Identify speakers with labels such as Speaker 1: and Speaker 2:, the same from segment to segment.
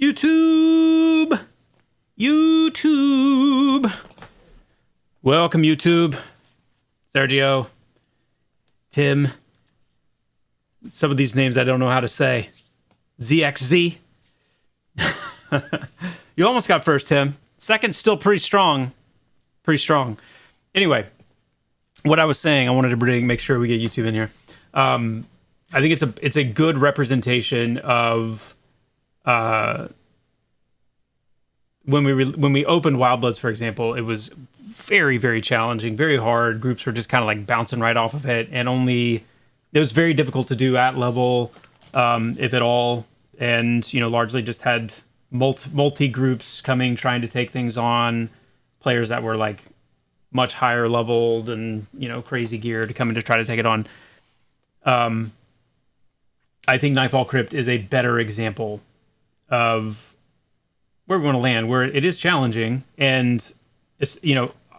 Speaker 1: YouTube! YouTube! Welcome, YouTube. Sergio. Tim. Some of these names I don't know how to say. ZXZ. You almost got first, Tim. Second, still pretty strong. Pretty strong. Anyway, what I was saying, I wanted to make sure we get YouTube in here. I think it's a good representation of when we opened Wild Bloods, for example. It was very, very challenging, very hard. Groups were just kind of like bouncing right off of it, and it was very difficult to do at level, if at all. And largely just had multi groups coming, trying to take things on, players that were like much higher leveled and crazy gear to come in to try to take it on. I think Nightfall Crypt is a better example of where we want to land, where it is challenging, and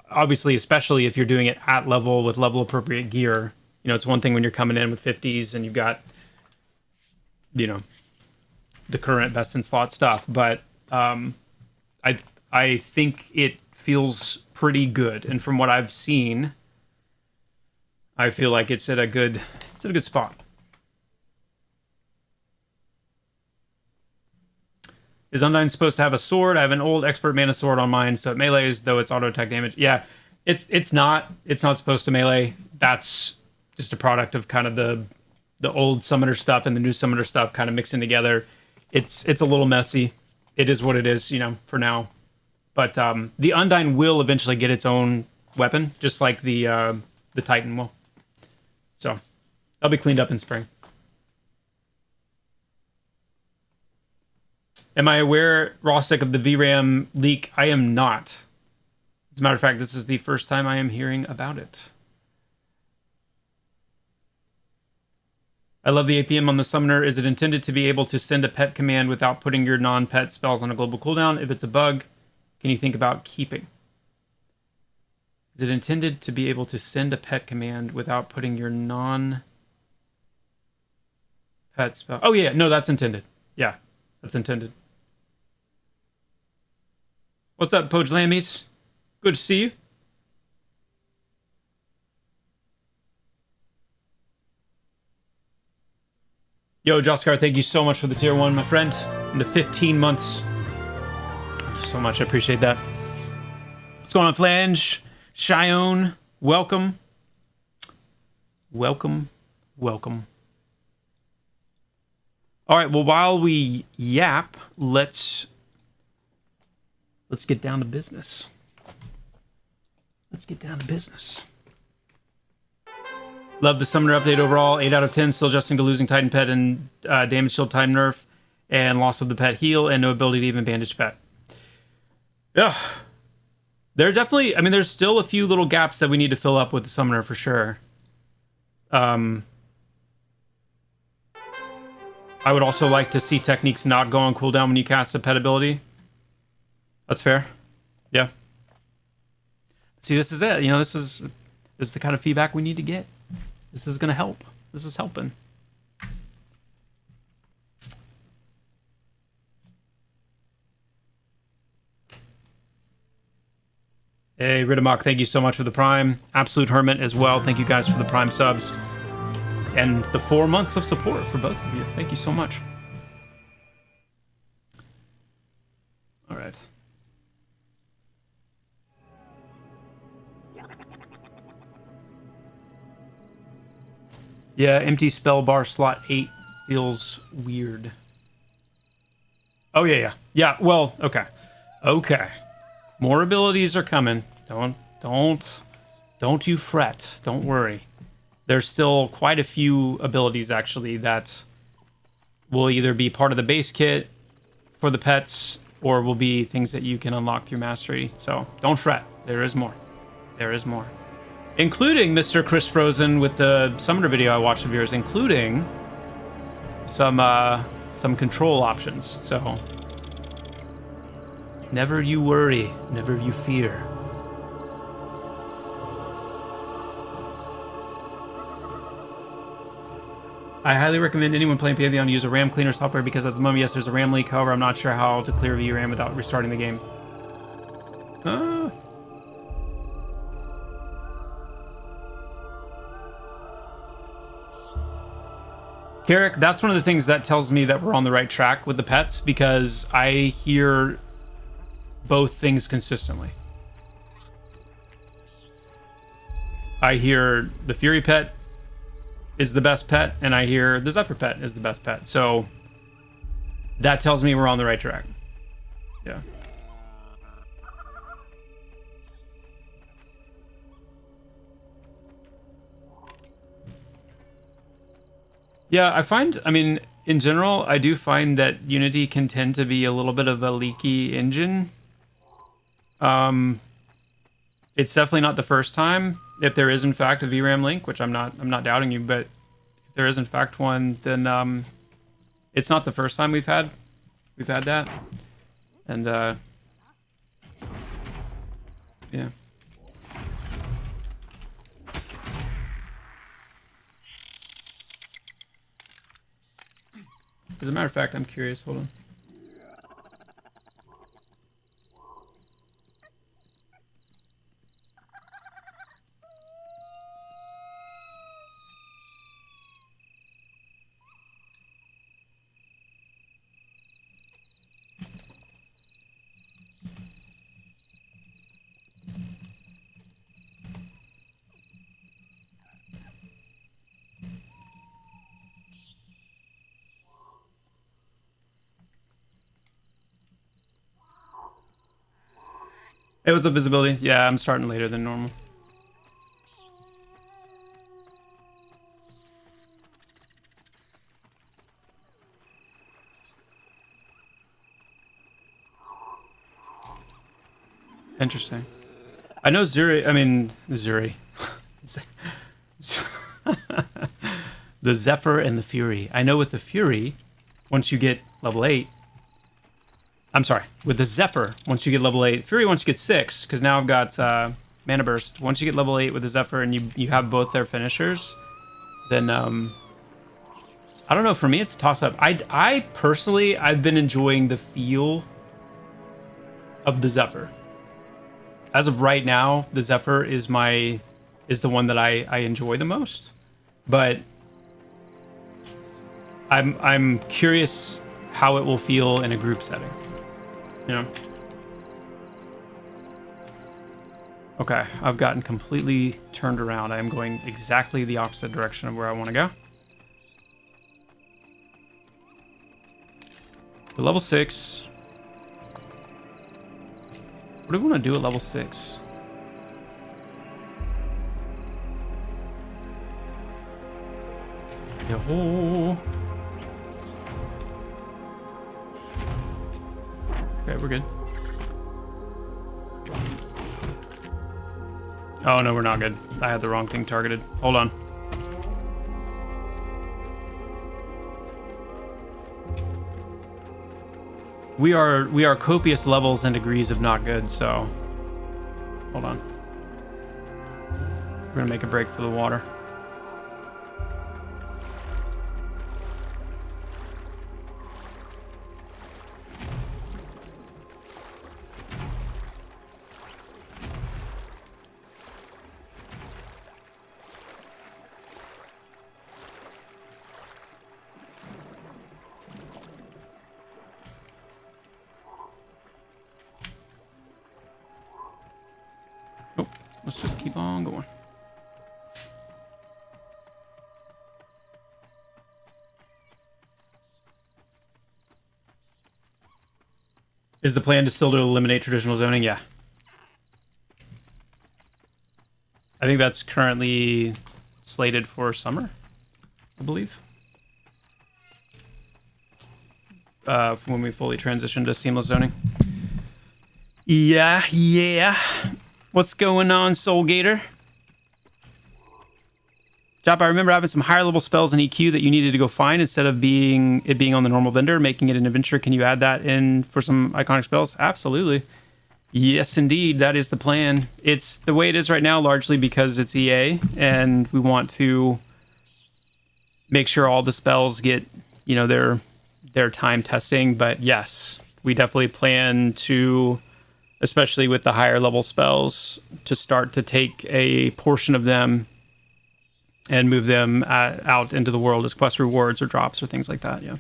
Speaker 1: obviously, especially if you're doing it at level with level appropriate gear. It's one thing when you're coming in with 50s and you've got the current best in slot stuff, but I think it feels pretty good, and from what I've seen, I feel like it's at a good spot. Is Undyne supposed to have a sword? I have an old expert mana sword on mine, so it melees, though it's auto attack damage. Yeah, it's not supposed to melee. That's just a product of kind of the old summoner stuff and the new summoner stuff kind of mixing together. It's a little messy. It is what it is, for now. But the Undyne will eventually get its own weapon, just like the Titan will. So that'll be cleaned up in spring. Am I aware, Rostic, of the VRAM leak? I am not. As a matter of fact, this is the first time I am hearing about it. I love the APM on the summoner. Is it intended to be able to send a pet command without putting your non-pet spells on a global cooldown? If it's a bug, can you think about keeping? Is it intended to be able to send a pet command without putting your non-pet spell? Oh yeah, no, that's intended. Yeah, that's intended. What's up, Poge Lammies? Good to see you. Yo, Joskar, thank you so much for the tier 1, my friend. In the 15 months. Thank you so much. I appreciate that. What's going on, Flange? Shione, welcome. Welcome. Welcome. All right, well, while we yap, let's get down to business. Let's get down to business. Love the summoner update overall. 8 out of 10. Still adjusting to losing Titan Pet and damage shield time nerf and loss of the pet heal and no ability to even bandage pet. Yeah. There are definitely, there's still a few little gaps that we need to fill up with the summoner for sure. I would also like to see techniques not go on cooldown when you cast a pet ability. That's fair. Yeah. See, this is it. This is the kind of feedback we need to get. This is going to help. This is helping. Hey, Ridamok, thank you so much for the Prime. Absolute Hermit as well. Thank you guys for the Prime subs. And the 4 months of support for both of you. Thank you so much. All right. Yeah, empty spell bar slot 8 feels weird. Oh, yeah. Yeah, well, okay. Okay. More abilities are coming. Don't you fret. Don't worry. There's still quite a few abilities, actually, that will either be part of the base kit for the pets or will be things that you can unlock through mastery. So don't fret. There is more. There is more. Including Mr. Chris Frozen with the summoner video I watched of yours, including some control options. So never you worry, never you fear. I highly recommend anyone playing Pantheon to use a RAM cleaner software because at the moment, yes, there's a RAM leak. However, I'm not sure how to clear VRAM without restarting the game. Carrick, that's one of the things that tells me that we're on the right track with the pets because I hear both things consistently. I hear the Fury pet is the best pet, and I hear the Zephyr pet is the best pet. So that tells me we're on the right track. Yeah. Yeah, I mean, in general, I do find that Unity can tend to be a little bit of a leaky engine. It's definitely not the first time. If there is in fact a VRAM link, which I'm not doubting you, but if there is in fact one, then it's not the first time we've had that. And yeah. As a matter of fact, I'm curious. Hold on. It was a visibility. Yeah, I'm starting later than normal. Interesting. I know Zuri. The Zephyr and the Fury. I know with the Fury, once you get level 8. I'm sorry, with the Zephyr, once you get level 8, Fury once you get 6, because now I've got Mana Burst. Once you get level 8 with the Zephyr and you have both their finishers, then, I don't know, for me it's a toss-up. I personally, I've been enjoying the feel of the Zephyr. As of right now, the Zephyr is the one that I enjoy the most. But I'm curious how it will feel in a group setting. You know? Okay, I've gotten completely turned around. I am going exactly the opposite direction of where I want to go. To level 6. What do we want to do at level 6? Yo. Okay, we're good. Oh, no, we're not good. I had the wrong thing targeted. Hold on. We are copious levels and degrees of not good, so... Hold on. We're gonna make a break for the water. Let's just keep on going. Is the plan to still to eliminate traditional zoning? Yeah. I think that's currently slated for summer, I believe. When we fully transition to seamless zoning. Yeah. What's going on, Soul Gator? Joppa, I remember having some higher level spells in EQ that you needed to go find instead of being on the normal vendor, making it an adventure. Can you add that in for some iconic spells? Absolutely. Yes, indeed. That is the plan. It's the way it is right now, largely because it's EA, and we want to make sure all the spells get, you know, their time testing. But yes, we definitely plan to, especially with the higher level spells, to start to take a portion of them and move them out into the world as quest rewards or drops or things like that. Yeah.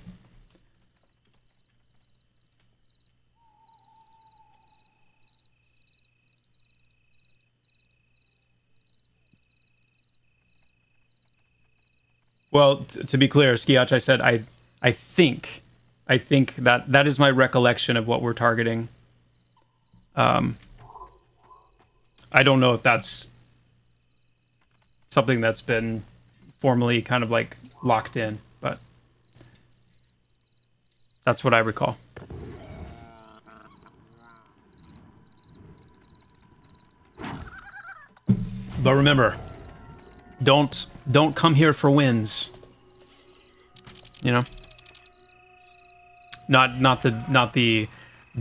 Speaker 1: Well, to be clear, Skiach, I said I think that is my recollection of what we're targeting. I don't know if that's something that's been formally kind of like locked in, but that's what I recall. But remember, don't come here for wins. You know? Not the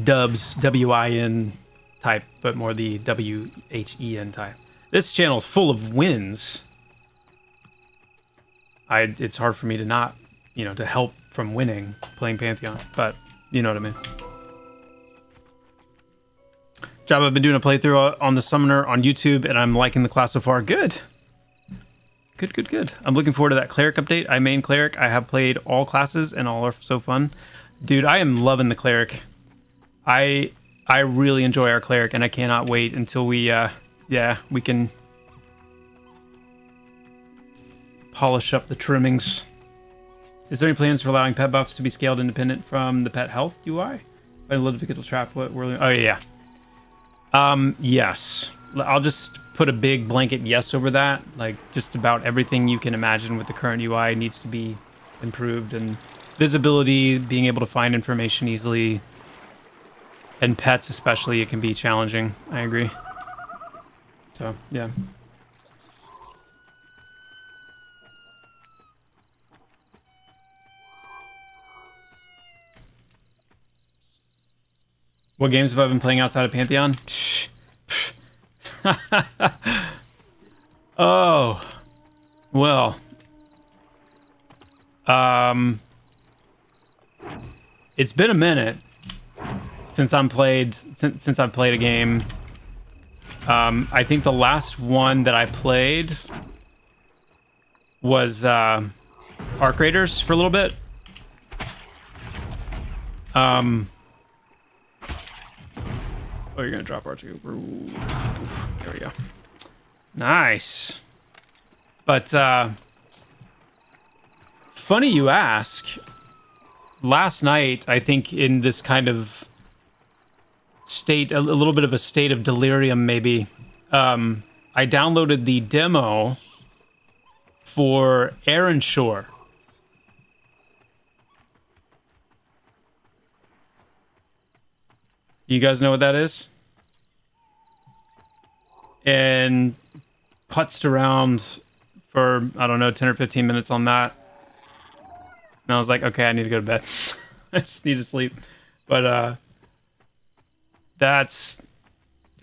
Speaker 1: dubs WIN type, but more the WHEN type. This channel is full of wins. It's hard for me to not, you know, to help from winning playing Pantheon, but you know what I mean. Joppa, I've been doing a playthrough on the Summoner on YouTube, and I'm liking the class so far. Good. Good. I'm looking forward to that Cleric update. I main Cleric. I have played all classes, and all are so fun. Dude, I am loving the Cleric. I really enjoy our Cleric, and I cannot wait until we can polish up the trimmings. Is there any plans for allowing pet buffs to be scaled independent from the pet health UI? By a little trap. Oh yeah. Yes. I'll just put a big blanket yes over that. Like, just about everything you can imagine with the current UI needs to be improved, and visibility, being able to find information easily, and pets especially, it can be challenging. I agree. So, yeah. What games have I been playing outside of Pantheon? Oh, well, it's been a minute since I've played a game. I think the last one that I played was Arc Raiders for a little bit. Oh, you're gonna drop R2. There we go. Nice. But funny you ask. Last night, I think in this kind of state, a little bit of a state of delirium, maybe, I downloaded the demo for Aaron Shore. You guys know what that is? And putzed around for, I don't know, 10 or 15 minutes on that. And I was like, okay, I need to go to bed. I just need to sleep. But that's,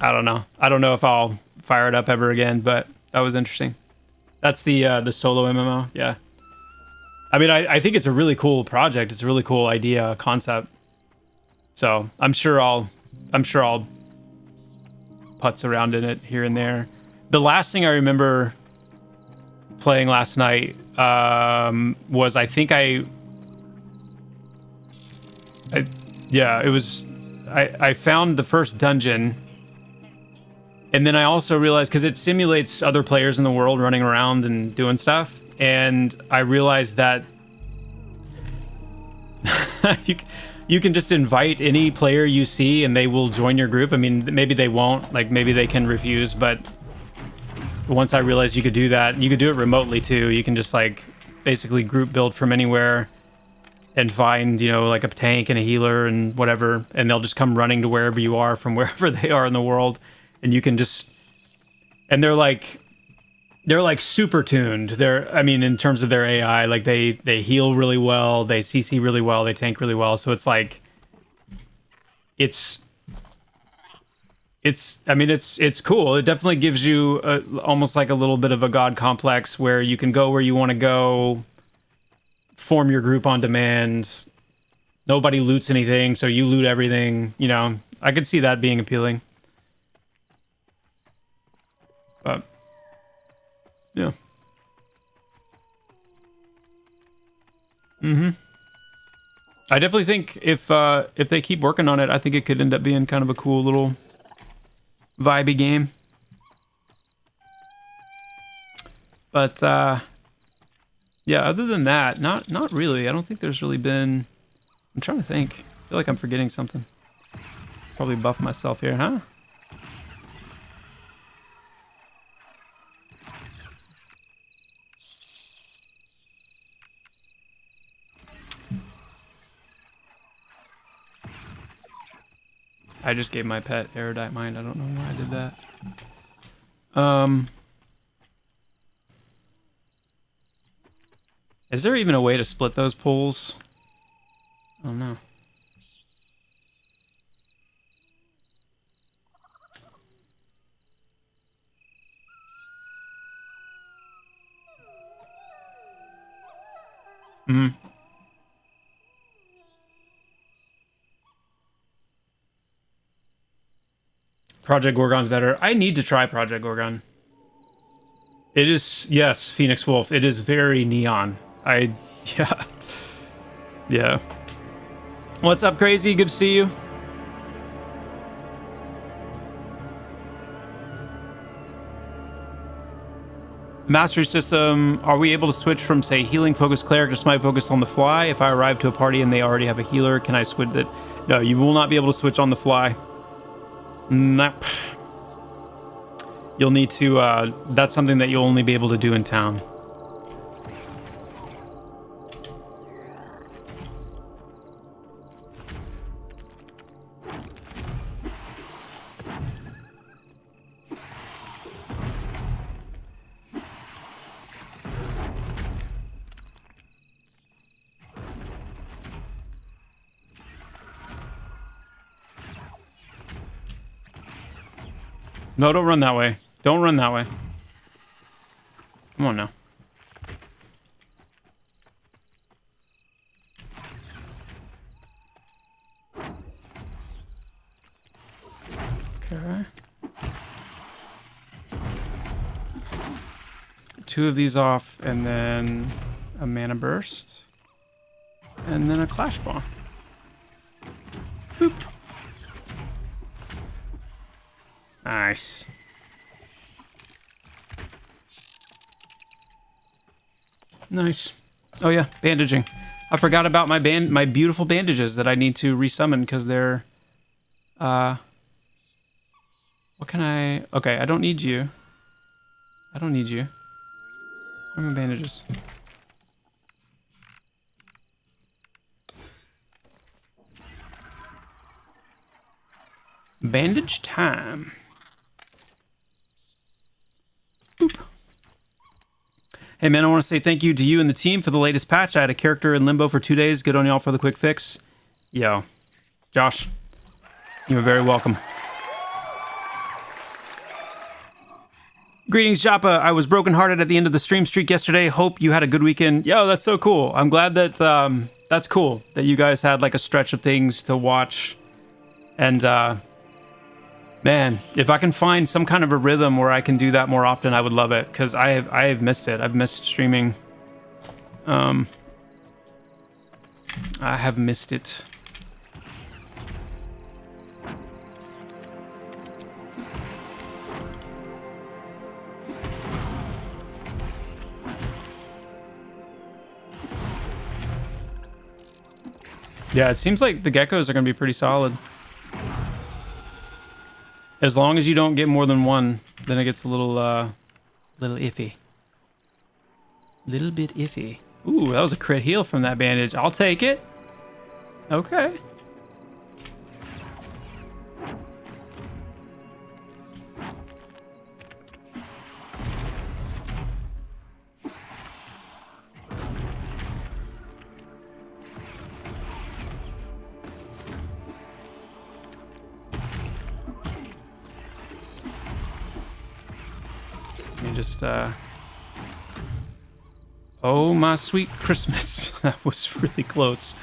Speaker 1: I don't know. I don't know if I'll fire it up ever again, but that was interesting. That's the solo MMO, yeah. I mean, I think it's a really cool project. It's a really cool idea, concept. So I'm sure I'll putz around in it here and there. The last thing I remember playing last night was I found the first dungeon, and then I also realized, because it simulates other players in the world running around and doing stuff, and I realized that you can just invite any player you see and they will join your group. I mean, maybe they won't, like maybe they can refuse, but once I realized you could do that, you could do it remotely too. You can just like basically group build from anywhere and find, you know, like a tank and a healer and whatever, and they'll just come running to wherever you are from wherever they are in the world, and you can just, and they're like super tuned. I mean, in terms of their AI, like they heal really well, they CC really well, they tank really well. So it's like, it's cool. It definitely gives you almost like a little bit of a god complex where you can go where you want to go, form your group on demand. Nobody loots anything, so you loot everything. You know, I could see that being appealing. But yeah. I definitely think if they keep working on it, I think it could end up being kind of a cool little vibey game. But yeah, other than that, not really. I don't think there's really been. I'm trying to think. I feel like I'm forgetting something. Probably buff myself here, huh? I just gave my pet Erudite Mind. I don't know why I did that. Is there even a way to split those pools? I don't know. Project Gorgon's better. I need to try Project Gorgon. It is, yes, Phoenix Wolf. It is very neon. Yeah. Yeah. What's up, Crazy? Good to see you. Mastery system, are we able to switch from, say, healing focused cleric to smite focused on the fly? If I arrive to a party and they already have a healer, can I switch it? No, you will not be able to switch on the fly. Nope. You'll need to, that's something that you'll only be able to do in town. No, don't run that way. Don't run that way. Come on now. Okay. 2 of these off, and then a mana burst. And then a clash bomb. Boop. Nice. Nice. Oh yeah, bandaging. I forgot about my beautiful bandages that I need to resummon because they're what can I? Okay, I don't need you. I don't need you. Where are my bandages? Bandage time. Boop. Hey man, I want to say thank you to you and the team for the latest patch. I had a character in limbo for 2 days. Good on y'all for the quick fix. Yo, Josh, you're very welcome. Greetings, Joppa. I was brokenhearted at the end of the stream streak yesterday. Hope you had a good weekend. Yo, that's so cool. I'm glad that that's cool that you guys had like a stretch of things to watch. And man, if I can find some kind of a rhythm where I can do that more often, I would love it, because I have missed it. I've missed streaming. I have missed it. Yeah, it seems like the geckos are going to be pretty solid. As long as you don't get more than one, then it gets a little iffy. Little bit iffy. Ooh, that was a crit heal from that bandage. I'll take it. Okay. Just Oh, my sweet Christmas. That was really close.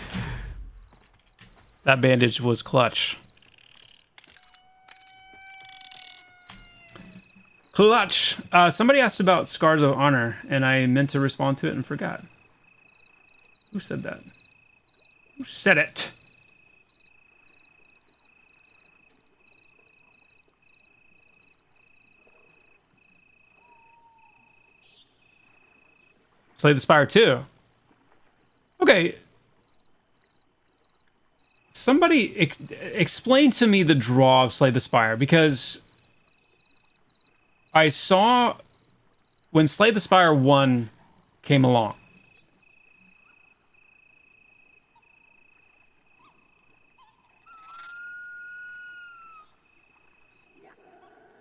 Speaker 1: That bandage was clutch. Clutch. Somebody asked about Scars of Honor, and I meant to respond to it and forgot. Who said that? Who said it? Slay the Spire 2. Okay. Somebody explain to me the draw of Slay the Spire, because I saw when Slay the Spire 1 came along.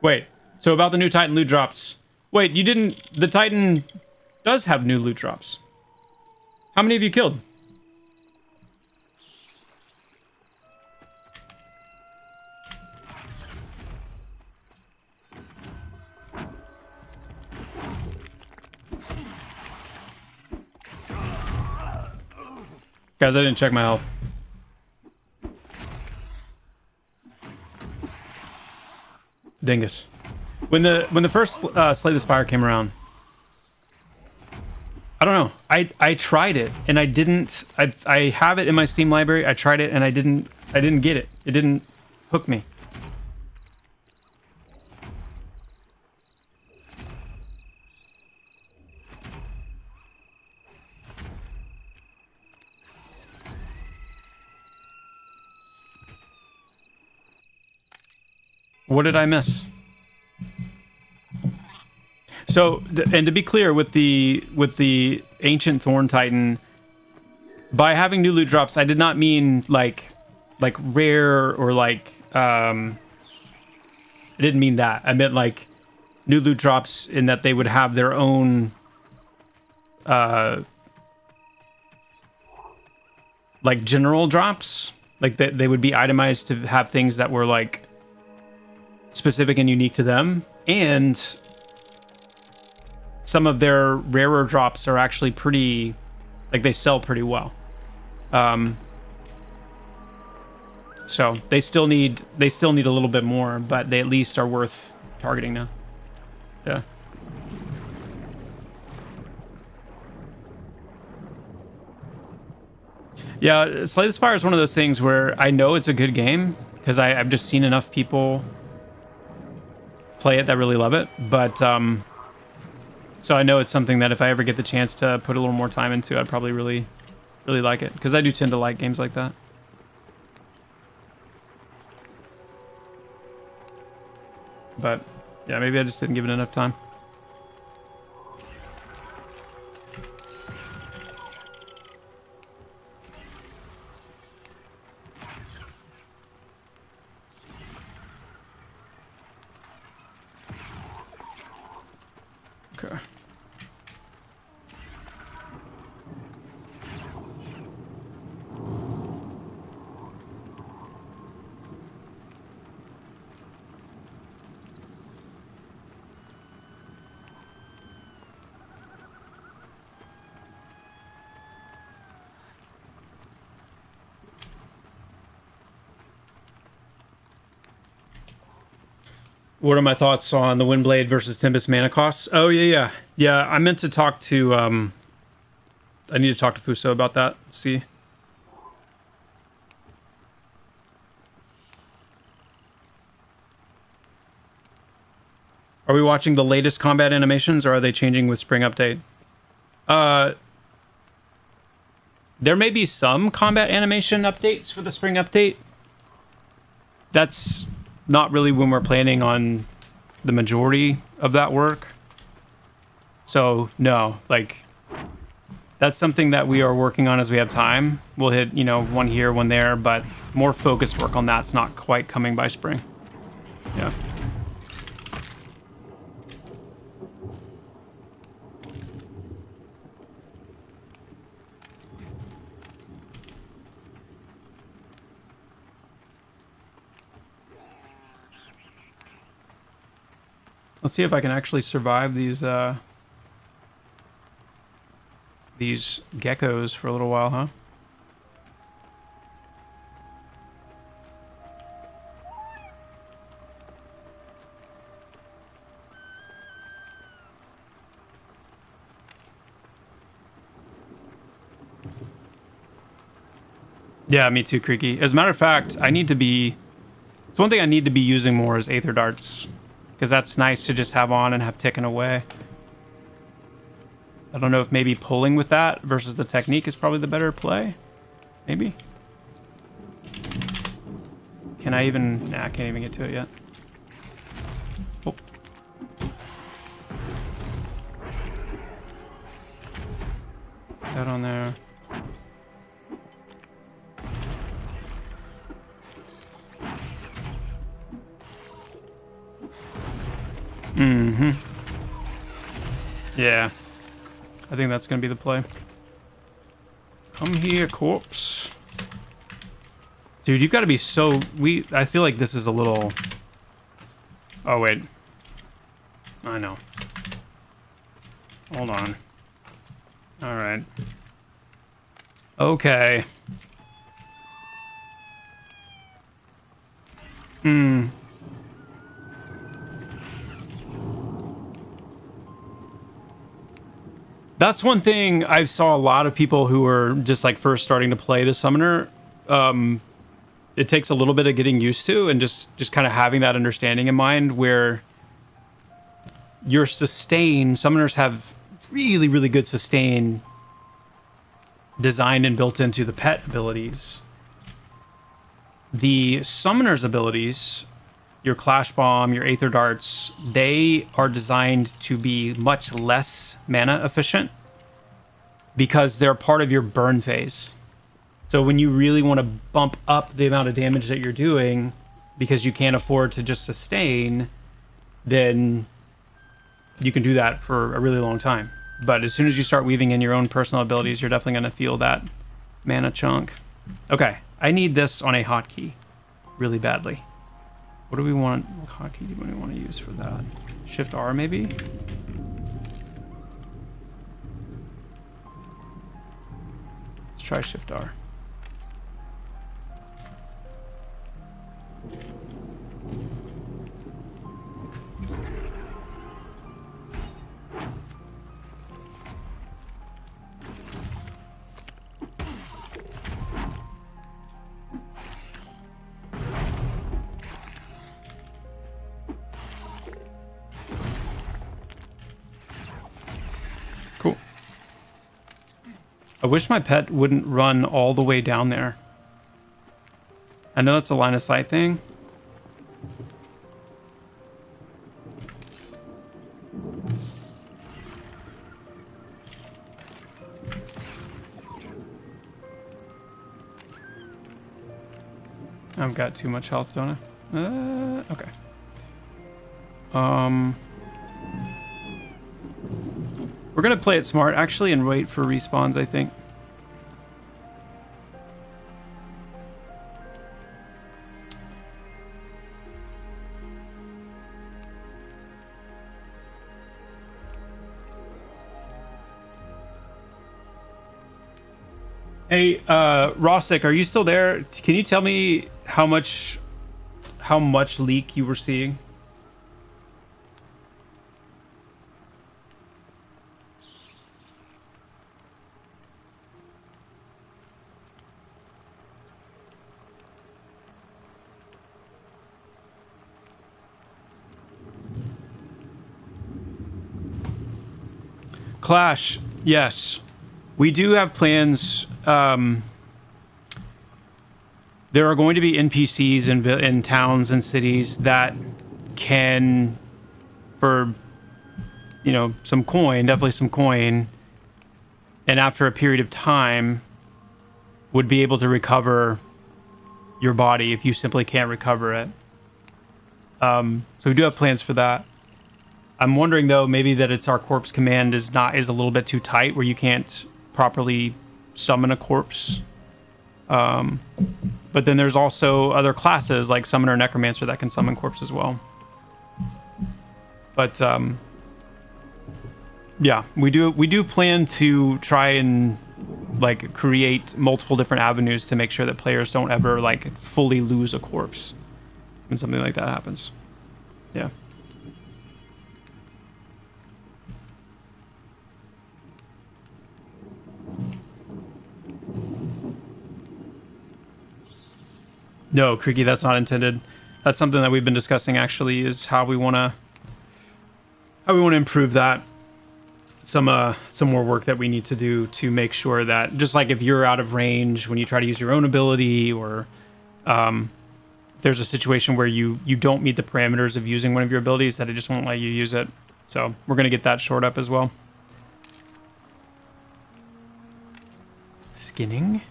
Speaker 1: Wait, so about the new Titan loot drops. Wait, you didn't... The Titan does have new loot drops. How many have you killed? Guys, I didn't check my health. Dingus. When the first Slay the Spire came around, I don't know. I tried it and I didn't. I have it in my Steam library. I tried it and I didn't get it. It didn't hook me. What did I miss? So, and to be clear, with the Ancient Thorn Titan, by having new loot drops, I did not mean like rare or like I didn't mean that. I meant like new loot drops in that they would have their own like general drops, like that they would be itemized to have things that were like specific and unique to them, and some of their rarer drops are actually pretty, like they sell pretty well. So they still need a little bit more, but they at least are worth targeting now. Yeah. Yeah, Slay the Spire is one of those things where I know it's a good game because I've just seen enough people play it that really love it, but so I know it's something that if I ever get the chance to put a little more time into, I'd probably really like it, because I do tend to like games like that. But yeah, maybe I just didn't give it enough time. Okay. What are my thoughts on the Windblade versus Tempest mana costs? Oh, yeah. I meant to talk to, I need to talk to Fuso about that. Let's see. Are we watching the latest combat animations, or are they changing with Spring Update? There may be some combat animation updates for the Spring Update. That's not really when we're planning on the majority of that work. So, no, like, that's something that we are working on as we have time. We'll hit, one here, one there, but more focused work on that's not quite coming by spring. Yeah. Let's see if I can actually survive these, these geckos for a little while, huh? Yeah, me too, Creaky. As a matter of fact, I need to be... It's one thing I need to be using more is Aether Darts. Because that's nice to just have on and have ticking away. I don't know if maybe pulling with that versus the technique is probably the better play. Maybe. Can I even... Nah, I can't even get to it yet. Oh. That on there. Mm-hmm. Yeah. I think that's going to be the play. Come here, corpse. Dude, you've got to be so... I feel like this is a little... Oh, wait. I know. Hold on. All right. Okay. That's one thing I saw a lot of people who are just like first starting to play the summoner. It takes a little bit of getting used to and just kind of having that understanding in mind where your sustain, summoners have really, really good sustain designed and built into the pet abilities. The summoner's abilities, your Clash Bomb, your Aether Darts, they are designed to be much less mana efficient because they're part of your burn phase. So when you really want to bump up the amount of damage that you're doing because you can't afford to just sustain, then you can do that for a really long time. But as soon as you start weaving in your own personal abilities, you're definitely going to feel that mana chunk. Okay, I need this on a hotkey really badly. What do we want? What hotkey do we want to use for that? Shift R maybe? Let's try Shift R. I wish my pet wouldn't run all the way down there. I know it's a line of sight thing. I've got too much health, don't I? Okay. We're gonna play it smart, actually, and wait for respawns, I think. Hey, Rossick, are you still there? Can you tell me how much leak you were seeing? Clash, yes. We do have plans. There are going to be NPCs in towns and cities that can, for, some coin, definitely some coin, and after a period of time, would be able to recover your body if you simply can't recover it. So we do have plans for that. I'm wondering though, maybe that it's our corpse command is a little bit too tight, where you can't properly summon a corpse. But then there's also other classes like Summoner, Necromancer that can summon corpse as well. But Yeah, we do plan to try and like create multiple different avenues to make sure that players don't ever like fully lose a corpse when something like that happens. Yeah. No, Creaky, that's not intended. That's something that we've been discussing actually, is how we want to improve that. Some more work that we need to do to make sure that, just like if you're out of range when you try to use your own ability, or there's a situation where you don't meet the parameters of using one of your abilities, that it just won't let you use it. So we're going to get that shored up as well. Skinning?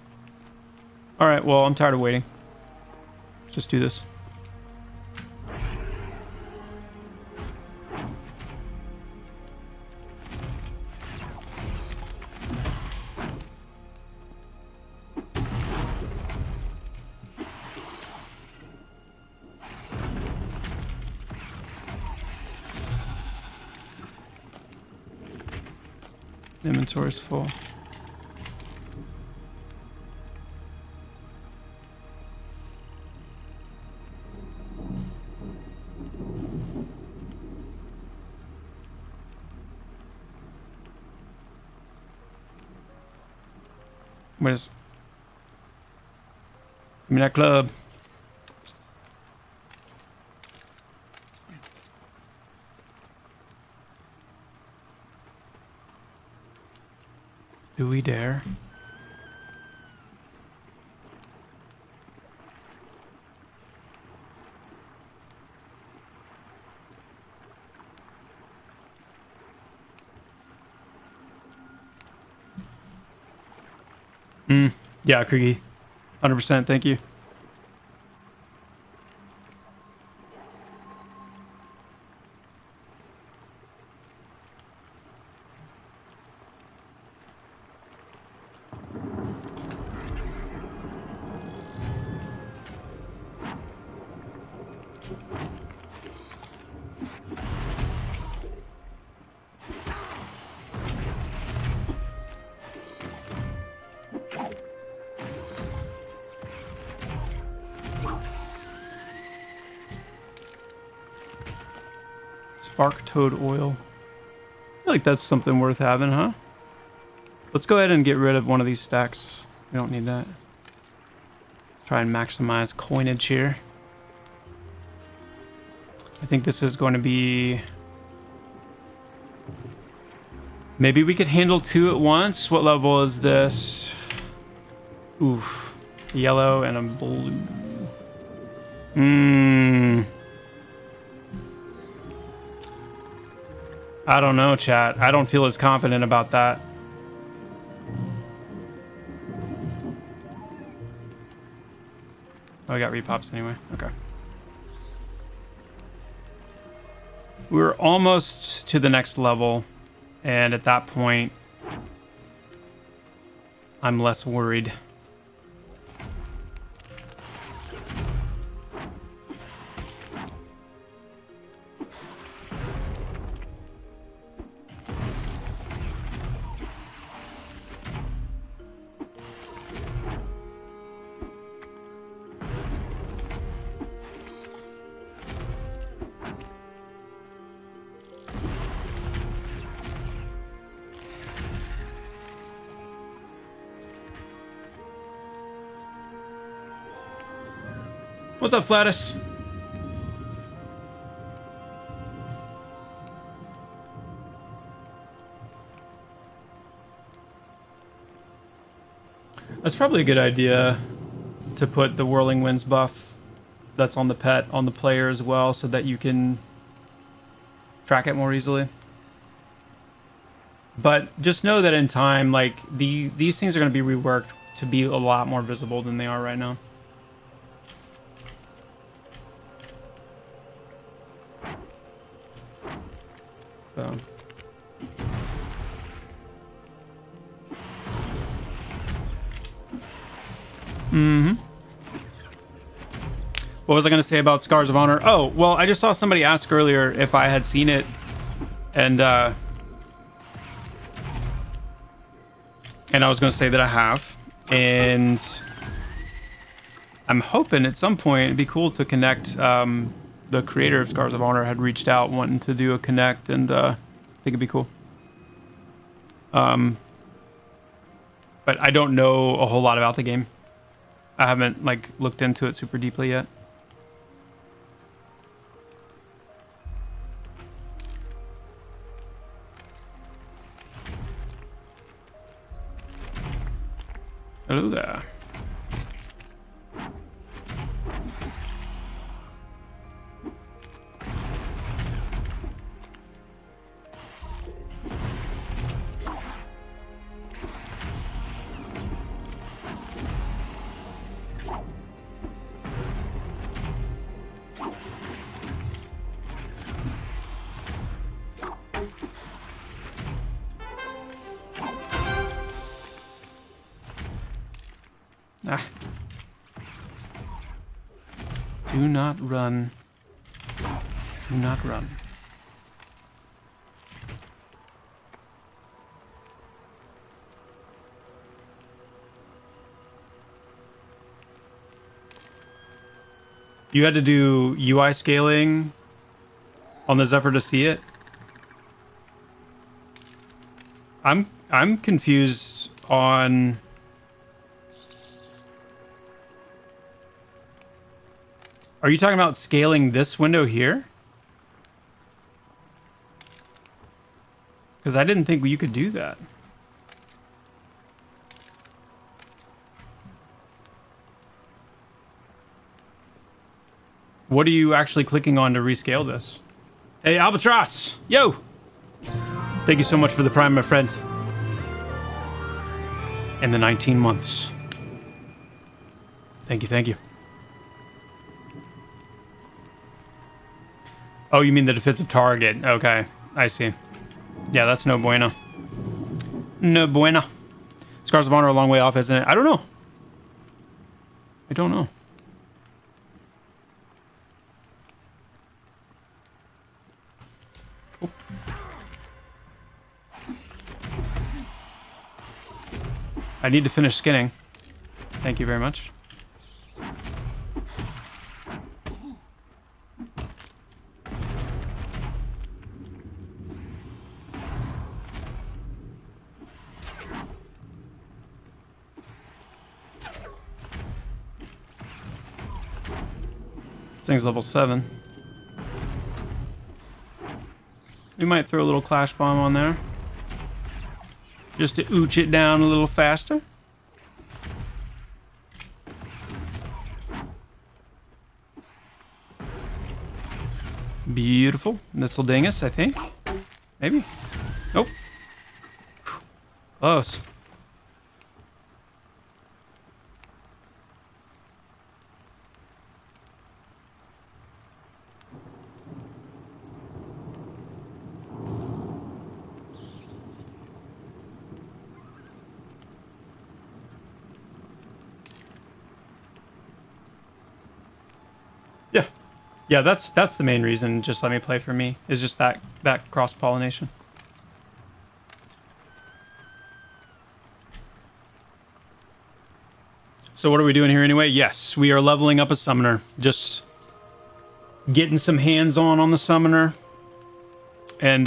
Speaker 1: Alright, well, I'm tired of waiting. Just do this. Inventory's full. Where's... Give me that club. Do we dare? Yeah, Kriegy. 100%, thank you. Spark toad oil. I feel like that's something worth having, huh? Let's go ahead and get rid of one of these stacks. We don't need that. Try and maximize coinage here. I think this is going to be... Maybe we could handle two at once. What level is this? Oof. A yellow and a blue. I don't know, chat. I don't feel as confident about that. Oh, I got repops anyway. Okay. We're almost to the next level, and at that point, I'm less worried. What's up, Flatus? That's probably a good idea to put the Whirling Winds buff that's on the pet on the player as well, so that you can track it more easily. But just know that in time, like these things are going to be reworked to be a lot more visible than they are right now. So. What was I going to say about Scars of Honor? Oh, well, I just saw somebody ask earlier if I had seen it, and And I was going to say that I have. And I'm hoping at some point it'd be cool to connect. The creator of Scars of Honor had reached out wanting to do a connect, and I think it'd be cool. But I don't know a whole lot about the game. I haven't like looked into it super deeply yet. Hello there. Ah. Do not run. Do not run. You had to do UI scaling on the Zephyr to see it? I'm confused on... Are you talking about scaling this window here? Because I didn't think you could do that. What are you actually clicking on to rescale this? Hey, Albatross! Yo! Thank you so much for the Prime, my friend. And the 19 months. Thank you, thank you. Oh, you mean the defensive target. Okay, I see. Yeah, that's no bueno. No bueno. Scars of Honor a long way off, isn't it? I don't know. I don't know. Oh. I need to finish skinning. Thank you very much. This thing's level 7. We might throw a little Clash Bomb on there. Just to ooch it down a little faster. Beautiful. This'll ding us, I think. Maybe. Nope. Close. Yeah. Yeah, that's the main reason. Just let me play for me. Is just that cross-pollination. So what are we doing here anyway? Yes, we are leveling up a summoner. Just getting some hands-on the summoner. And,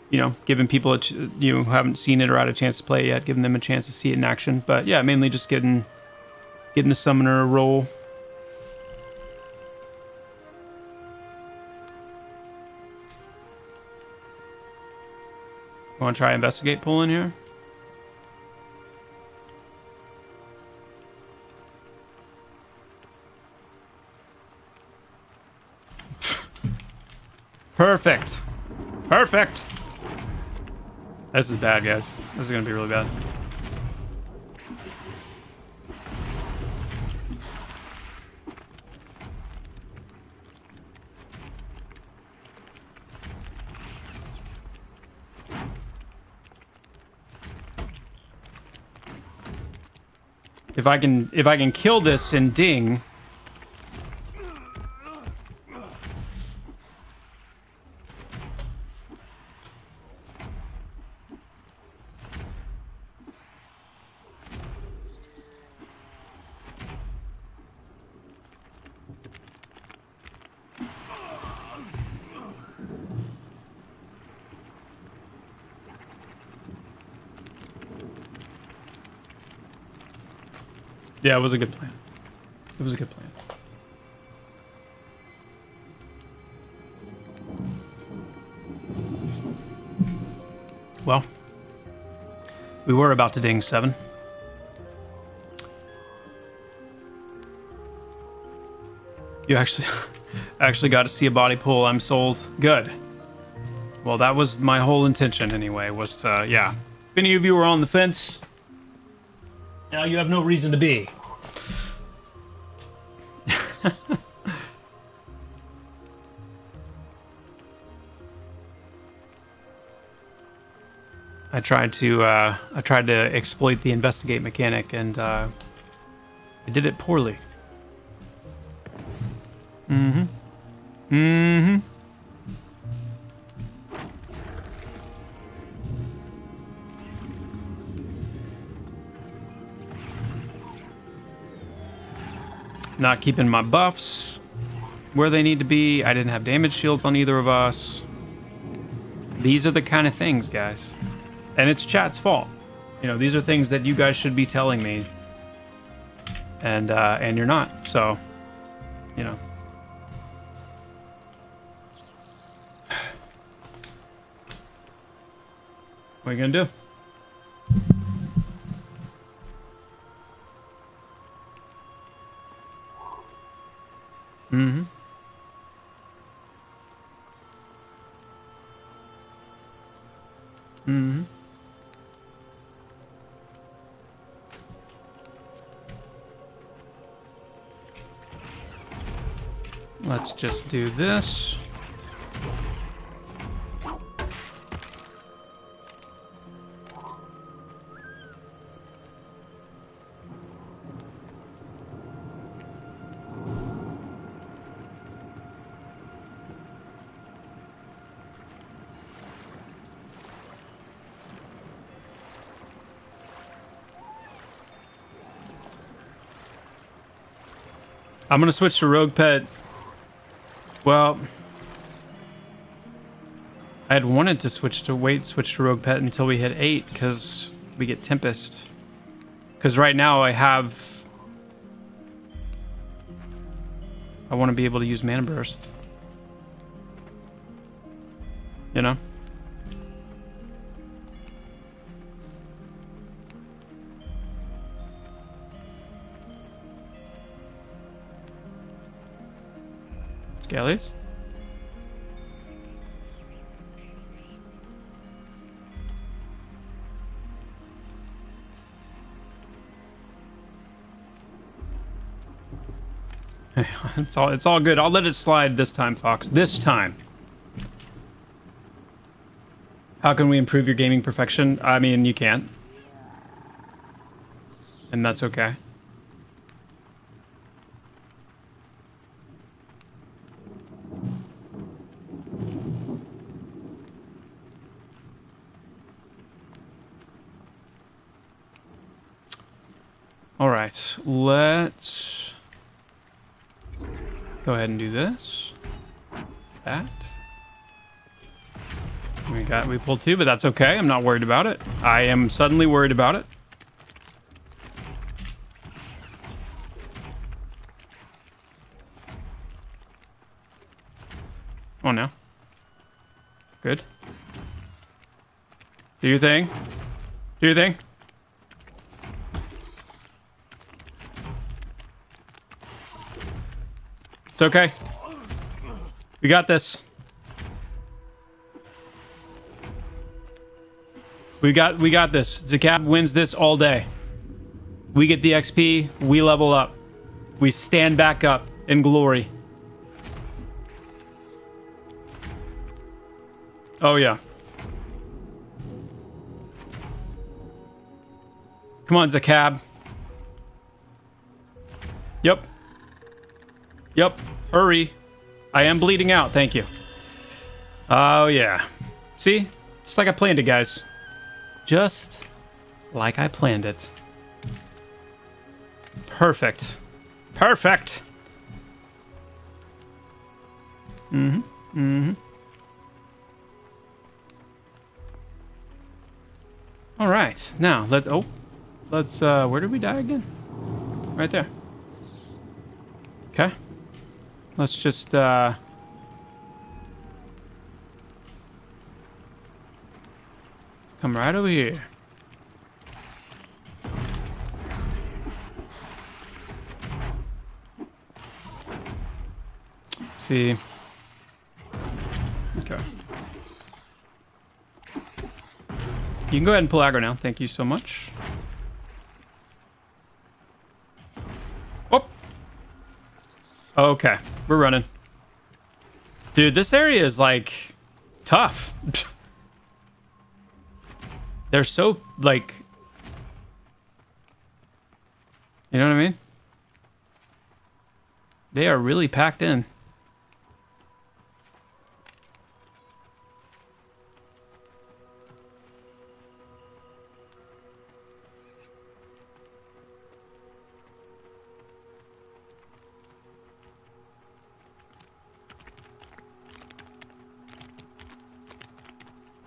Speaker 1: you know, giving people, who haven't seen it or had a chance to play it yet, giving them a chance to see it in action. But yeah, mainly just getting the summoner a roll. Want to try investigate pull in here? Perfect. Perfect. This is bad, guys. This is going to be really bad. If I can kill this and ding. Yeah, it was a good plan. It was a good plan. Well, we were about to ding 7. You actually got to see a body pull. I'm sold. Good. Well, that was my whole intention anyway, was to, yeah. If any of you were on the fence, now you have no reason to be. I tried to exploit the investigate mechanic, and I did it poorly. Mm-hmm. Mm-hmm. Not keeping my buffs where they need to be. I didn't have damage shields on either of us. These are the kind of things, guys. And it's chat's fault. You know, these are things that you guys should be telling me. And you're not. So, you know. What are you gonna do? Mm-hmm. Mm-hmm. Let's just do this. I'm gonna switch to Rogue Pet. Well, I had wanted to switch to Rogue Pet until we hit 8 because we get Tempest. Because right now I want to be able to use Mana Burst. You know? Scallies? It's all good. I'll let it slide this time, Fox. This time. How can we improve your gaming perfection? I mean, you can't. And that's okay. All right, let's go ahead and do this. That. We pulled 2, but that's okay. I'm not worried about it. I am suddenly worried about it. Oh no. Good. Do your thing. Do your thing. It's okay. We got this. We got this. Zakab wins this all day. We get the XP, we level up. We stand back up in glory. Oh yeah. Come on, Zakab. Yep. Yep. Hurry. I am bleeding out, thank you. Oh yeah. See? Just like I planned it, guys. Just like I planned it. Perfect. Perfect. All right, now let's where did we die again? Right there. Okay. Let's just come right over here. See. Okay. You can go ahead and pull aggro now. Thank you so much. Oh. Okay, we're running. Dude, this area is like tough. They're so like, you know what I mean? They are really packed in.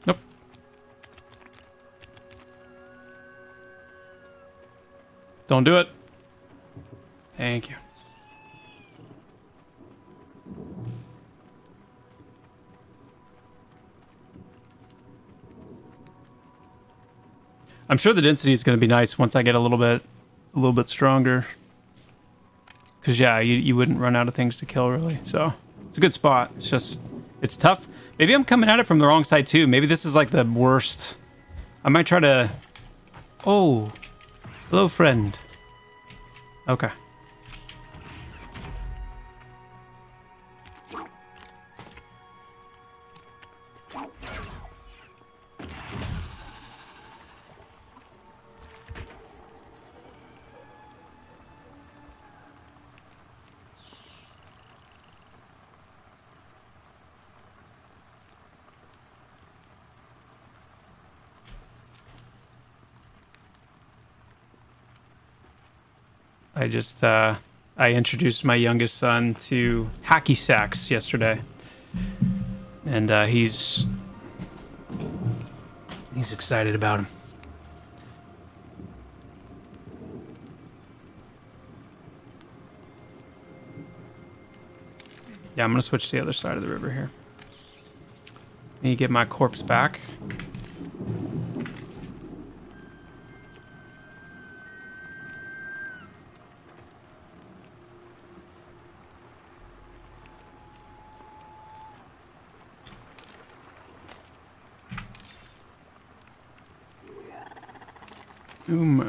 Speaker 1: Nope. Don't do it. Thank you. I'm sure the density is going to be nice once I get a little bit stronger. Because yeah, you wouldn't run out of things to kill really. So it's a good spot. It's just it's tough. Maybe I'm coming at it from the wrong side too. Maybe this is like the worst. I might try to. Oh, hello, friend. Okay. I just I introduced my youngest son to hacky sacks yesterday, and he's excited about him. Yeah, I'm gonna switch to the other side of the river here. Need to get my corpse back. Oh my.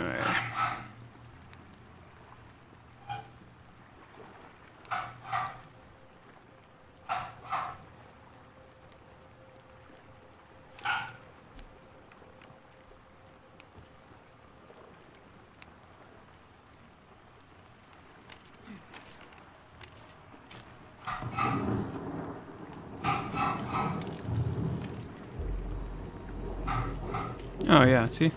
Speaker 1: Oh yeah, see?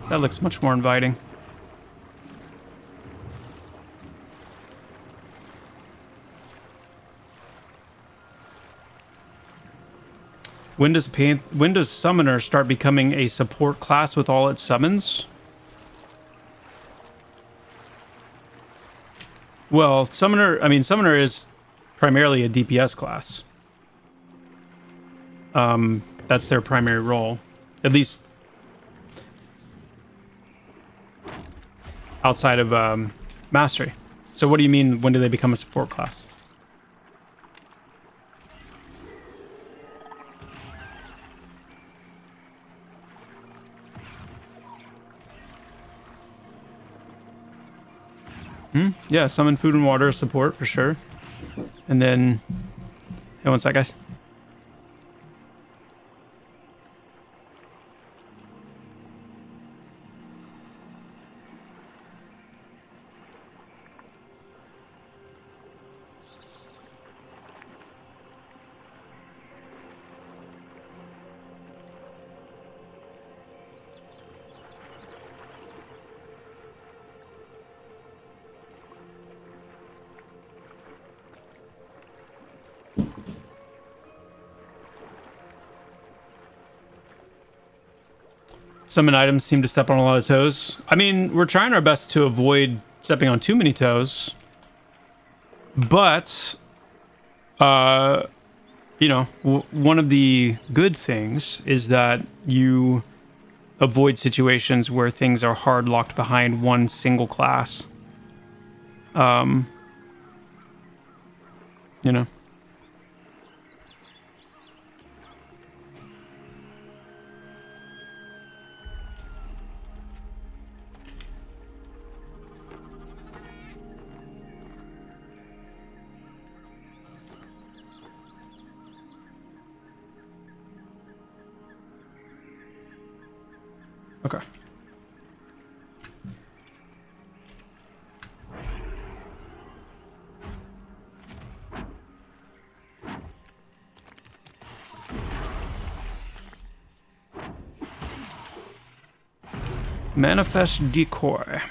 Speaker 1: That looks much more inviting. When does Summoner start becoming a support class with all its summons? Well, Summoner is primarily a DPS class. That's their primary role. At least outside of Mastery. So what do you mean, when do they become a support class? Yeah, summon food and water support for sure. And then, hey, one sec, guys. summon items seem to step on a lot of toes. I mean, we're trying our best to avoid stepping on too many toes. But, you know, one of the good things is that you avoid situations where things are hard locked behind one single class. You know. Okay. Manifest decoy.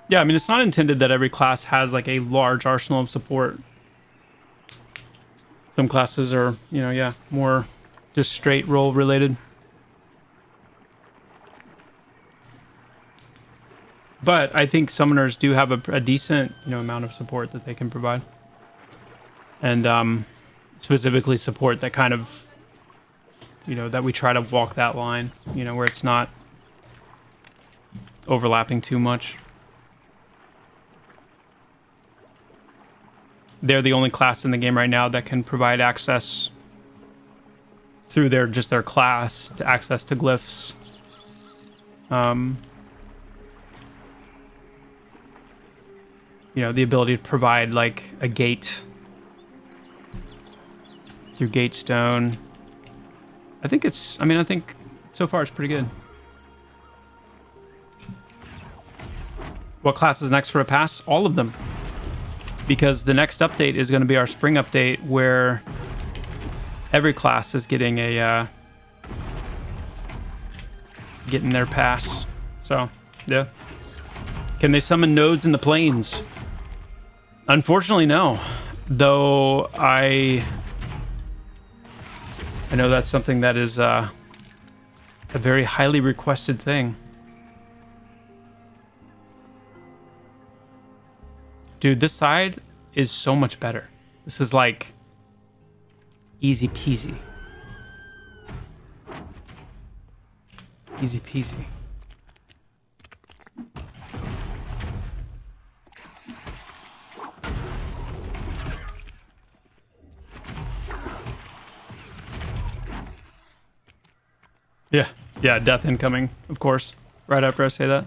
Speaker 1: Yeah, I mean, it's not intended that every class has like a large arsenal of support. Some classes are, you know, yeah, more just straight roll related. But I think summoners do have a decent, you know, amount of support that they can provide. And specifically support that kind of, you know, that we try to walk that line, you know, where it's not overlapping too much. They're the only class in the game right now that can provide access through their class to access to glyphs. You know, the ability to provide like a gate through Gatestone. I think so far it's pretty good. What class is next for a pass? All of them. Because the next update is going to be our spring update where every class is getting getting their pass. So, yeah. Can they summon nodes in the plains? Unfortunately, no. Though I know that's something that is a very highly requested thing. Dude, this side is so much better. This is like easy peasy. Easy peasy. Yeah, death incoming, of course, right after I say that.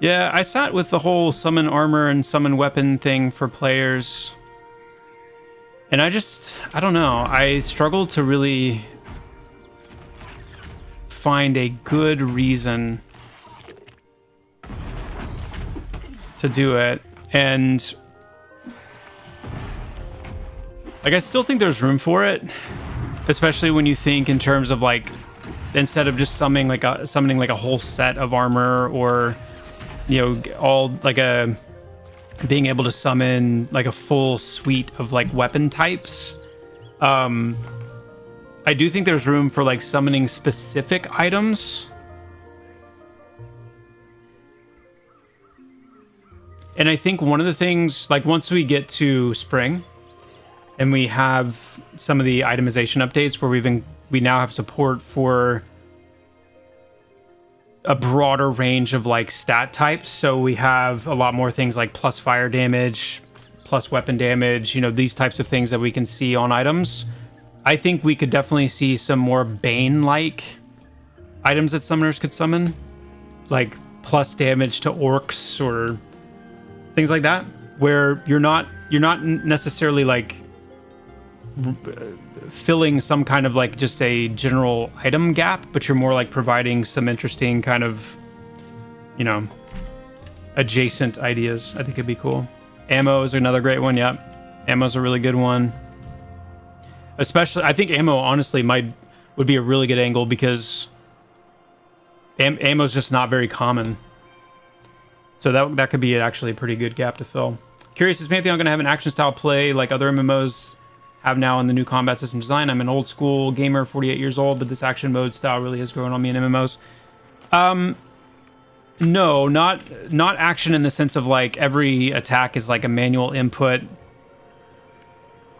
Speaker 1: Yeah, I sat with the whole summon armor and summon weapon thing for players. And I don't know. I struggled to really find a good reason to do it. And like, I still think there's room for it, especially when you think in terms of like, instead of just summoning like a whole set of armor, or you know, all like being able to summon like a full suite of like weapon types. I do think there's room for like summoning specific items. And I think one of the things, like once we get to spring and we have some of the itemization updates where we now have support for a broader range of like stat types. So we have a lot more things like plus fire damage, plus weapon damage, you know, these types of things that we can see on items. I think we could definitely see some more Bane-like items that summoners could summon, like plus damage to orcs or things like that, where you're not necessarily like filling some kind of like just a general item gap, but you're more like providing some interesting kind of, you know, adjacent ideas. I think it'd be cool. Ammo is another great one. Yep, ammo's a really good one. Especially, I think ammo honestly would be a really good angle because ammo's just not very common. So that could be actually a pretty good gap to fill. Curious, is Pantheon going to have an action style play like other MMOs have now in the new combat system design? I'm an old school gamer, 48 years old, but this action mode style really has grown on me in MMOs. No, not action in the sense of like every attack is like a manual input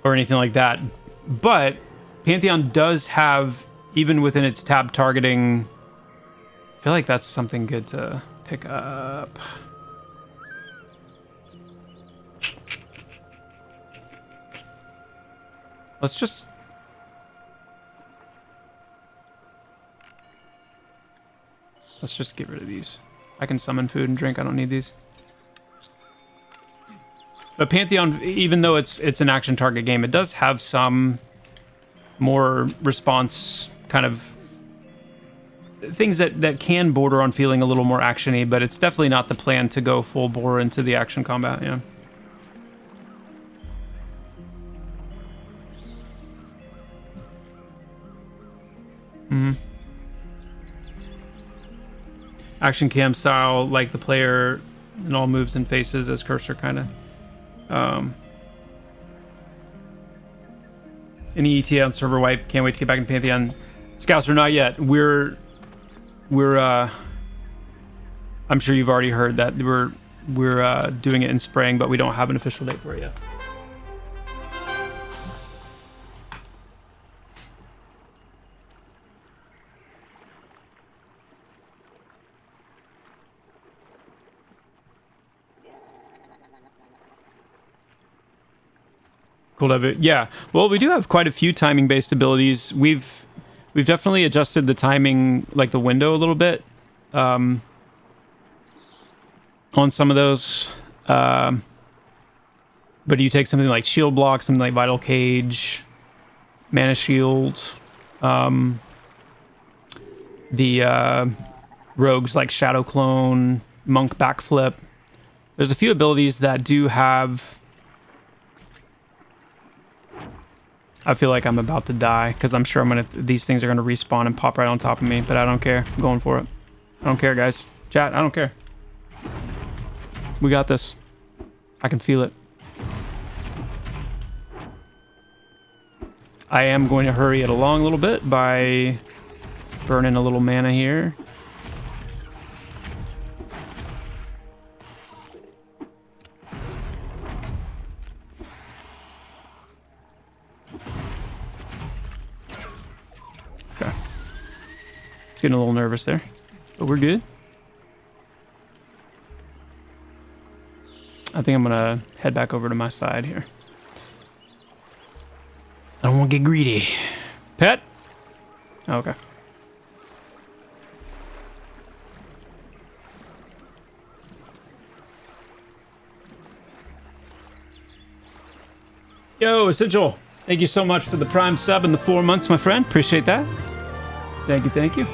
Speaker 1: or anything like that. But Pantheon does have, even within its tab targeting, I feel like that's something good to pick up. Let's just... get rid of these. I can summon food and drink. I don't need these. But Pantheon, even though it's an action target game, it does have some more response kind of things that can border on feeling a little more action-y, but it's definitely not the plan to go full bore into the action combat, yeah. Action cam style, like the player in all moves and faces as cursor, kind of. Any ETA on server wipe? Can't wait to get back in Pantheon. Scouts are not yet. We're I'm sure you've already heard that we're doing it in spring, but we don't have an official date for it yet. Cool to have it. Yeah. Well, we do have quite a few timing-based abilities. We've definitely adjusted the timing, like the window a little bit, on some of those. But you take something like Shield Block, something like Vital Cage, Mana Shield, the rogues like Shadow Clone, Monk Backflip. There's a few abilities that do have... I feel like I'm about to die because I'm sure these things are gonna respawn and pop right on top of me, but I don't care. I'm going for it. I don't care, guys. Chat, I don't care. We got this. I can feel it. I am going to hurry it along a little bit by burning a little mana here. Getting a little nervous there, but we're good. I think I'm gonna head back over to my side here. I don't want to get greedy. Pet? Oh, okay. Yo, Essential. Thank you so much for the Prime sub and the 4 months, my friend. Appreciate that. Thank you, thank you.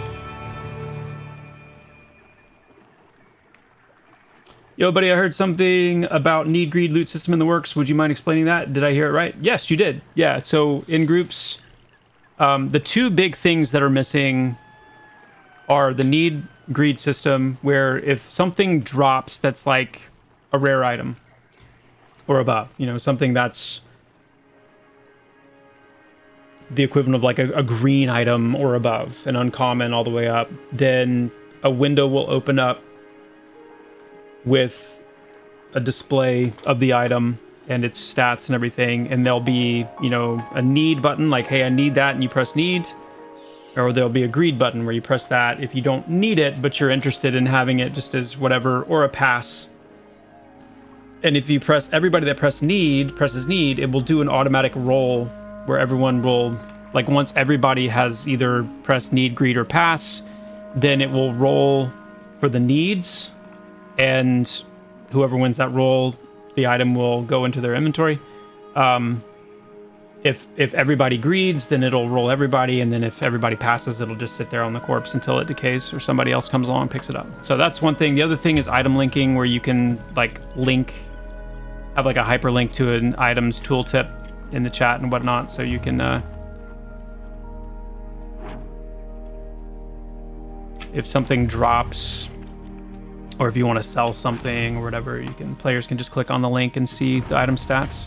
Speaker 1: Yo, buddy, I heard something about need greed loot system in the works. Would you mind explaining that? Did I hear it right? Yes, you did. Yeah, so in groups, the two big things that are missing are the need greed system, where if something drops that's like a rare item or above, you know, something that's the equivalent of like a green item or above, an uncommon all the way up, then a window will open up with a display of the item and its stats and everything, and there'll be, you know, a need button like, hey, I need that, and you press need, or there'll be a greed button where you press that if you don't need it but you're interested in having it just as whatever, or a pass. And if you press, everybody that presses need, it will do an automatic roll where everyone will, like, once everybody has either pressed need, greed, or pass, then it will roll for the needs, and whoever wins that roll, the item will go into their inventory. If everybody greeds, then it'll roll everybody, and then if everybody passes, it'll just sit there on the corpse until it decays or somebody else comes along and picks it up. So that's one thing. The other thing is item linking, where you can like have like a hyperlink to an item's tooltip in the chat and whatnot, so you can if something drops or if you want to sell something or whatever, players can just click on the link and see the item stats.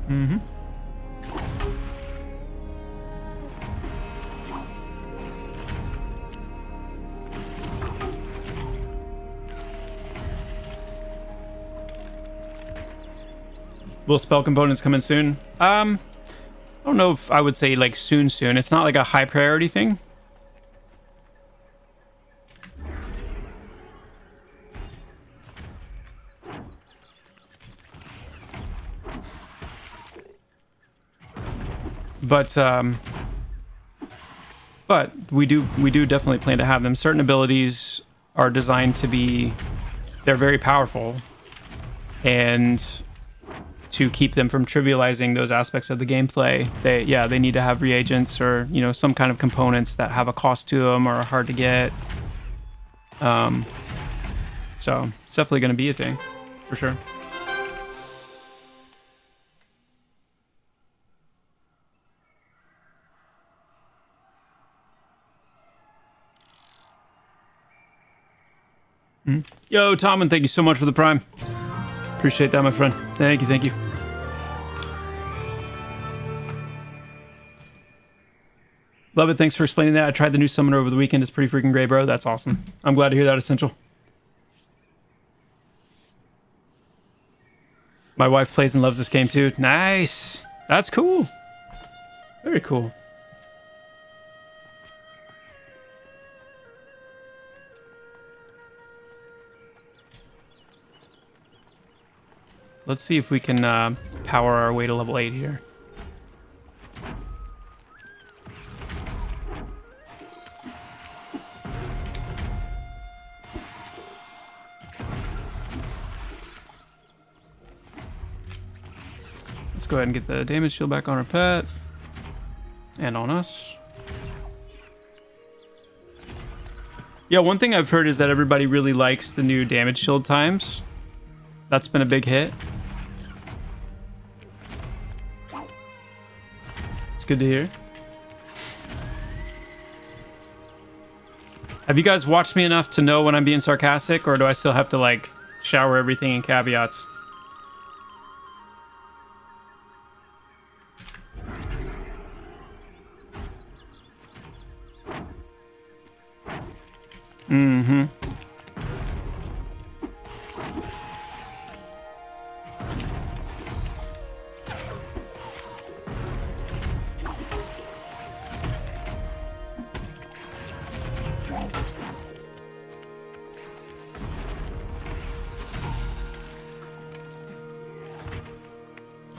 Speaker 1: Mm-hmm. Will spell components come in soon? I don't know if I would say like soon. It's not like a high priority thing. But we do definitely plan to have them. Certain abilities are designed to be, they're very powerful, and to keep them from trivializing those aspects of the gameplay, they need to have reagents or, you know, some kind of components that have a cost to them or are hard to get. So it's definitely going to be a thing, for sure. Yo, Tom, and thank you so much for the Prime. Appreciate that, my friend. Thank you. Love it. Thanks for explaining that. I tried the new summoner over the weekend. It's pretty freaking great, bro. That's awesome. I'm glad to hear that, Essential. My wife plays and loves this game too. Nice. That's cool. Very cool. Let's see if we can power our way to level 8 here. Let's go ahead and get the damage shield back on our pet. And on us. Yeah, one thing I've heard is that everybody really likes the new damage shield times. That's been a big hit. It's good to hear. Have you guys watched me enough to know when I'm being sarcastic, or do I still have to like shower everything in caveats? Mm-hmm.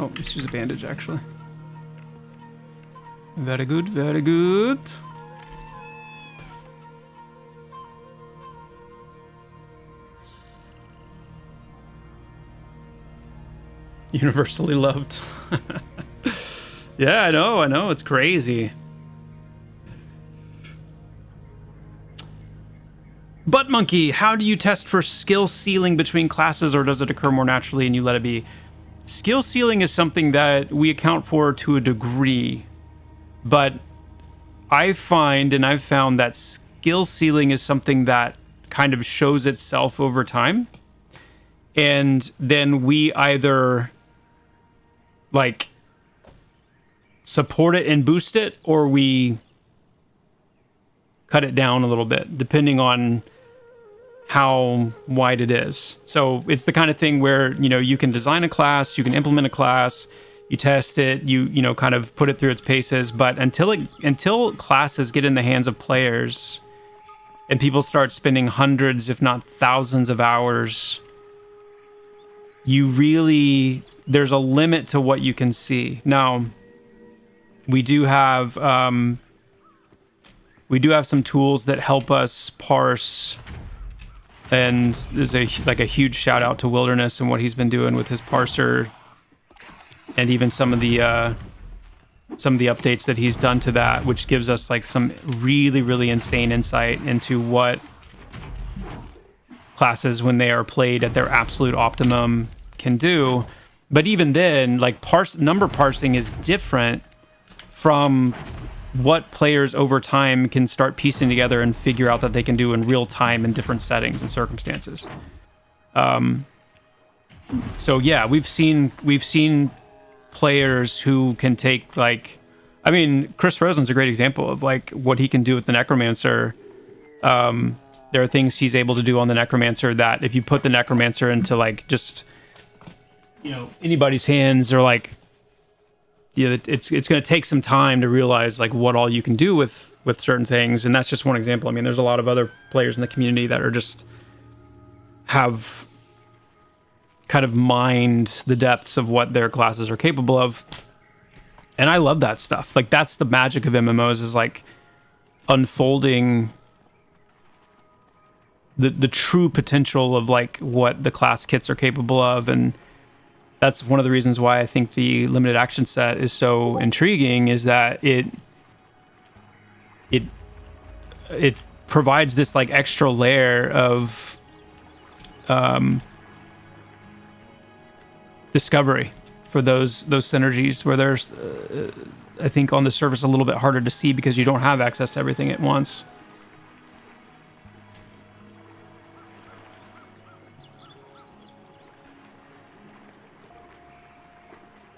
Speaker 1: Oh, let's use a bandage, actually. Very good, very good. Universally loved. Yeah, I know, it's crazy. Butt Monkey, how do you test for skill ceiling between classes, or does it occur more naturally and you let it be? Skill ceiling is something that we account for to a degree, but I find and I've found that skill ceiling is something that kind of shows itself over time, and then we either like support it and boost it, or we cut it down a little bit depending on how wide it is. So it's the kind of thing where, you know, you can design a class, you can implement a class, you test it, you know, kind of put it through its paces, but until classes get in the hands of players and people start spending hundreds if not thousands of hours, you really there's a limit to what you can see. Now, we do have some tools that help us parse, and there's a huge shout out to Wilderness and what he's been doing with his parser, and even some of the updates that he's done to that, which gives us like some really, really insane insight into what classes, when they are played at their absolute optimum, can do. But even then, like number parsing is different from what players over time can start piecing together and figure out that they can do in real time in different settings and circumstances. So yeah, we've seen players who can take, like, I mean, Chris Rosen's a great example of like what he can do with the Necromancer. There are things he's able to do on the Necromancer that if you put the Necromancer into like just, you know, anybody's hands, or like, yeah, it's going to take some time to realize like what all you can do with certain things. And that's just one example. I mean, there's a lot of other players in the community that are just have kind of mined the depths of what their classes are capable of. And I love that stuff. Like, that's the magic of MMOs, is like unfolding the true potential of like what the class kits are capable of. And that's one of the reasons why I think the limited action set is so intriguing, is that it provides this like extra layer of discovery for those synergies where there's I think on the surface a little bit harder to see because you don't have access to everything at once.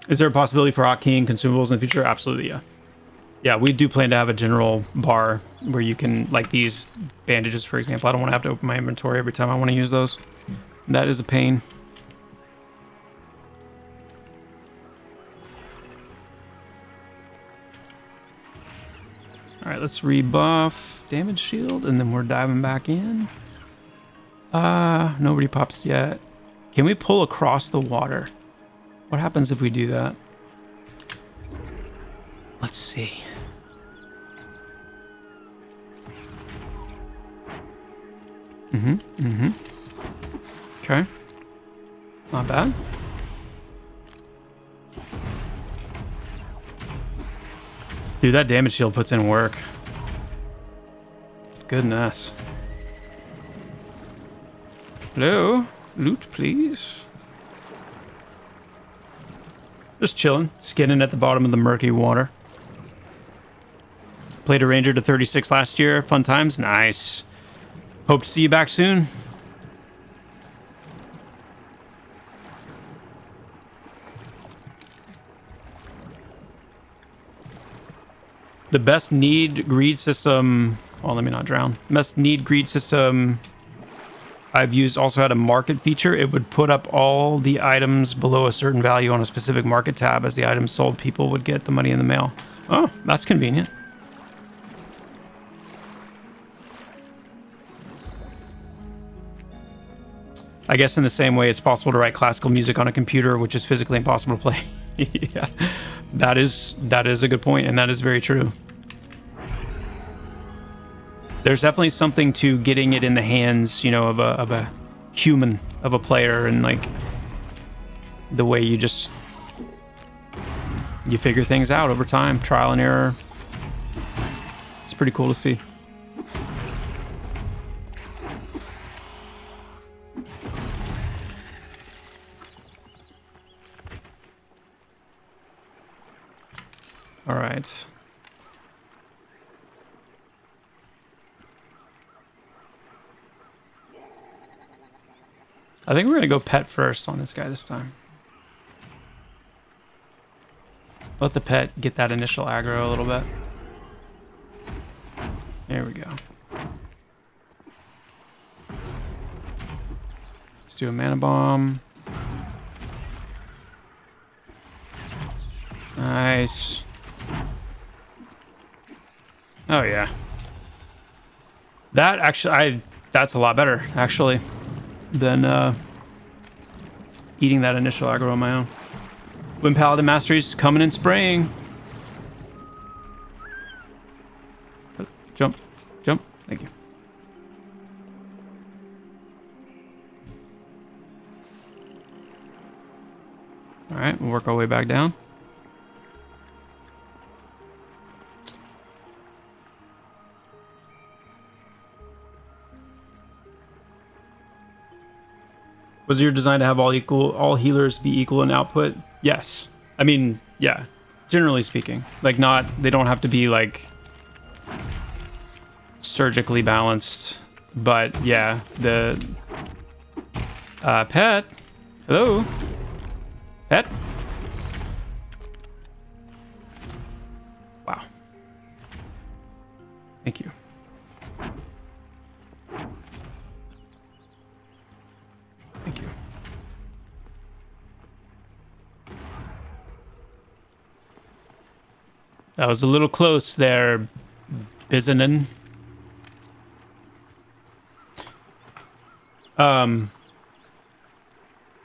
Speaker 1: Is there a possibility for hotkey and consumables in the future? Absolutely, yeah. Yeah, we do plan to have a general bar where you can, like these bandages, for example. I don't want to have to open my inventory every time I want to use those. That is a pain. All right, let's rebuff damage shield, and then we're diving back in. Nobody pops yet. Can we pull across the water? What happens if we do that? Let's see. Okay. Not bad. Dude, that damage shield puts in work. Goodness. Hello? Loot, please. Just chilling, skinning at the bottom of the murky water. Played a ranger to 36 last year. Fun times. Nice. Hope to see you back soon. The best need greed system. Well, let me not drown. Best need greed system I've used also had a market feature. It would put up all the items below a certain value on a specific market tab. As the items sold, people would get the money in the mail. Oh, that's convenient. I guess in the same way it's possible to write classical music on a computer, which is physically impossible to play. Yeah, that is a good point, and that is very true. There's definitely something to getting it in the hands, you know, of a human, of a player, and like the way you figure things out over time, trial and error. It's pretty cool to see. All right. I think we're going to go pet first on this guy this time. Let the pet get that initial aggro a little bit. There we go. Let's do a mana bomb. Nice. Oh yeah. That actually, that's a lot better actually than eating that initial aggro on my own. Wind Paladin Mastery's coming and spraying. Jump. Jump. Thank you. Alright, we'll work our way back down. Was your design to have all healers be equal in output? Yes. I mean, yeah. Generally speaking. Like, they don't have to be, like, surgically balanced. But, yeah, the... Pet? Hello? Pet? Wow. Thank you. Thank you. That was a little close there, Bizanin.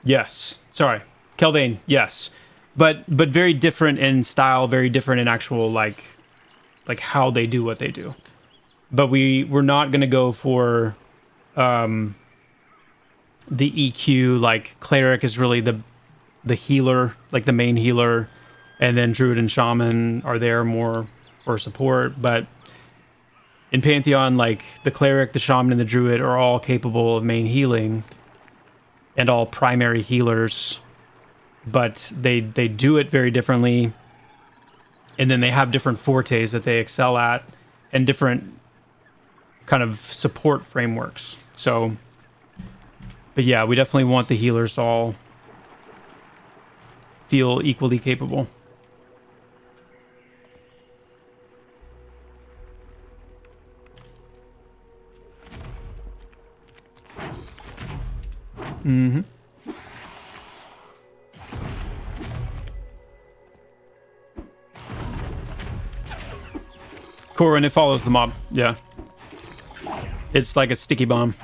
Speaker 1: Yes. Sorry. Kelvane, yes. But very different in style, very different in actual, like how they do what they do. But we're not going to go for the EQ, like Cleric is really the healer, like the main healer, and then Druid and Shaman are there more for support. But in Pantheon, like the Cleric, the Shaman, and the Druid are all capable of main healing and all primary healers, but they do it very differently, and then they have different fortes that they excel at and different kind of support frameworks. So, but yeah, we definitely want the healers to all feel equally capable. Mm-hmm. Corin, it follows the mob. Yeah. It's like a sticky bomb.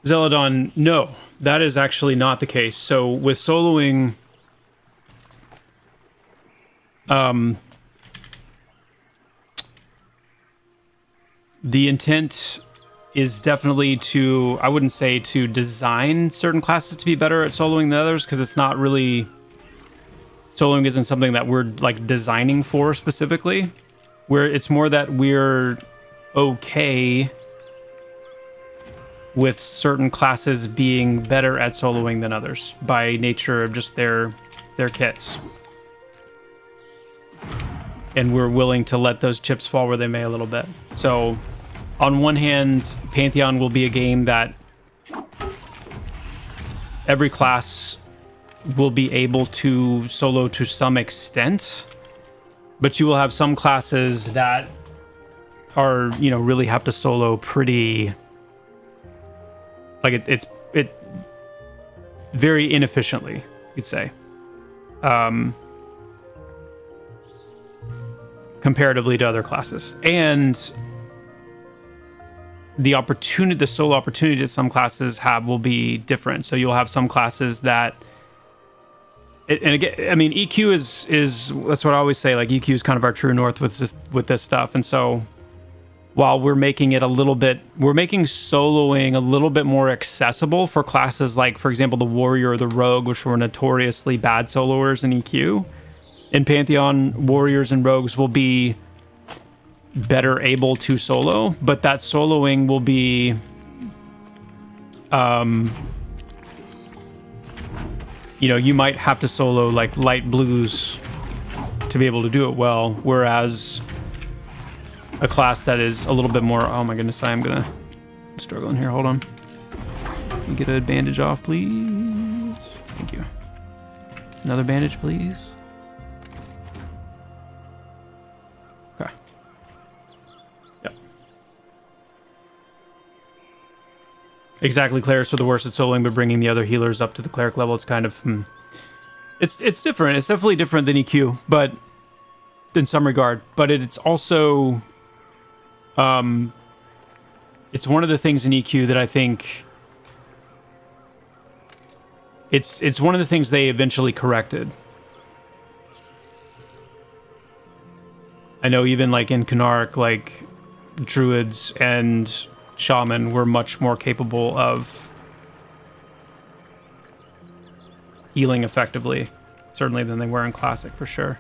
Speaker 1: Zeladon, no, that is actually not the case. So with soloing, the intent is definitely to, I wouldn't say to design certain classes to be better at soloing than others, because it's not really, soloing isn't something that we're like designing for specifically, where it's more that we're okay with certain classes being better at soloing than others by nature of just their kits. And we're willing to let those chips fall where they may a little bit. So on one hand, Pantheon will be a game that every class will be able to solo to some extent, but you will have some classes that are, you know, really have to solo pretty, like it's very inefficiently, you'd say, comparatively to other classes. And the solo opportunity that some classes have will be different. So you'll have some classes that, and again, I mean, EQ is that's what I always say, like EQ is kind of our true north with this stuff. And so while we're making soloing a little bit more accessible for classes like, for example, the Warrior or the Rogue, which were notoriously bad soloers in EQ, in Pantheon, Warriors and Rogues will be better able to solo, but that soloing will be you know, you might have to solo like light blues to be able to do it well, whereas a class that is a little bit more, oh my goodness, I'm struggling here, hold on. Let me get a bandage off, please. Thank you. Another bandage, please. Okay. Yep. Exactly, clerics are the worst at soloing, but bringing the other healers up to the cleric level, it's kind of, it's different. It's definitely different than EQ, but in some regard. But it's also, it's one of the things in EQ that I think it's one of the things they eventually corrected. I know even like in Canark, like druids and shaman were much more capable of healing effectively, certainly than they were in Classic for sure.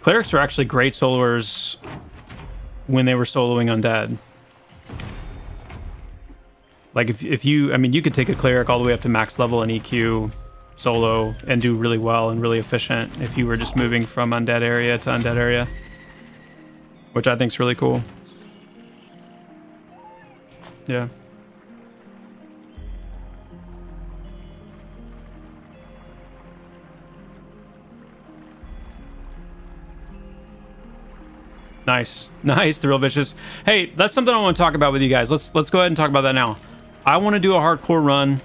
Speaker 1: Clerics are actually great soloers when they were soloing undead. Like if you, I mean, you could take a cleric all the way up to max level in EQ solo and do really well and really efficient if you were just moving from undead area to undead area, which I think is really cool. Yeah. Nice, nice, the real vicious. Hey, that's something I want to talk about with you guys. Let's go ahead and talk about that now. I want to do a hardcore run.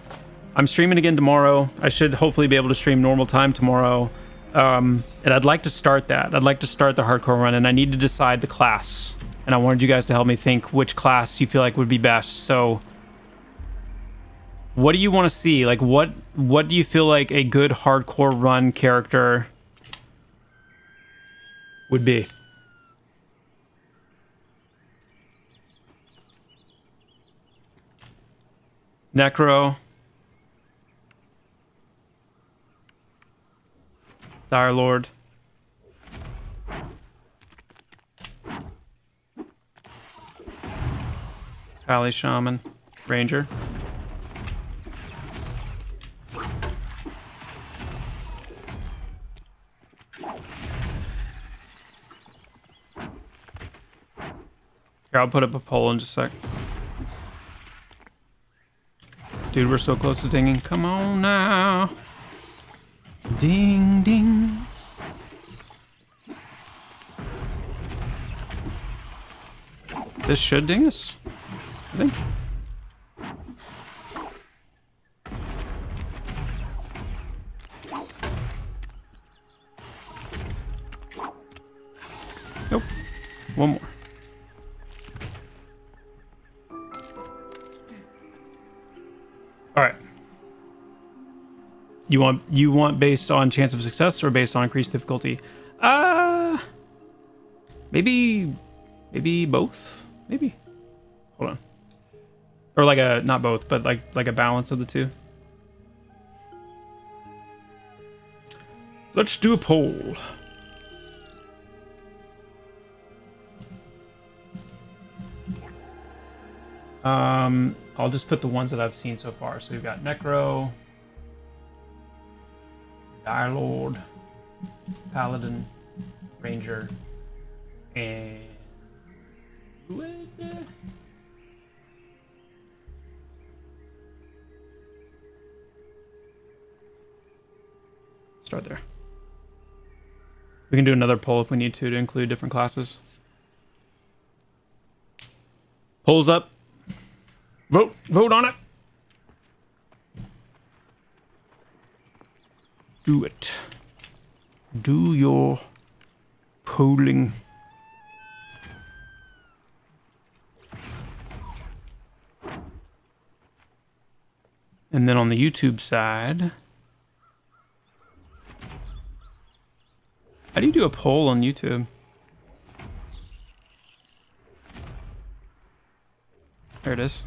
Speaker 1: I'm streaming again tomorrow. I should hopefully be able to stream normal time tomorrow. And I'd like to start that. I'd like to start the hardcore run, and I need to decide the class. And I wanted you guys to help me think which class you feel like would be best. So, what do you want to see? Like, what do you feel like a good hardcore run character would be? Necro. Dire Lord. Valley Shaman. Ranger. Here, I'll put up a poll in just a sec. Dude, we're so close to dinging. Come on now. Ding, ding. This should ding us, I think. Nope. One more. All right. You want based on chance of success or based on increased difficulty? Maybe both. Maybe. Hold on. Or like a, not both, but like a balance of the two. Let's do a poll. I'll just put the ones that I've seen so far. So we've got Necro, Dire Lord, Paladin, Ranger, and Druid. Start there. We can do another poll if we need to include different classes. Polls up. Vote on it. Do it. Do your polling. And then on the YouTube side, how do you do a poll on YouTube? There it is.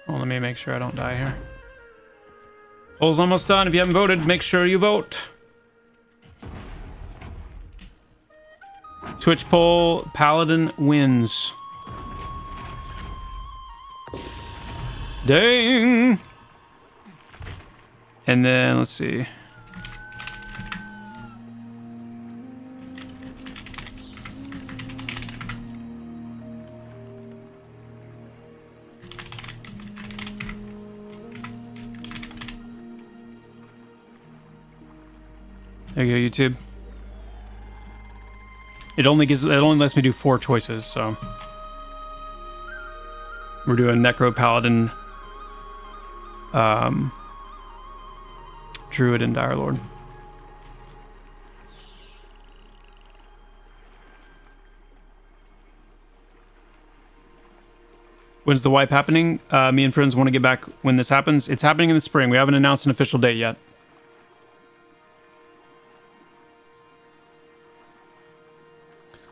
Speaker 1: Oh let me make sure I don't die here. Poll's almost done. If you haven't voted, make sure you vote. Twitch poll, Paladin wins. Dang. And then, let's see. There you go, YouTube. It only lets me do 4 choices, so we're doing Necro Paladin, Druid, and Dire Lord. When's the wipe happening? Me and friends want to get back when this happens. It's happening in the spring. We haven't announced an official date yet.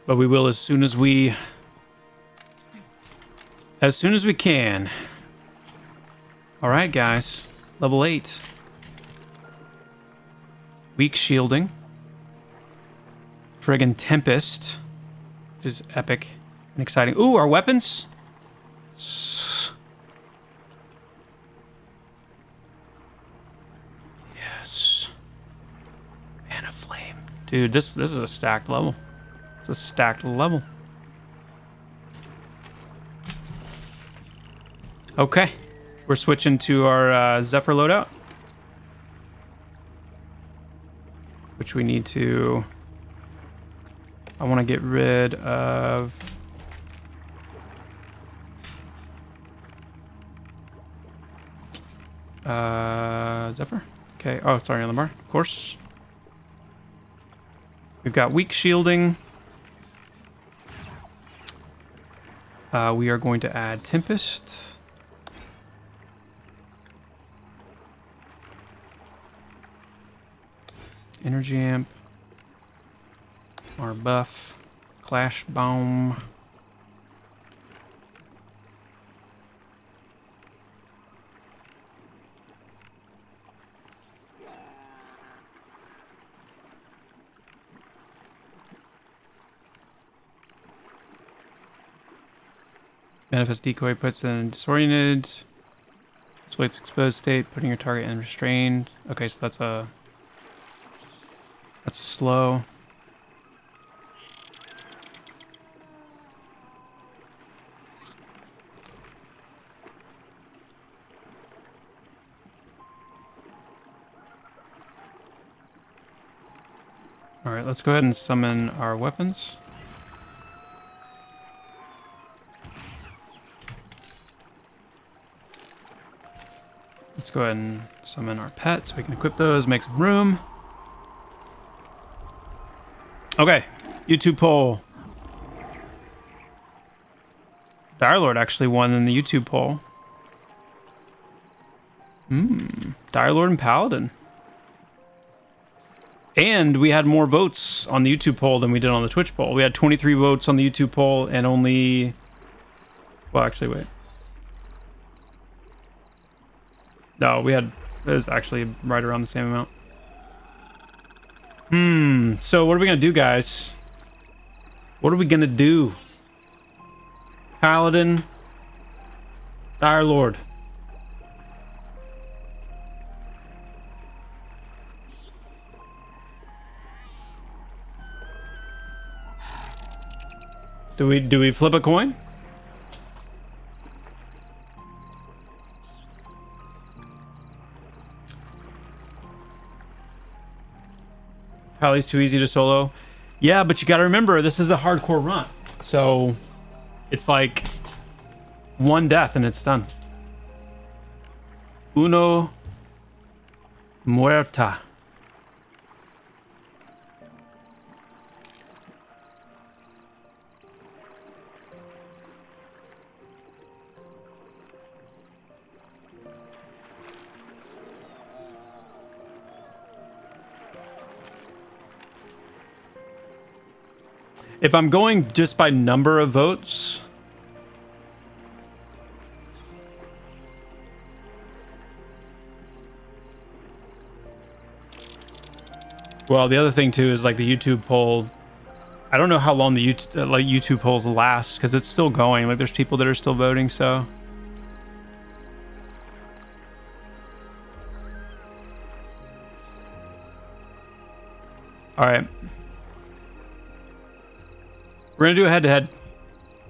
Speaker 1: But we will as soon as we can. All right, guys. Level 8. Weak shielding. Friggin' Tempest, which is epic and exciting. Ooh, our weapons. Yes. Man of Flame. Dude, this is a stacked level. It's a stacked level. Okay. We're switching to our Zephyr loadout. Which we need to... I want to get rid of... Zephyr? Okay. Oh, sorry, on the bar. Of course. We've got weak shielding. We are going to add Tempest. Energy Amp. Our buff. Clash Bomb. Manifest Decoy puts in disoriented. Displays exposed state, putting your target in restrained. Okay, so that's a slow. All right, let's go ahead and summon our weapons. Let's go ahead and summon our pet so we can equip those, make some room. Okay, YouTube poll. Dire Lord actually won in the YouTube poll. Dire Lord and Paladin. And we had more votes on the YouTube poll than we did on the Twitch poll. We had 23 votes on the YouTube poll and only... Well, actually, wait. No, it was actually right around the same amount. So what are we gonna do, guys? What are we gonna do? Paladin, Dire Lord. Do we flip a coin? Pally's too easy to solo. Yeah, but you gotta remember, this is a hardcore run. So, it's like one death and it's done. Uno muerta. If I'm going just by number of votes, Well, the other thing too is like the YouTube poll. I don't know how long the YouTube polls last because it's still going. Like there's people that are still voting. So. All right. We're gonna do a head-to-head.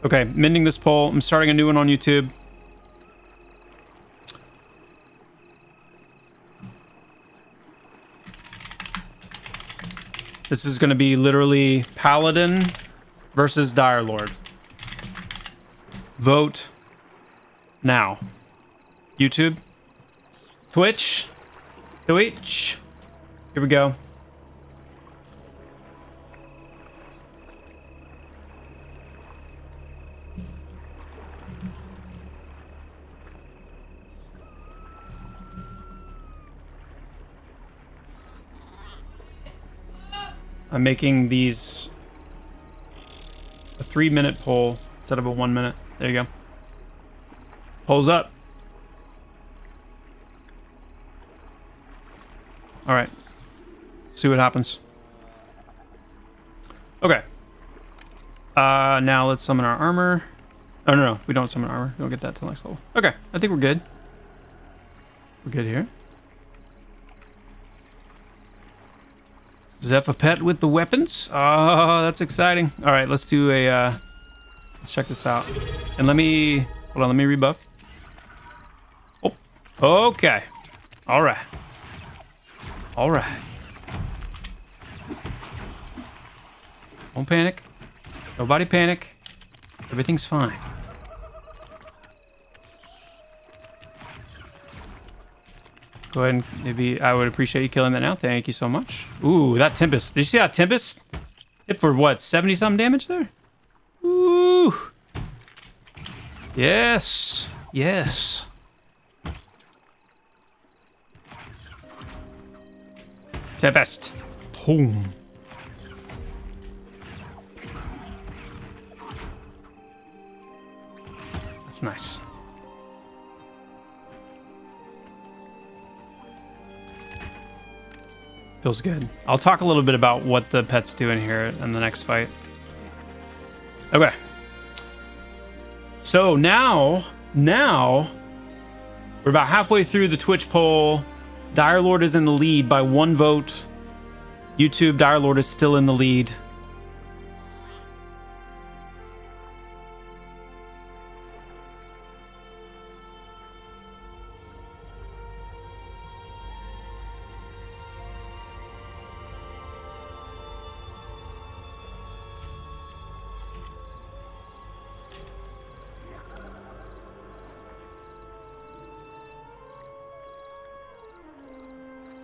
Speaker 1: Okay, mending this poll. I'm starting a new one on YouTube. This is going to be literally Paladin versus Dire Lord. Vote now. YouTube. Twitch. Twitch. Here we go. I'm making these a 3-minute poll instead of a 1 minute. There you go. Polls up. All right. See what happens. Okay. Now let's summon our armor. Oh, no, we don't summon armor. We don't get that till next level. Okay, I think we're good. We're good here. Zeph a pet with the weapons. Oh, that's exciting. All right, let's do a, let's check this out. And let me, hold on, let me rebuff. Oh, okay. All right. All right. Don't panic. Nobody panic. Everything's fine. Go ahead and maybe I would appreciate you killing that now. Thank you so much. Ooh, that Tempest. Did you see that Tempest? Hit for what, 70-something damage there? Ooh. Yes. Yes. Tempest. Boom. That's nice. Feels good. I'll talk a little bit about what the pets do in here in the next fight. Okay. So now we're about halfway through the Twitch poll. Dire Lord is in the lead by 1 vote. YouTube, Dire Lord is still in the lead.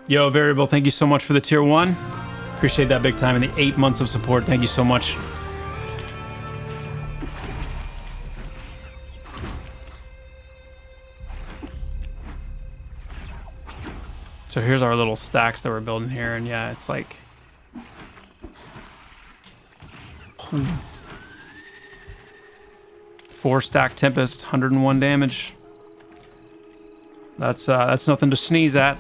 Speaker 1: Yo, Variable, thank you so much for the tier 1. Appreciate that big time and the 8 months of support. Thank you so much. So here's our little stacks that we're building here, and yeah, it's like... 4-stack Tempest, 101 damage. That's nothing to sneeze at.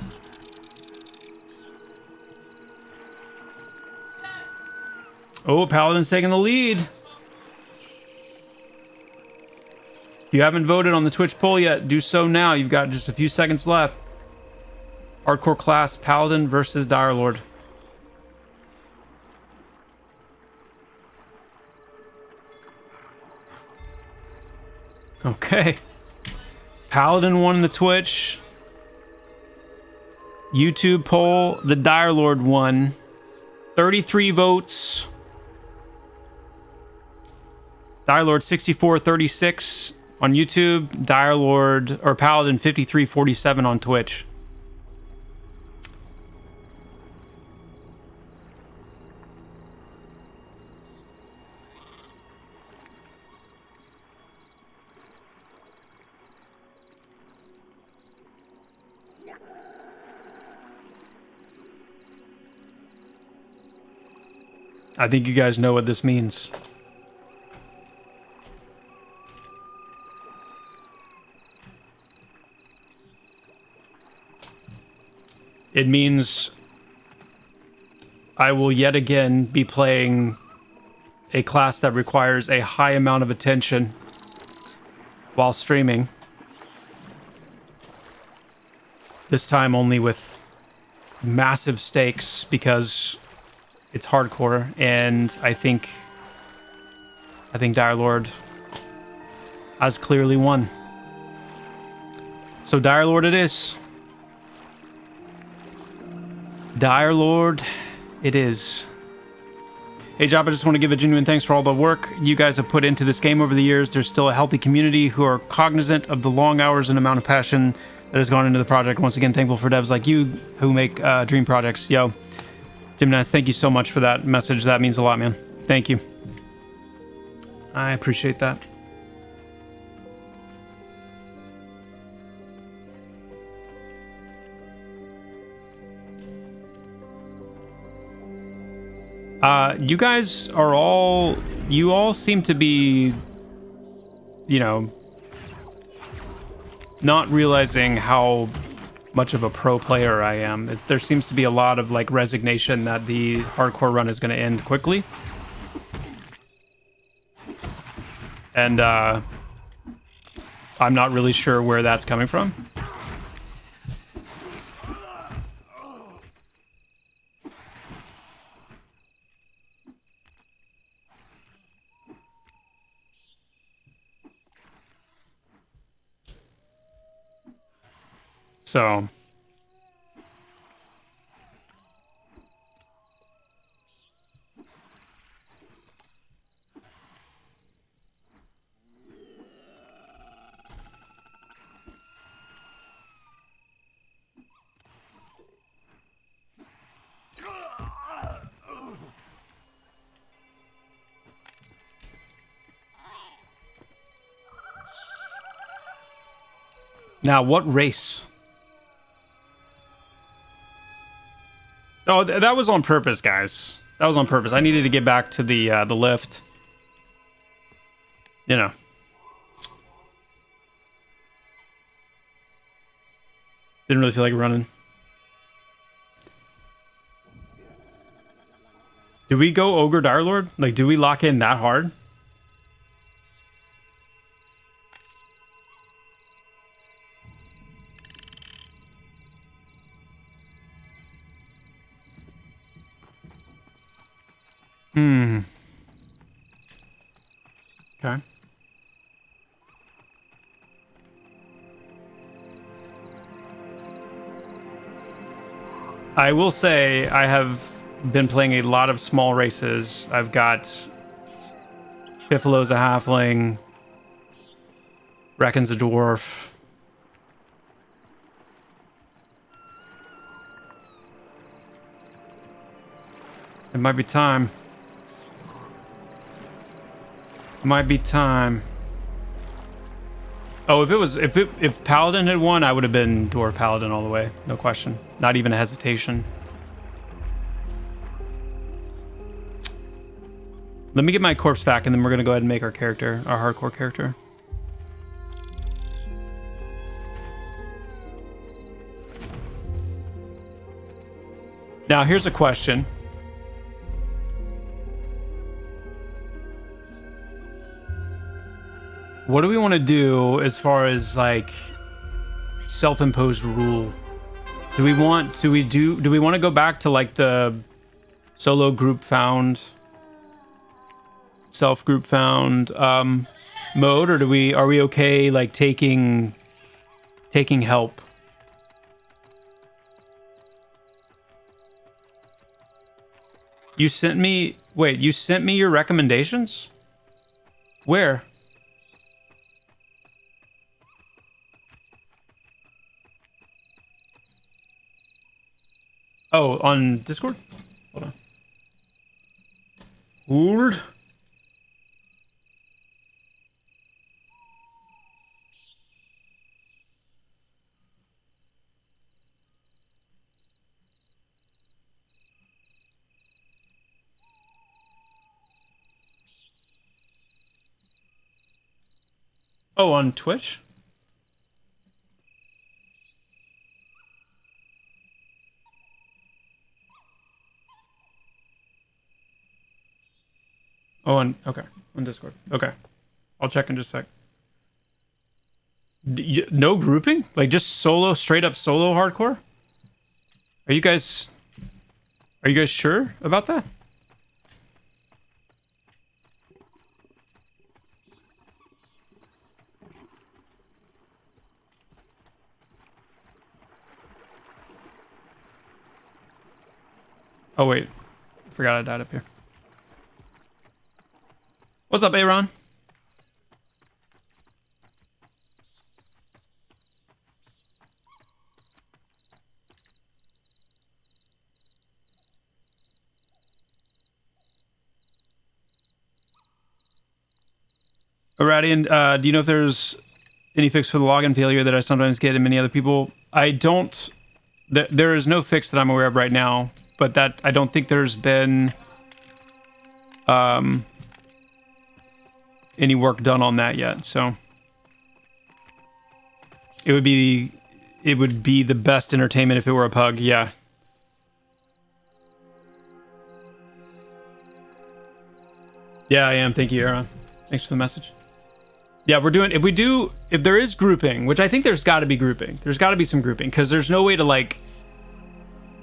Speaker 1: Oh, Paladin's taking the lead. If you haven't voted on the Twitch poll yet, do so now. You've got just a few seconds left. Hardcore class, Paladin versus Dire Lord. Okay. Paladin won the Twitch. YouTube poll, the Dire Lord won. 33 votes. Dire Lord 64-36 on YouTube. Dire Lord or Paladin 53-47 on Twitch. I think you guys know what this means. It means I will yet again be playing a class that requires a high amount of attention while streaming. This time only with massive stakes because it's hardcore, and I think Dire Lord has clearly won. So Dire Lord it is. Dire Lord it is. Hey Joppa, I just want to give a genuine thanks for all the work you guys have put into this game over the years. There's still a healthy community who are cognizant of the long hours and amount of passion that has gone into the project. Once again, thankful for devs like you who make dream projects. Yo, Jim Nance, thank you so much for that message. That means a lot, man. Thank you. I appreciate that. You guys are you all seem to be, you know, not realizing how much of a pro player I am. There seems to be a lot of like resignation that the hardcore run is going to end quickly. And I'm not really sure where that's coming from. So now what race? Oh, that was on purpose, guys. That was on purpose. I needed to get back to the lift. You know. Didn't really feel like running. Do we go Ogre Dire Lord? Like, do we lock in that hard? Okay. I will say I have been playing a lot of small races. I've got Piffalo's a halfling, Reckon's a dwarf. It might be time. Might be time. Oh, if Paladin had won, I would have been Dwarf Paladin all the way. No question. Not even a hesitation. Let me get my corpse back, and then we're gonna go ahead and make our character, our hardcore character. Now, here's a question. What do we want to do as far as like self-imposed rule? Do we want to go back to like the solo group found, self group found mode, or are we okay like taking help? You sent me your recommendations? Where? Oh, on Discord? Hold on. Hold. Oh, on Twitch? Oh, okay, on Discord. Okay, I'll check in just a sec. No grouping? Like just solo, straight up solo hardcore? Are you guys sure about that? Oh wait, I forgot I died up here. What's up, Aaron? Alrighty, do you know if there's any fix for the login failure that I sometimes get in many other people? I don't. There is no fix that I'm aware of right now, but that I don't think there's been any work done on that yet. So it would be the best entertainment if it were a pug. Yeah. Yeah, I am. Thank you, Aaron. Thanks for the message. Yeah, we're doing, if there is grouping, which I think there's got to be grouping. There's got to be some grouping, because there's no way to, like,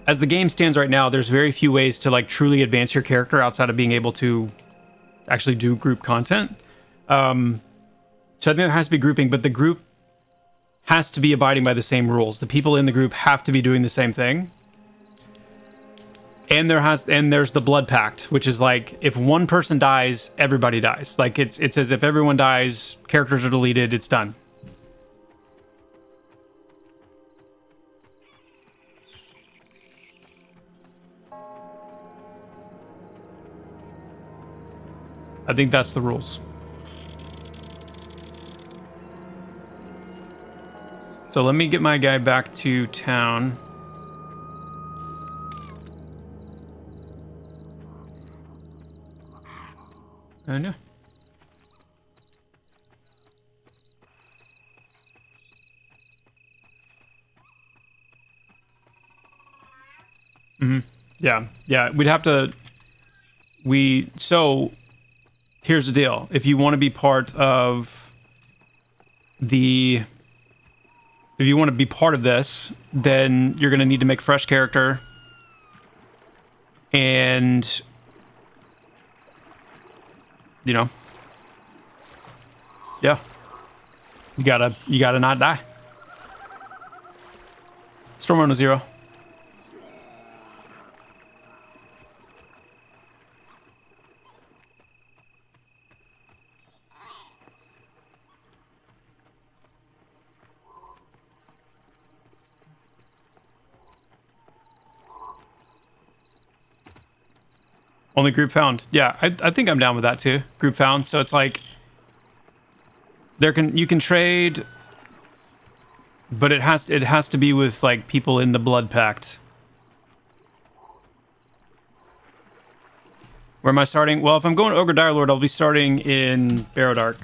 Speaker 1: as the game stands right now, there's very few ways to, like, truly advance your character outside of being able to actually do group content. So I think there has to be grouping, but the group has to be abiding by the same rules. The people in the group have to be doing the same thing. And there's the blood pact, which is like, if one person dies, everybody dies. Like it's as if everyone dies, characters are deleted, it's done. I think that's the rules. So let me get my guy back to town. I know. Yeah, we'd have to. So here's the deal. If you want to be part of this, then you're going to need to make a fresh character. And you know, yeah, you gotta not die. Storm on 0. Only group found. Yeah, I think I'm down with that too. Group found. So it's like you can trade, but it has to be with like people in the blood pact. Where am I starting? Well, if I'm going to Ogre Direlord, I'll be starting in Barrowdark.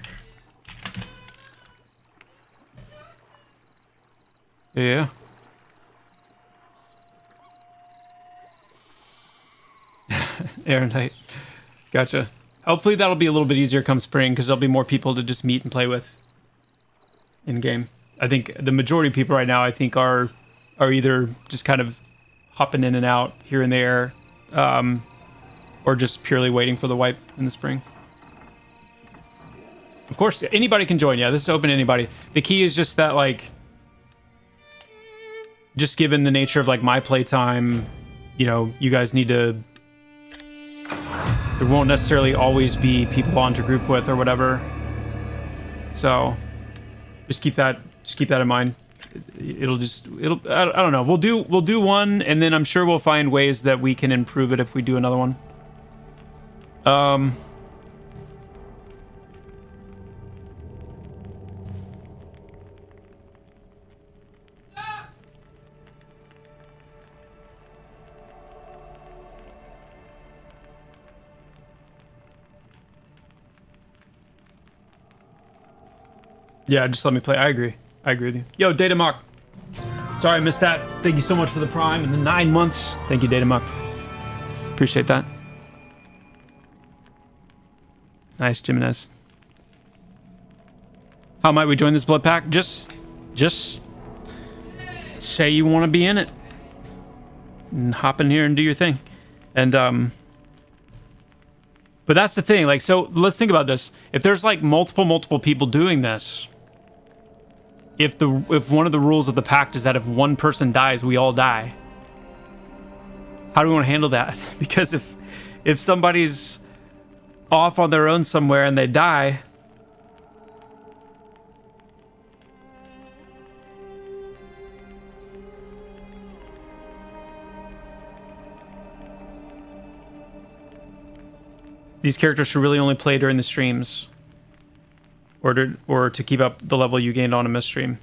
Speaker 1: Yeah. Aeronite. Gotcha. Hopefully that'll be a little bit easier come spring, because there'll be more people to just meet and play with in game. I think the majority of people right now, I think, are either just kind of hopping in and out here and there, or just purely waiting for the wipe in the spring. Of course, anybody can join. Yeah, this is open to anybody. The key is just that, like, just given the nature of like my playtime, you know, you guys need to. There won't necessarily always be people on to group with or whatever. So just keep that in mind. It'll I don't know. We'll do one, and then I'm sure we'll find ways that we can improve it if we do another one. Yeah, just let me play. I agree with you. Yo, Datamock. Sorry I missed that. Thank you so much for the Prime and the 9 months. Thank you, Datamock. Appreciate that. Nice, Jimenez. How might we join this blood pact? Just say you want to be in it. And hop in here and do your thing. And, but that's the thing, like, so let's think about this. If there's like multiple people doing this, if one of the rules of the pact is that if one person dies, we all die. How do we want to handle that? Because if somebody's off on their own somewhere and they die, these characters should really only play during the streams, or to keep up the level you gained on a miss stream.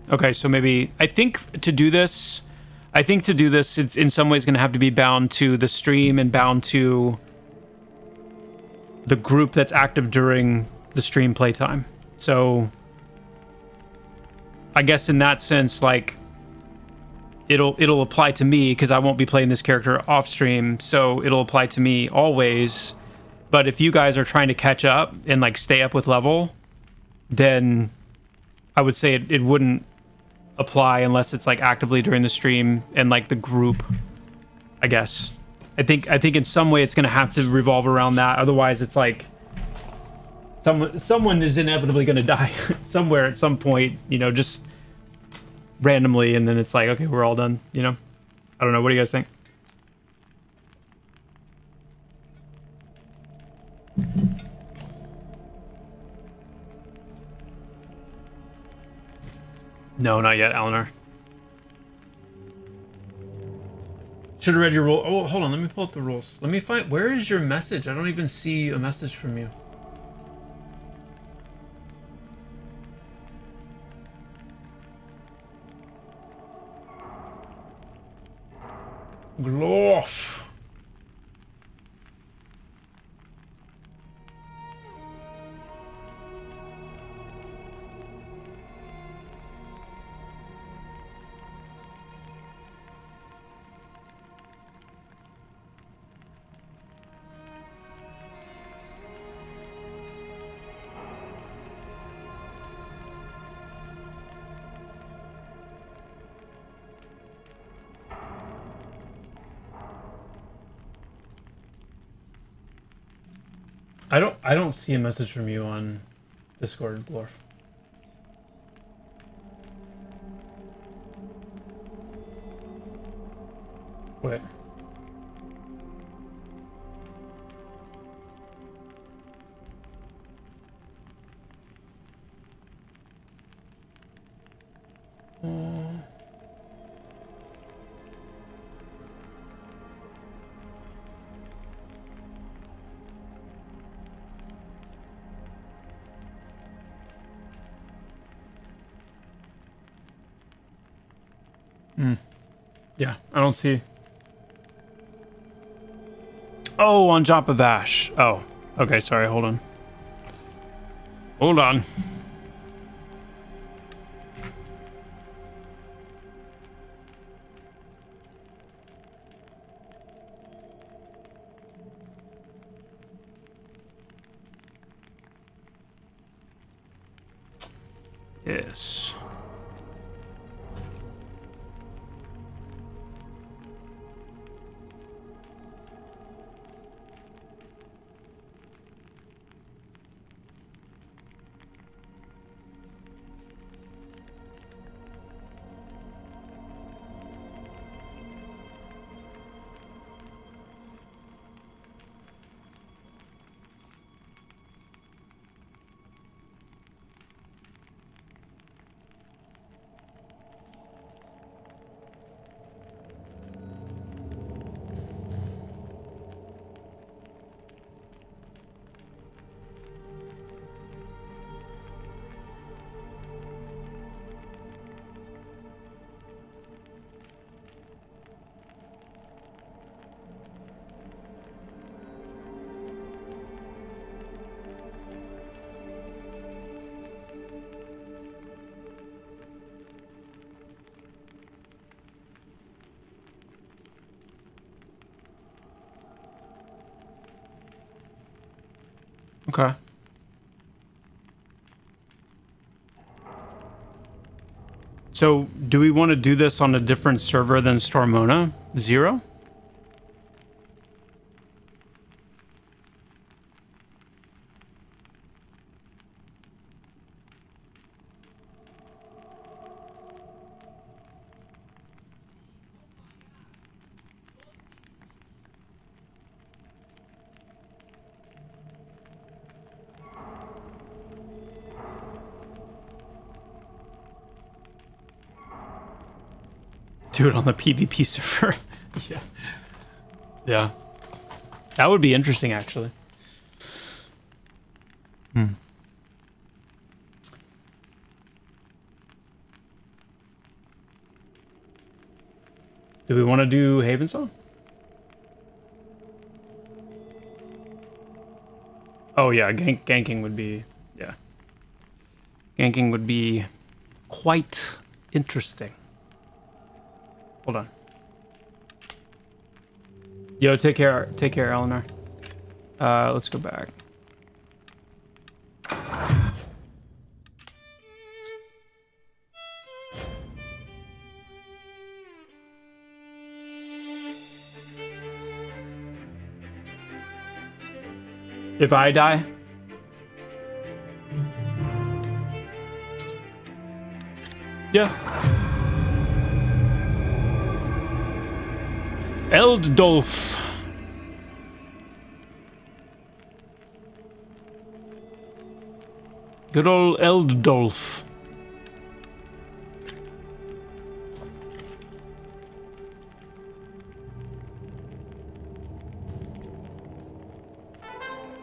Speaker 1: Okay, so maybe I think to do this, it's in some ways going to have to be bound to the stream and bound to the group that's active during the stream playtime. So I guess in that sense, like, it'll apply to me because I won't be playing this character off stream, so it'll apply to me always. But if you guys are trying to catch up and like stay up with level, then I would say it wouldn't apply unless it's like actively during the stream and like the group, I guess. I think in some way it's going to have to revolve around that. Otherwise, it's like someone is inevitably going to die somewhere at some point, you know, just randomly, and then it's like, okay, we're all done, you know? I don't know. What do you guys think? No, not yet, Eleanor. Should have read your rule. Oh, hold on. Let me pull up the rules. Let me find... Where is your message? I don't even see a message from you. Glorf. I don't see a message from you on Discord, Glorf. Wait. Yeah, I don't see. Oh, on Joppa Vash. Oh, okay, sorry, hold on. Hold on. Yes. Okay. So, do we want to do this on a different server than Stormona? 0? Do it on the PvP server. Yeah. Yeah. That would be interesting, actually. Do we want to do Havensong? Oh, yeah. Ganking would be... Yeah. Ganking would be quite interesting. Hold on. Yo, take care, Eleanor. Let's go back. If I die? Yeah. Elddolf. Good old Elddolf.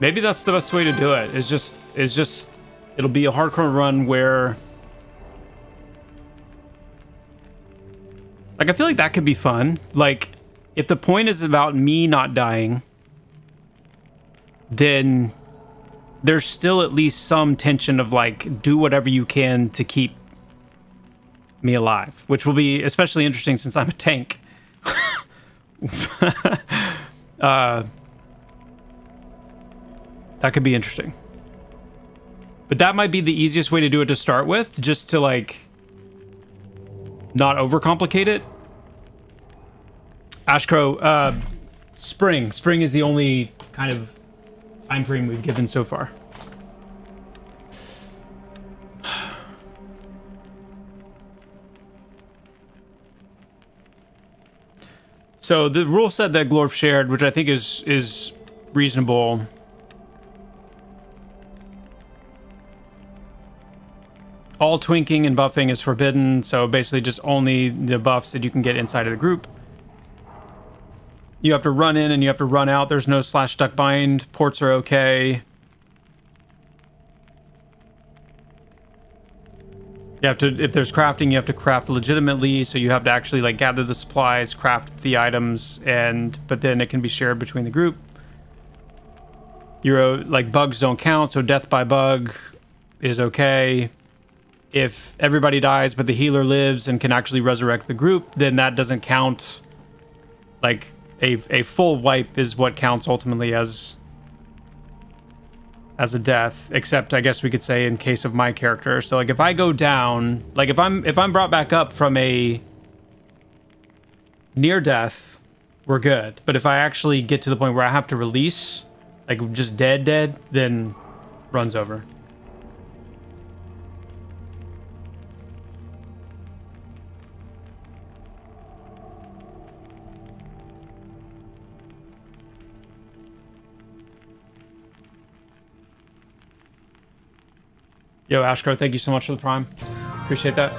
Speaker 1: Maybe that's the best way to do it. Is just it'll be a hardcore run where like I feel like that could be fun. Like if the point is about me not dying, then there's still at least some tension of like do whatever you can to keep me alive, which will be especially interesting since I'm a tank. That could be interesting. But that might be the easiest way to do it to start with, just to like not overcomplicate it. Ashcrow, spring. Spring is the only kind of time frame we've given so far. So the rule set that Glorf shared, which I think is reasonable. All twinking and buffing is forbidden, so basically just only the buffs that you can get inside of the group. You have to run in and you have to run out. There's no / duck bind. Ports are okay. You have to, if there's crafting, you have to craft legitimately, so you have to actually like gather the supplies, craft the items, but then it can be shared between the group. Like bugs don't count, so death by bug is okay. If everybody dies but the healer lives and can actually resurrect the group, then that doesn't count. Like a full wipe is what counts ultimately as a death, except I guess we could say in case of my character. So like if I go down, like if I'm brought back up from a near death, we're good. But if I actually get to the point where I have to release, like just dead, then runs over. Yo, Ashcrow, thank you so much for the prime. Appreciate that.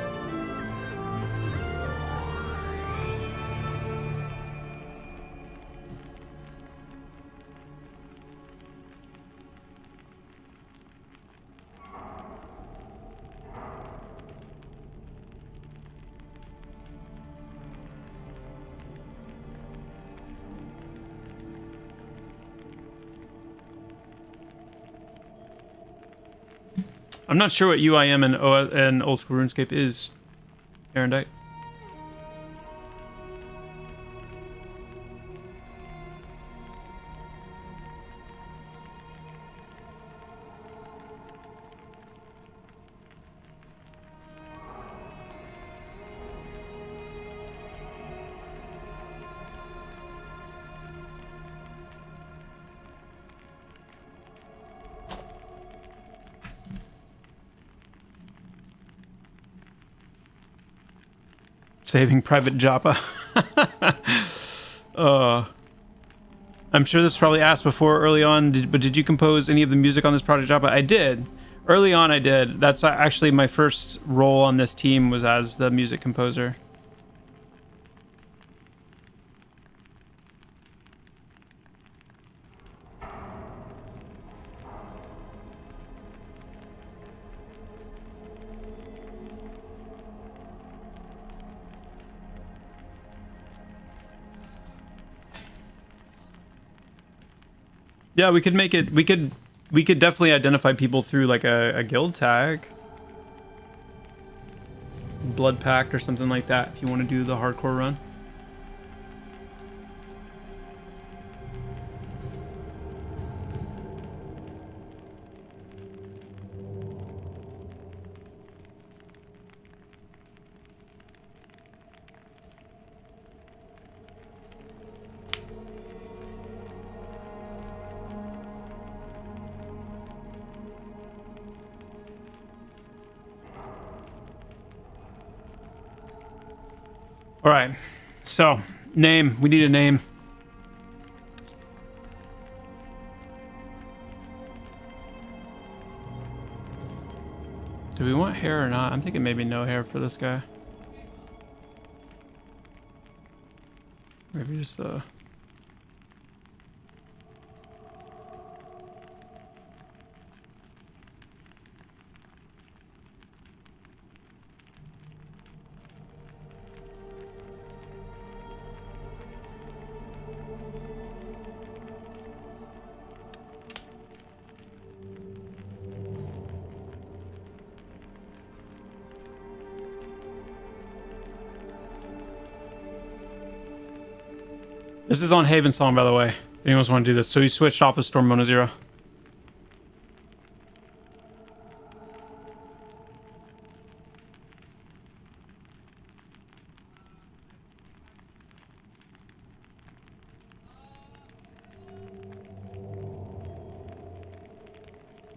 Speaker 1: I'm not sure what UIM and Old School RuneScape is, Erendite. Saving Private Joppa. I'm sure this was probably asked before early on, but did you compose any of the music on this project, Joppa? I did. Early on, I did. That's actually my first role on this team, was as the music composer. Yeah, we could make it. We could definitely identify people through like a guild tag, blood pact or something like that. If you want to do the hardcore run. All right, so name. We need a name. Do we want hair or not? I'm thinking maybe no hair for this guy. Maybe just This is on Haven Song, by the way. If anyone's want to do this. So he switched off of Storm Mona Zero.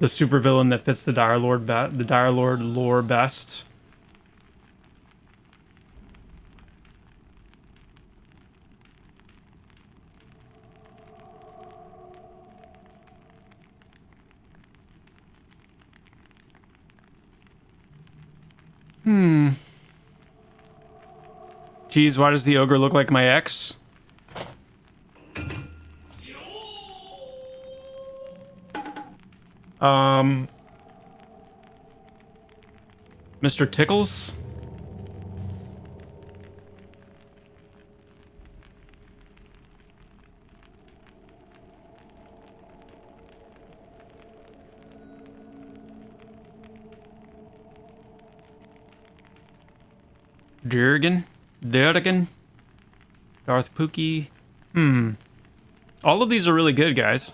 Speaker 1: The supervillain that fits the Dire Lord lore best. Geez, why does the ogre look like my ex? Mr. Tickles? Durgan? Darth Pookie? All of these are really good, guys.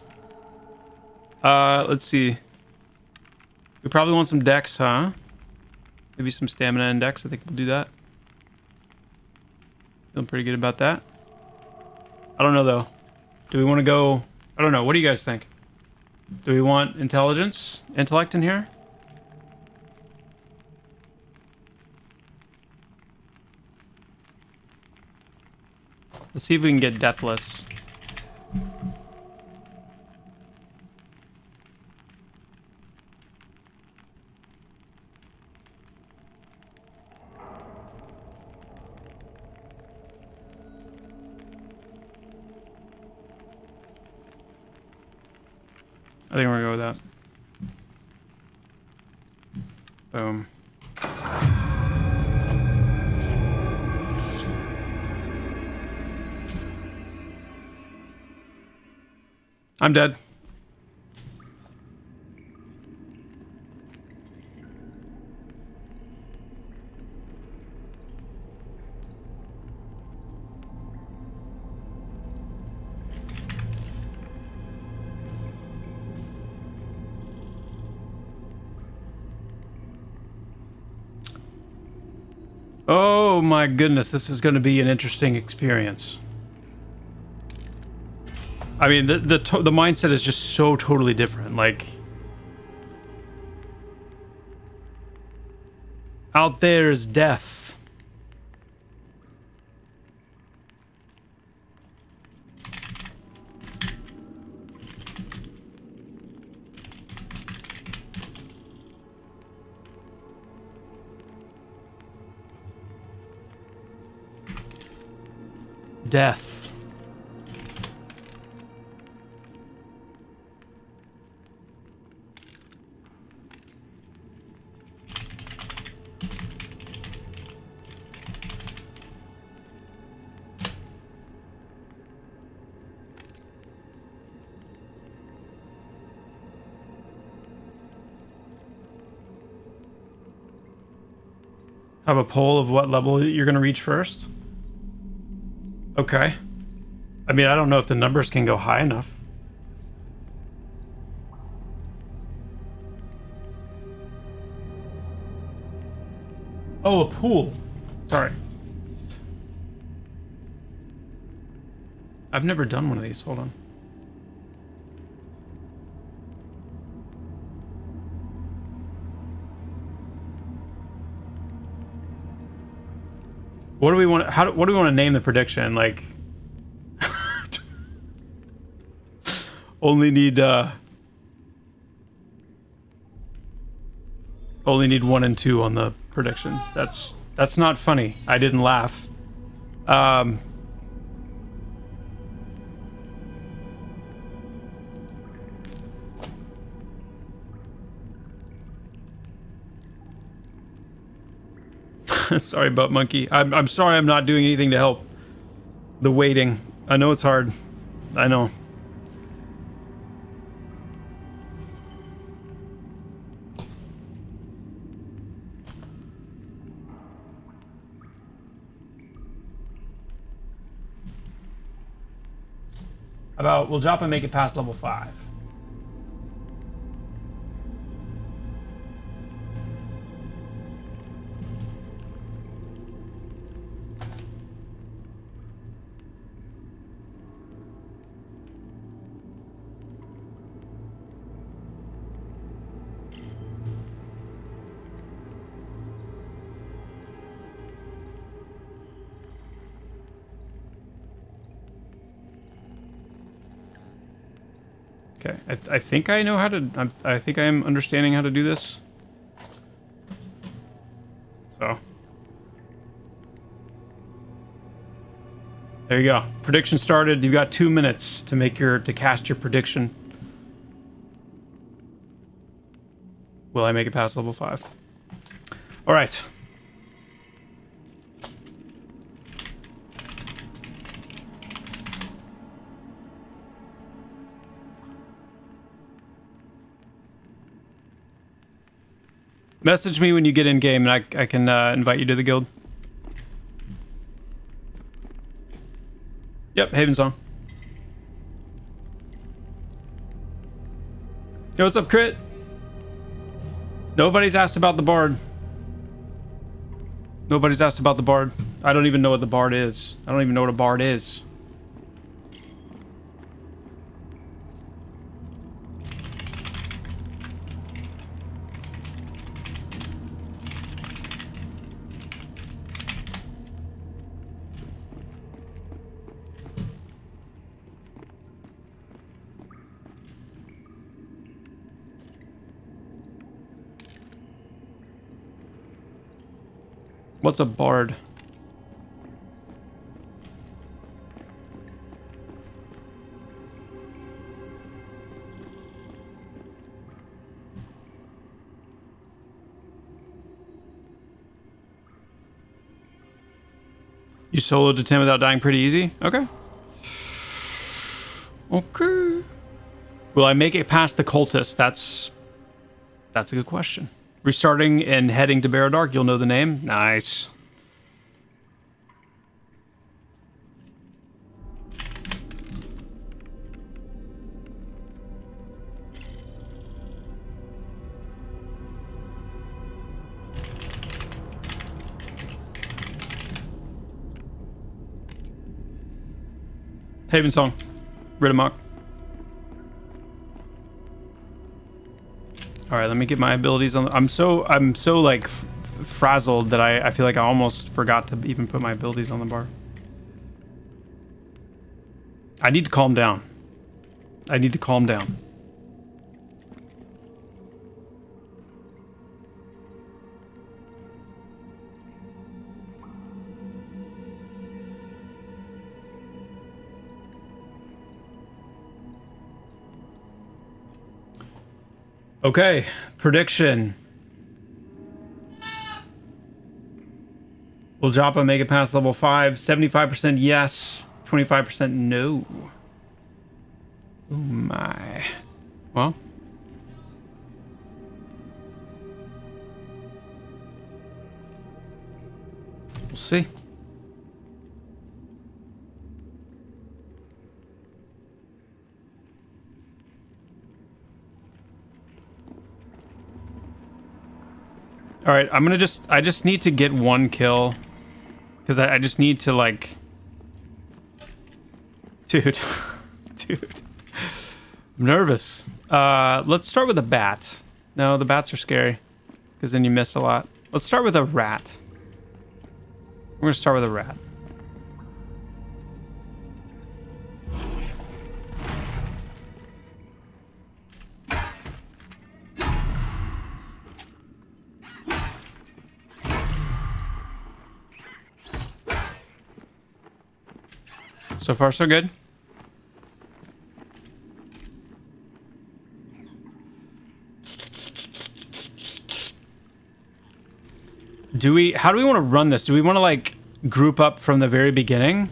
Speaker 1: Let's see. We probably want some dex, huh? Maybe some stamina and dex. I think we'll do that. Feeling pretty good about that. I don't know, though. Do we want to go... I don't know. What do you guys think? Do we want intellect in here? Let's see if we can get deathless. I think we're gonna go with that. Boom. I'm dead. Oh my goodness, this is going to be an interesting experience. I mean, the mindset is just so totally different. Like, out there is death. death. Have a poll of what level you're going to reach first? Okay. I mean, I don't know if the numbers can go high enough. Oh, a pool. Sorry. I've never done one of these. Hold on. What do we want? What do we want to name the prediction? Like, only need 1 and 2 on the prediction. That's not funny. I didn't laugh. Sorry, butt monkey. I'm sorry I'm not doing anything to help the waiting. I know it's hard. I know. About, will Joppa make it past level 5? Okay, I think I know how to. I think I am understanding how to do this. So there you go. Prediction started. You've got 2 minutes to cast your prediction. Will I make it past level 5? All right. Message me when you get in game, and I can invite you to the guild. Yep, Haven Song. Yo, what's up, Crit? Nobody's asked about the Bard. Nobody's asked about the Bard. I don't even know what the Bard is. I don't even know what a Bard is. What's a bard? You soloed to 10 without dying pretty easy? Okay. Okay. Will I make it past the cultist? That's a good question. Restarting and heading to Barrow, you'll know the name. Nice. Haven Song. Ridamok. All right, let me get my abilities on. I'm so like frazzled that I feel like I almost forgot to even put my abilities on the bar. I need to calm down. I need to calm down. Okay, prediction. Will Joppa make it past level 5? 75% yes, 25% no. Oh my. Well. We'll see. All right, I just need to get one kill. Because I just need to, like... Dude. Dude. I'm nervous. Let's start with a bat. No, the bats are scary. Because then you miss a lot. Let's start with a rat. We're gonna start with a rat. So far, so good. How do we want to run this? Do we want to, like, group up from the very beginning?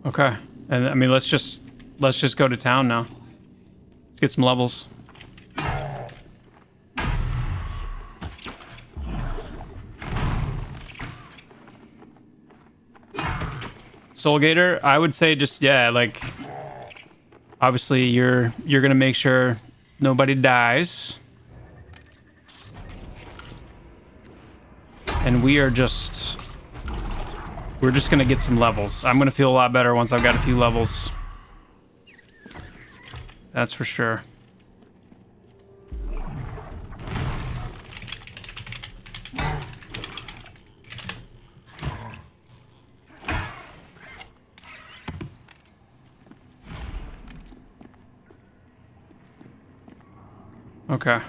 Speaker 1: Okay. And I mean, let's just go to town now. Let's get some levels. Soul Gator, I would say just, yeah, like, obviously you're gonna make sure nobody dies. And we're just gonna get some levels. I'm gonna feel a lot better once I've got a few levels. That's for sure. Okay.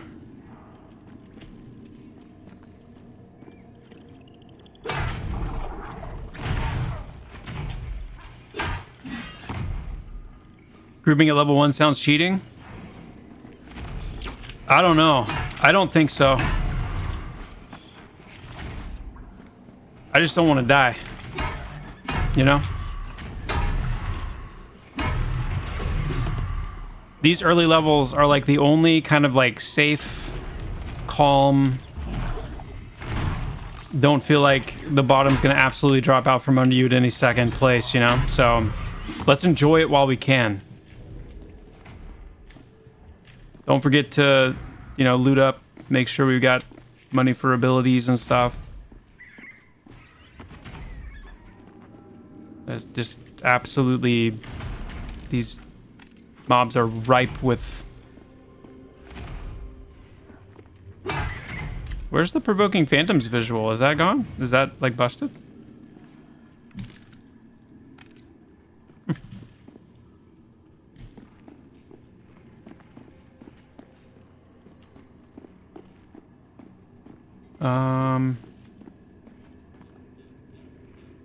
Speaker 1: Grouping at level 1 sounds cheating? I don't know. I don't think so. I just don't want to die. You know? These early levels are like the only kind of like safe, calm, don't feel like the bottom's gonna absolutely drop out from under you at any second place, you know? So let's enjoy it while we can. Don't forget to, you know, loot up, make sure we've got money for abilities and stuff. It's just absolutely, these mobs are ripe with... Where's the Provoking Phantoms visual? Is that gone? Is that, like, busted?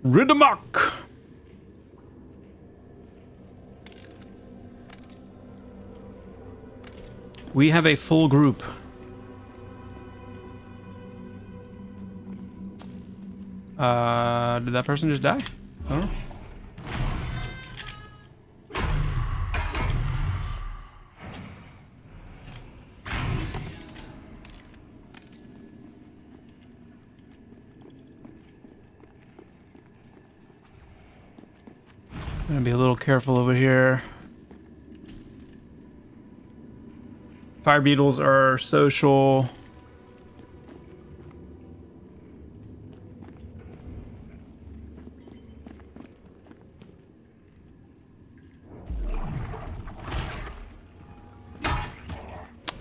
Speaker 1: Ridamok! We have a full group. Did that person just die? I don't know. Gonna be a little careful over here. Fire beetles are social.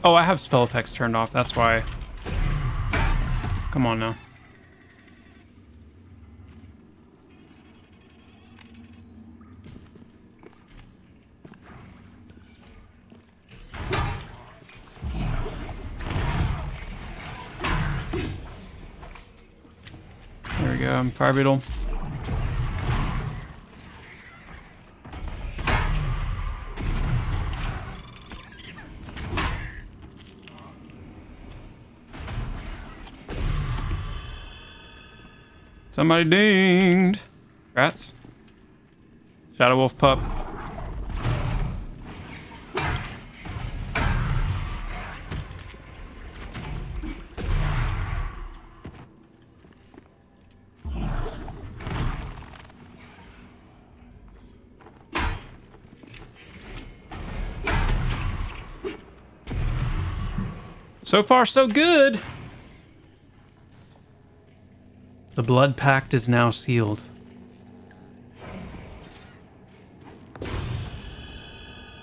Speaker 1: Oh, I have spell effects turned off. That's why. Come on now. There we go. Fire beetle. Somebody dinged. Rats. Shadow Wolf pup. So far, so good. The blood pact is now sealed.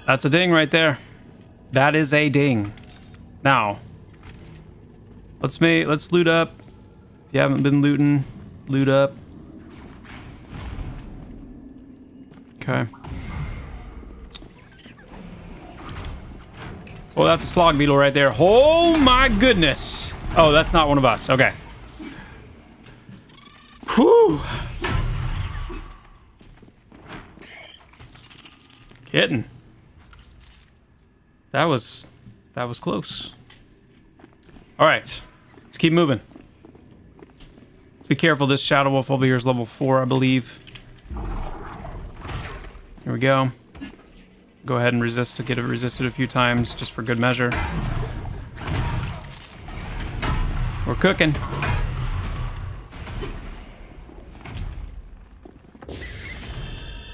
Speaker 1: That's a ding right there. That is a ding. Now, let's loot up. If you haven't been looting, loot up. Okay. Oh, that's a slog beetle right there. Oh my goodness. Oh, that's not one of us. Okay. Whew. Kidding. That was close. All right, let's keep moving. Let's be careful. This Shadow Wolf over here is level 4, I believe. Here we go. Go ahead and resist to get it resisted a few times, just for good measure. We're cooking.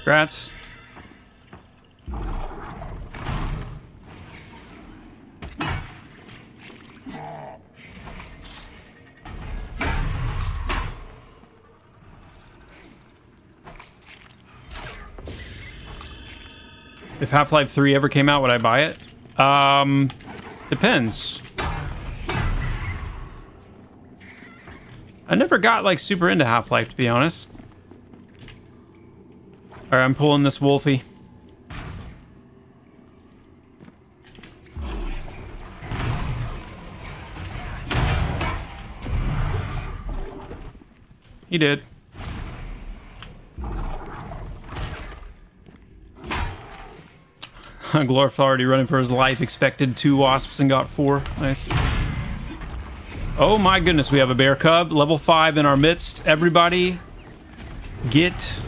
Speaker 1: Grats. If Half-Life 3 ever came out, would I buy it? Depends. I never got, like, super into Half-Life, to be honest. Alright, I'm pulling this Wolfie. He did. Glorf already running for his life. Expected 2 wasps and got 4. Nice. Oh my goodness, we have a bear cub. Level 5 in our midst. Everybody get...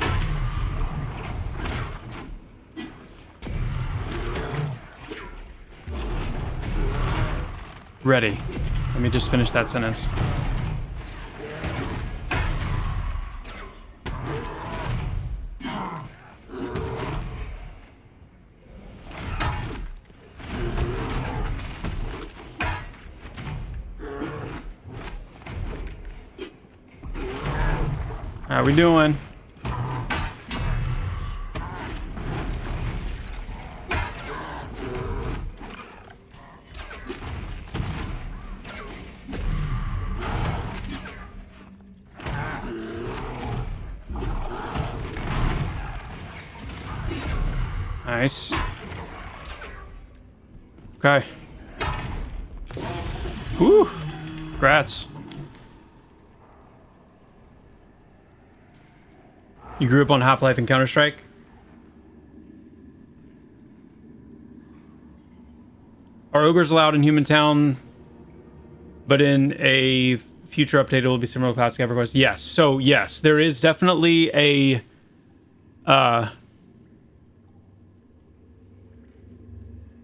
Speaker 1: ready. Let me just finish that sentence. How we doing? Nice. Okay. Whew. Congrats. You grew up on Half-Life and Counter-Strike? Are ogres allowed in Human Town, but in a future update it will be similar to Classic EverQuest? Yes. So, yes, there is definitely a...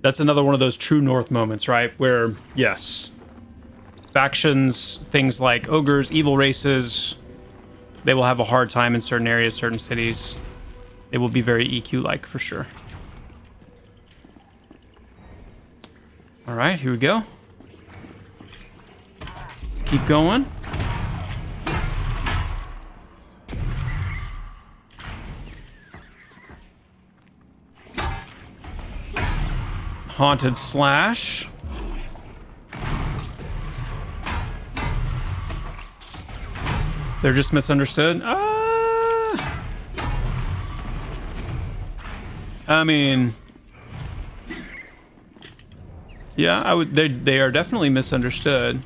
Speaker 1: that's another one of those True North moments, right? Where, yes, factions, things like ogres, evil races... they will have a hard time in certain areas, certain cities. They will be very EQ-like, for sure. All right, here we go. Let's keep going. Haunted Slash. They're just misunderstood? I mean... Yeah, I would. They are definitely misunderstood.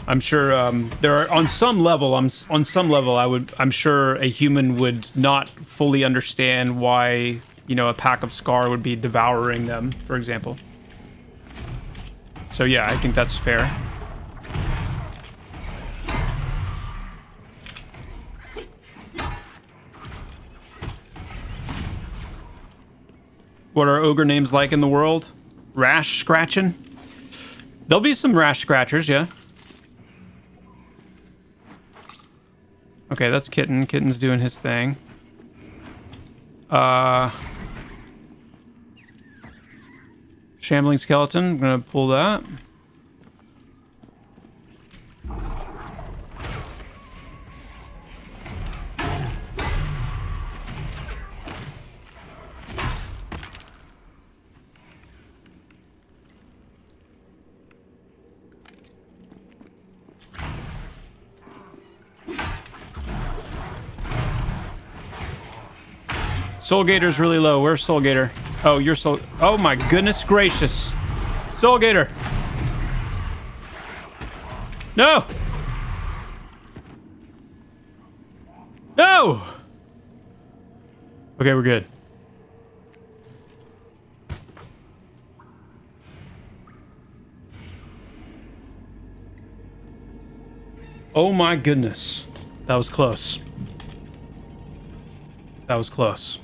Speaker 1: I'm sure there are on some level. On some level, I'm sure a human would not fully understand why, you know, a pack of Scar would be devouring them, for example. So yeah, I think that's fair. What are ogre names like in the world? Rash scratching? There'll be some rash scratchers, yeah. Okay, that's Kitten. Kitten's doing his thing. Shambling skeleton. I'm gonna pull that. Soul Gator's really low. Where's Soul Gator? Oh, you're Soul... Oh my goodness gracious. Soul Gator. No! No! Okay, we're good. Oh my goodness. That was close. That was close.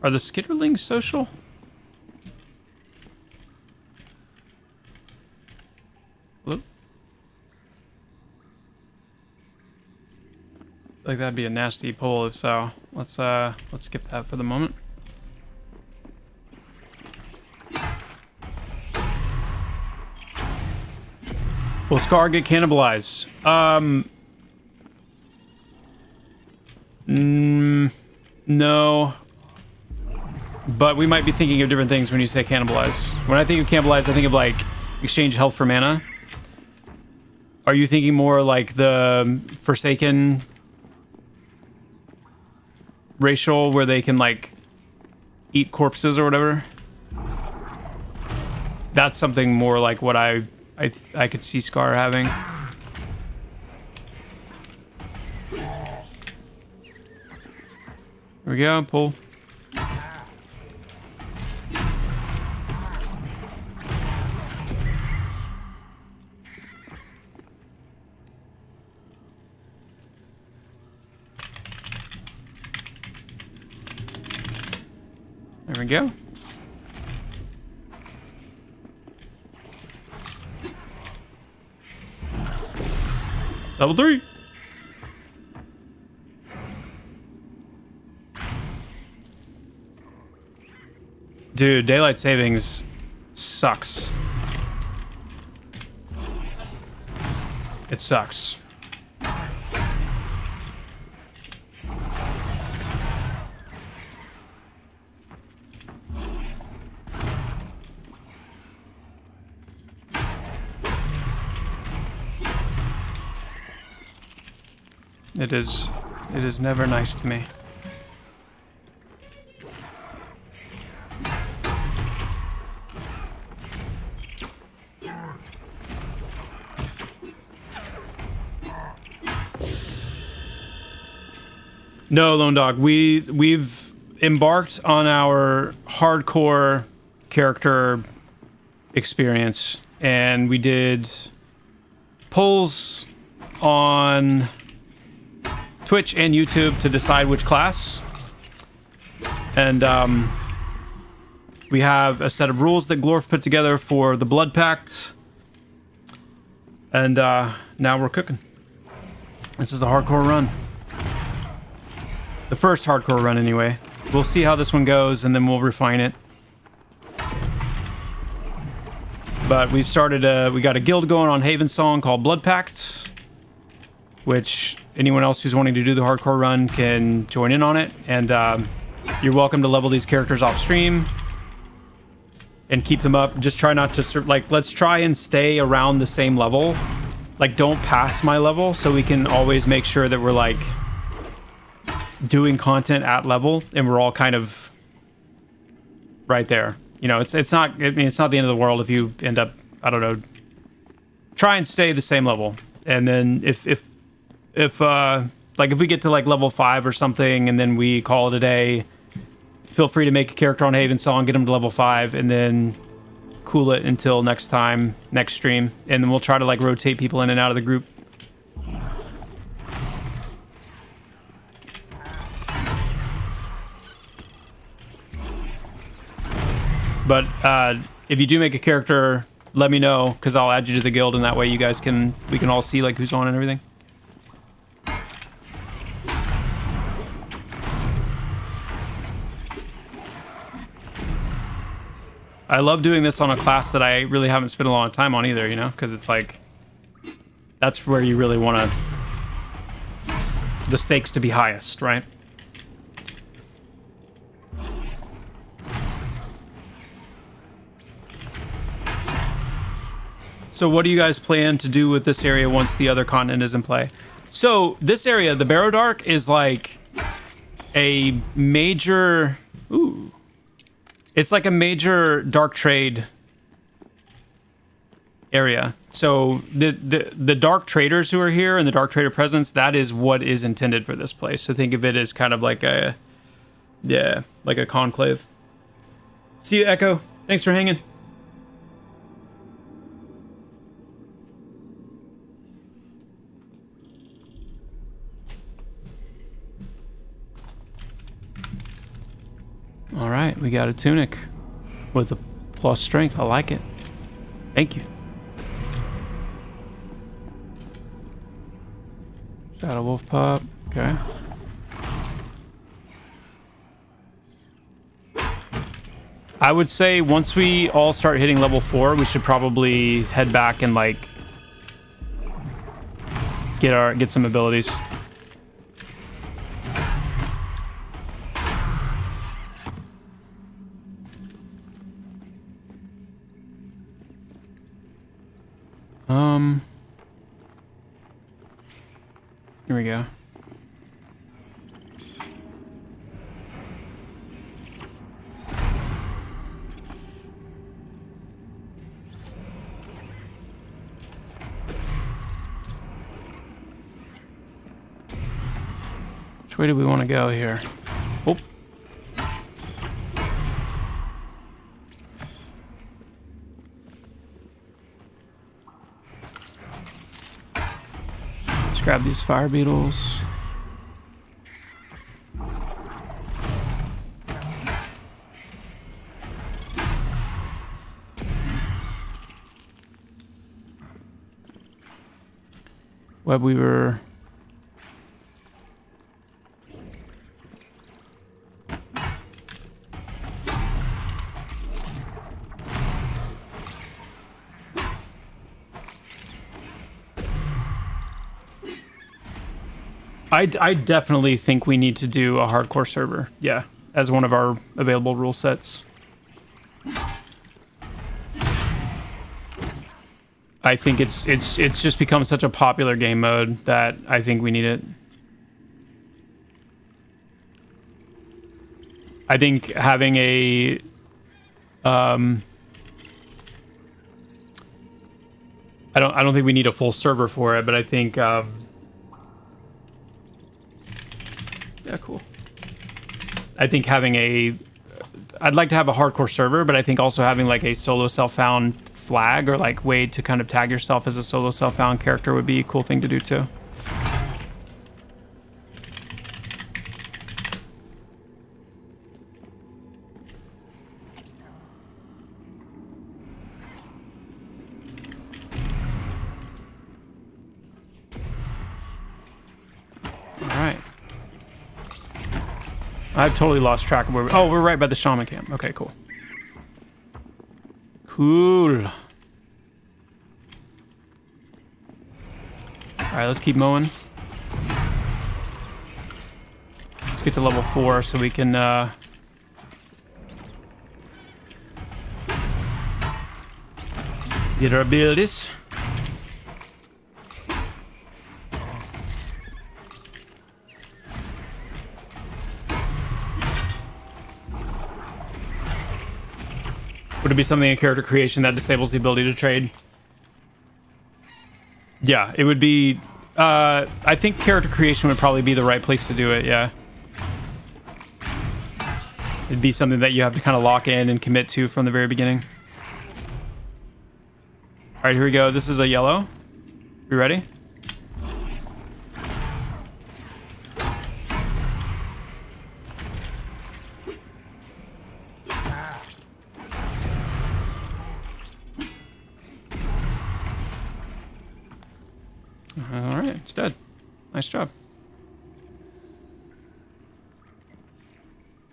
Speaker 1: Are the skitterlings social? Hello? Like that'd be a nasty pull if so. Let's skip that for the moment. Will Scar get cannibalized? No. But we might be thinking of different things when you say cannibalize. When I think of cannibalize, I think of like exchange health for mana. Are you thinking more like the Forsaken racial where they can like eat corpses or whatever? That's something more like what I could see Scar having. Here we go, pull. There we go. Level 3. Dude, daylight savings sucks. It sucks. It is never nice to me. No, Lone Dog, we've embarked on our hardcore character experience, and we did polls on Twitch and YouTube to decide which class. And we have a set of rules that Glorf put together for the Blood Pact. And now we're cooking. This is the hardcore run. The first hardcore run, anyway. We'll see how this one goes, and then we'll refine it. But we've started we got a guild going on Haven Song called Blood Pact, which anyone else who's wanting to do the hardcore run can join in on it. And you're welcome to level these characters off stream and keep them up. Just try not to, like, let's try and stay around the same level. Like, don't pass my level, so we can always make sure that we're, like, doing content at level and we're all kind of right there. You know, it's not, I mean, it's not the end of the world if you end up, I don't know, try and stay the same level. And then if like if we get to like level 5 or something and then we call it a day, feel free to make a character on Haven Song, get them to level 5, and then cool it until next time, next stream. And then we'll try to like rotate people in and out of the group. But if you do make a character, let me know, because I'll add you to the guild, and that way you guys can, we can all see like who's on and everything. I love doing this on a class that I really haven't spent a lot of time on either, you know, because it's like, that's where you really want the stakes to be highest, right? So what do you guys plan to do with this area once the other continent is in play? So this area, the Barrow Dark, is like a major... Ooh. It's like a major dark trade area. So the dark traders who are here and the dark trader presence, that is what is intended for this place. So think of it as kind of like a... Yeah, like a conclave. See you, Echo. Thanks for hanging. All right, we got a tunic with a plus strength. I like it. Thank you. Shadow Wolf Pup. Okay. I would say once we all start hitting level 4, we should probably head back and like get some abilities. Here we go. Which way do we want to go here? Oh. Grab these fire beetles. Web Weaver. I definitely think we need to do a hardcore server, yeah, as one of our available rule sets. I think it's just become such a popular game mode that I think we need it. I think having a I don't think we need a full server for it, but I think yeah, cool. I think having I'd like to have a hardcore server, but I think also having like a solo self-found flag or like way to kind of tag yourself as a solo self-found character would be a cool thing to do too. I've totally lost track of where we're right by the shaman camp. Okay, cool. Cool. right, let's keep mowing. Let's get to level 4 so we can get our abilities. Would it be something in character creation that disables the ability to trade? Yeah, it would be... I think character creation would probably be the right place to do it, yeah. It'd be something that you have to kind of lock in and commit to from the very beginning. Alright, here we go. This is a yellow. You ready? Alright, it's dead. Nice job.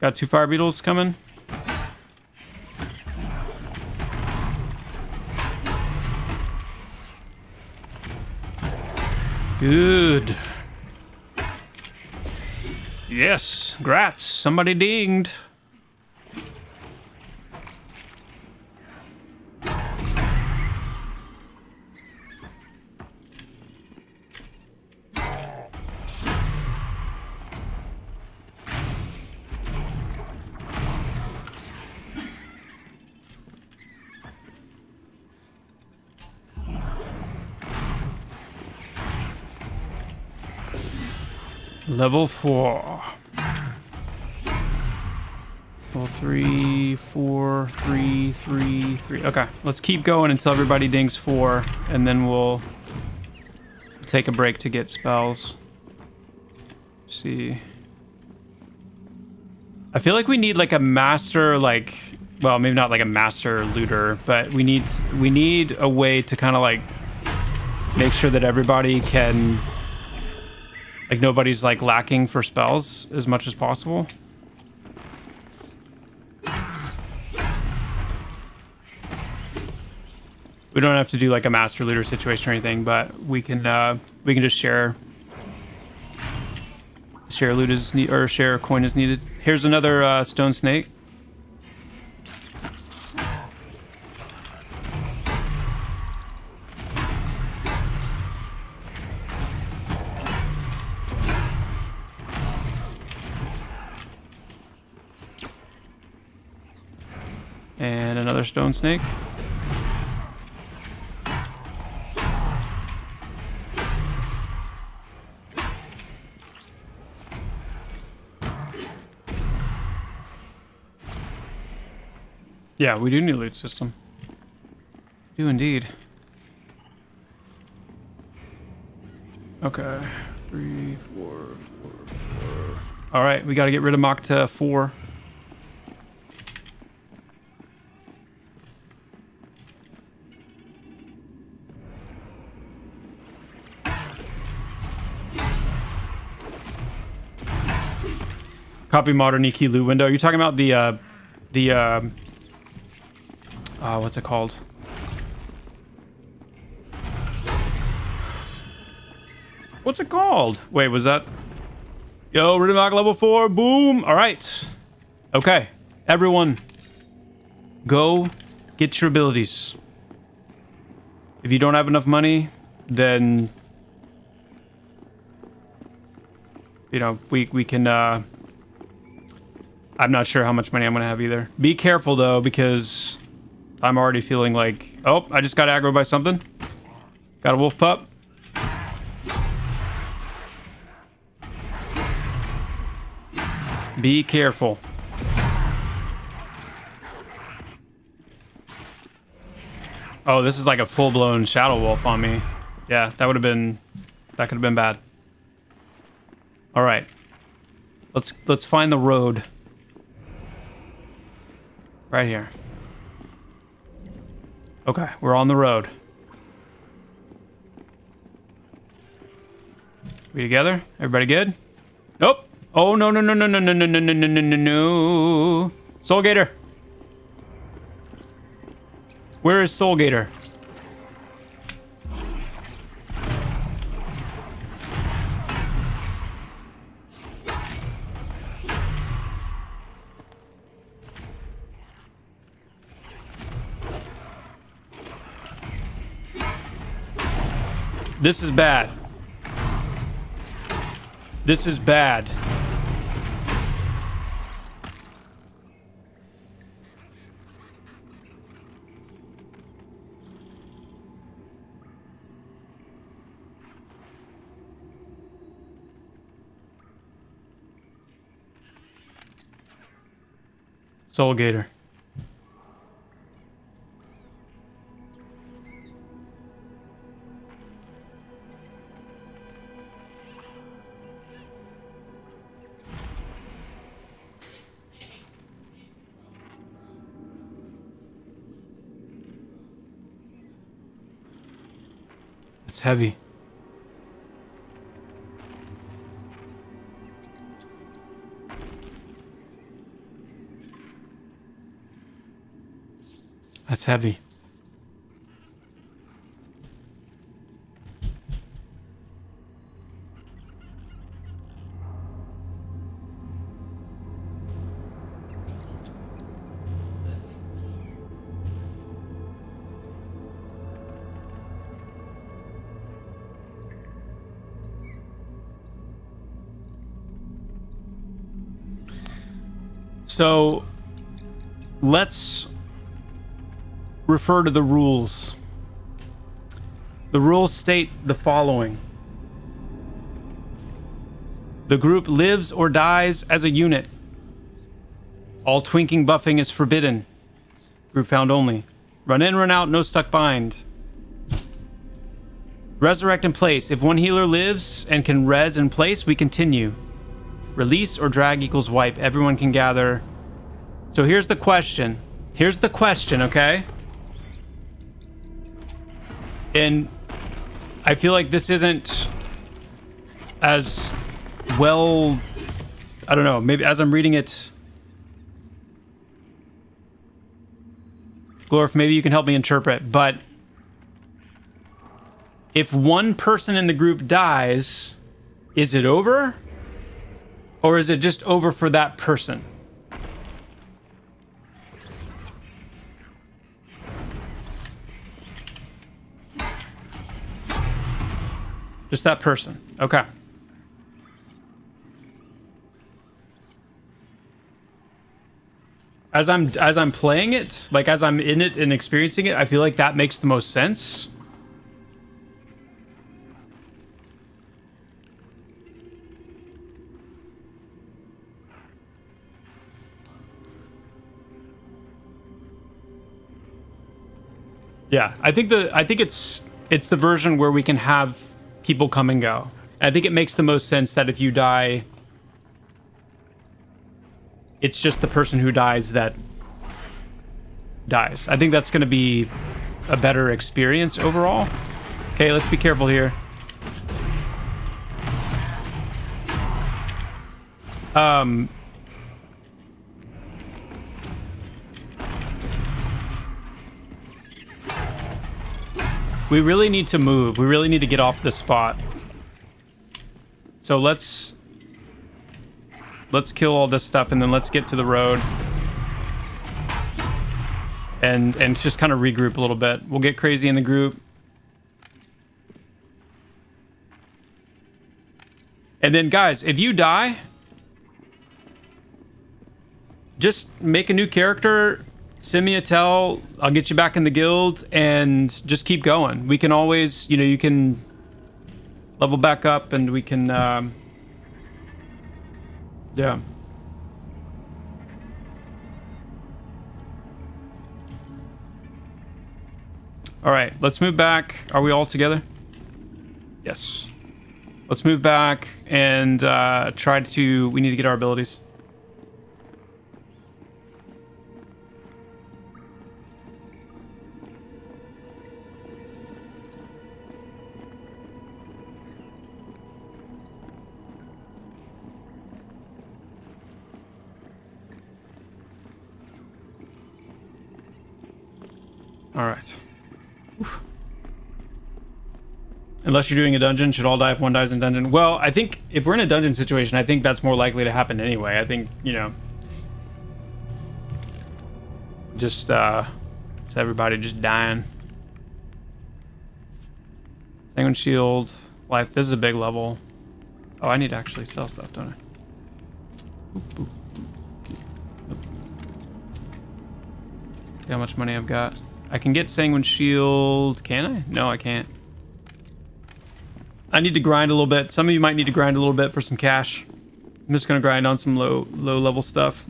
Speaker 1: Got 2 fire beetles coming. Good. Yes, grats. Somebody dinged. Level 4. Level 3, 4, 3, 3, 3. Okay, let's keep going until everybody dings 4, and then we'll take a break to get spells. Let's see. I feel like we need like a master, like, well, maybe not like a master looter, but we need a way to kind of like make sure that everybody can, like, nobody's like lacking for spells as much as possible. We don't have to do like a master looter situation or anything, but we can just share loot is need, or share coin is needed. Here's another stone snake. And another stone snake. Yeah, we do need a loot system. We do indeed. Okay. 3, 4, 4. All right, we got to get rid of Mach to 4. Copy modern EQ loot window. You're talking about the what's it called? What's it called? Wait, was that? Yo, Riddick level 4. Boom. All right. Okay. Everyone, go get your abilities. If you don't have enough money, then, you know, we can, I'm not sure how much money I'm going to have either. Be careful, though, because I'm already feeling like... Oh, I just got aggroed by something. Got a wolf pup. Be careful. Oh, this is like a full-blown shadow wolf on me. Yeah, that would have been... That could have been bad. All right. Let's find the road. Right here. Okay, we're on the road. We together? Everybody good? Nope. Oh, no, no, no, no, no, no, no, no, no, no, no, no. Soul Gator. Where is Soul Gator? This is bad. This is bad. Soul Gator. It's heavy. That's heavy. So let's refer to the rules. The rules state the following. The group lives or dies as a unit. All twinking buffing is forbidden. Group found only. Run in, run out, no stuck bind. Resurrect in place. If one healer lives and can res in place, we continue. Release or drag equals wipe. Everyone can gather. So here's the question. Here's the question, okay? And I feel like this isn't as well, I don't know, maybe as I'm reading it. Glorf, maybe you can help me interpret, but if one person in the group dies, is it over? Or is it just over for that person? Just that person. Okay. As I'm playing it, like as I'm in it and experiencing it, I feel like that makes the most sense. Yeah, I think it's the version where we can have people come and go. I think it makes the most sense that if you die, it's just the person who dies that dies. I think that's going to be a better experience overall. Okay, let's be careful here. We really need to move. We really need to get off this spot. So let's kill all this stuff and then let's get to the road. And just kind of regroup a little bit. We'll get crazy in the group. And then guys, if you die, just make a new character, send me a tell, I'll get you back in the guild, and just keep going. We can always, you know, you can level back up and we can, yeah. All right, let's move back. Are we all together? Yes. Let's move back and try to, we need to get our abilities. All right. Oof. Unless you're doing a dungeon, should all die if one dies in dungeon? Well, I think if we're in a dungeon situation, I think that's more likely to happen anyway. I think, you know, just it's everybody just dying. Sanguine Shield, life. This is a big level. Oh, I need to actually sell stuff, don't I? Boop, boop, boop. See how much money I've got. I can get Sanguine Shield. Can I? No, I can't. I need to grind a little bit. Some of you might need to grind a little bit for some cash. I'm just gonna grind on some low level stuff.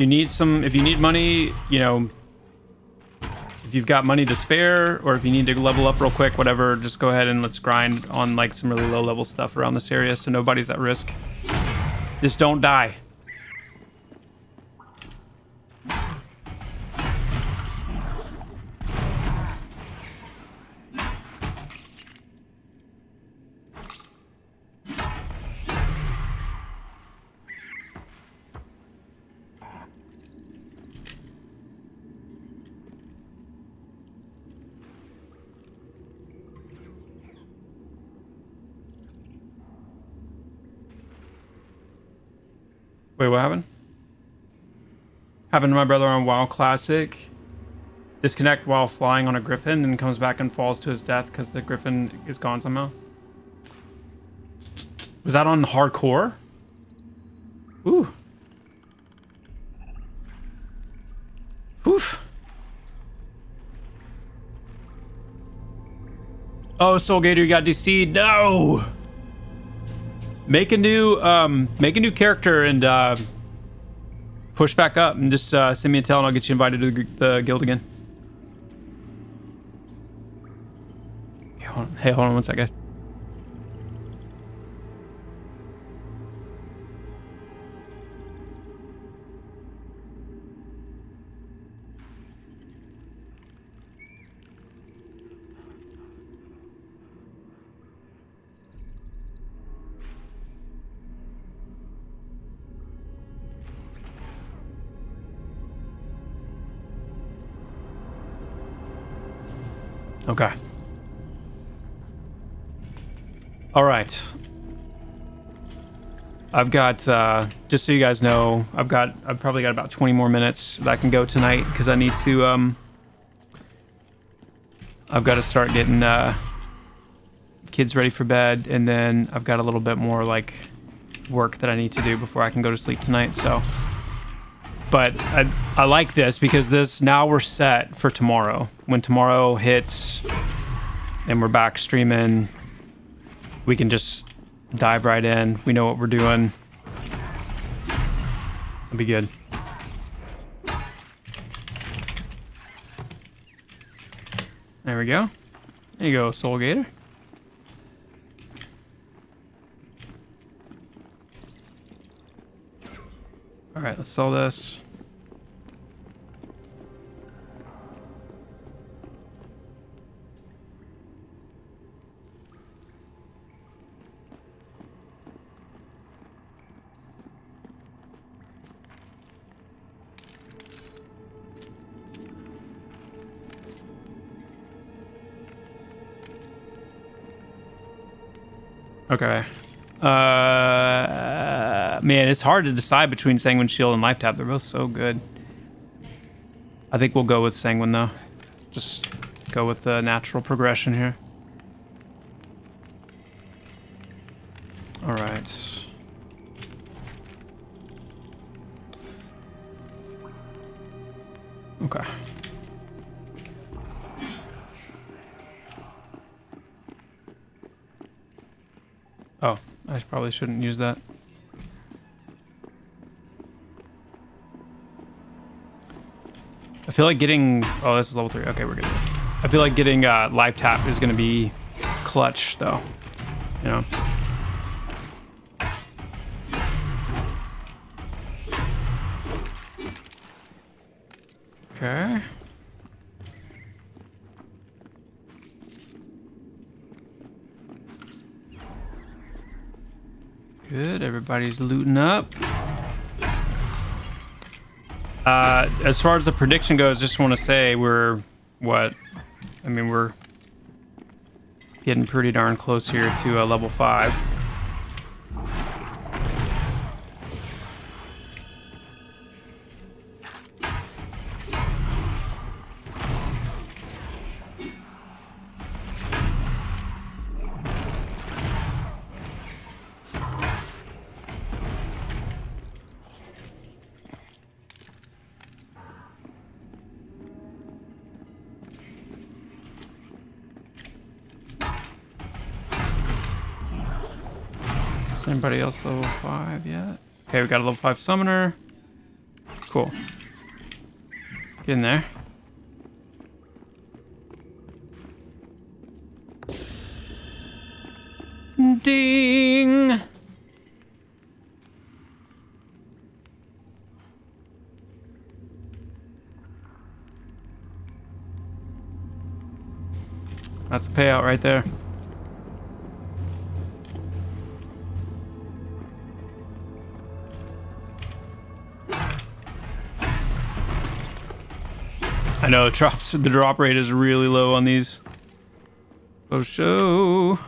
Speaker 1: If you need money, you know, if you've got money to spare, or if you need to level up real quick, whatever, just go ahead and let's grind on like some really low level stuff around this area so nobody's at risk. Just don't die. Wait, what happened? Happened to my brother on WoW Classic. Disconnect while flying on a griffin and comes back and falls to his death because the griffin is gone somehow. Was that on hardcore? Ooh. Oof. Oh, Soul Gator, you got DC'd. No. Make a new character and push back up and just send me a tell and I'll get you invited to the guild again. Hey, hold on 1 second. Okay. All right. I've got, just so you guys know, I've probably got about 20 more minutes that I can go tonight because I need to, I've got to start getting, kids ready for bed, and then I've got a little bit more, like, work that I need to do before I can go to sleep tonight, so. But I like this because now we're set for tomorrow. When tomorrow hits and we're back streaming, we can just dive right in. We know what we're doing. It'll be good. There we go. There you go, Soul Gator. All right, let's sell this. Okay. Man, it's hard to decide between Sanguine Shield and Life Tap. They're both so good. I think we'll go with Sanguine, though. Just go with the natural progression here. All right. Okay. Oh, I probably shouldn't use that. I feel like getting... Oh, this is level 3. Okay, we're good. I feel like getting live tap is going to be clutch, though. You know? Okay. Good, everybody's looting up. As far as the prediction goes, just want to say we're what? I mean, we're getting pretty darn close here to level 5. Is anybody else level 5 yet? Okay, we got a level 5 summoner. Cool. Get in there. Ding! That's a payout right there. I know the drop rate is really low on these. Oh, show.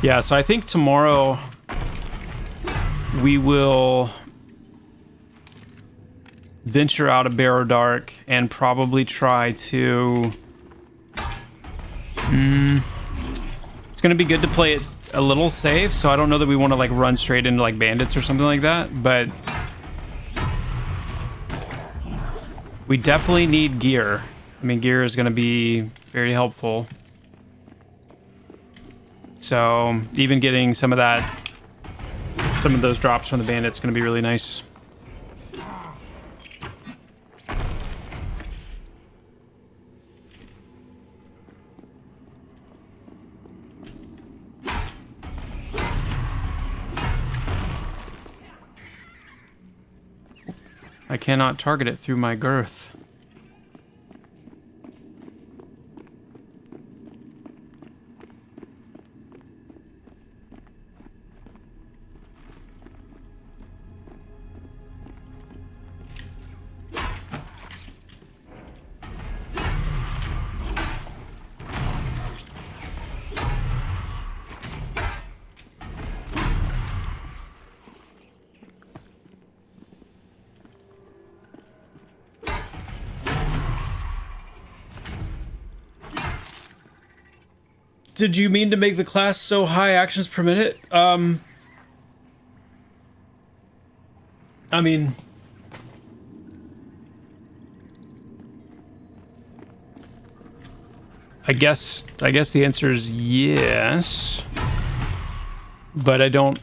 Speaker 1: Yeah, so I think tomorrow we will venture out of Barrow Dark and probably try to... It's going to be good to play it a little safe, so I don't know that we want to like run straight into like bandits or something like that, but we definitely need gear. I mean, gear is going to be very helpful. So even getting some of those drops from the bandits is going to be really nice. I cannot target it through my girth. Did you mean to make the class so high actions per minute? I mean... I guess the answer is yes. But I don't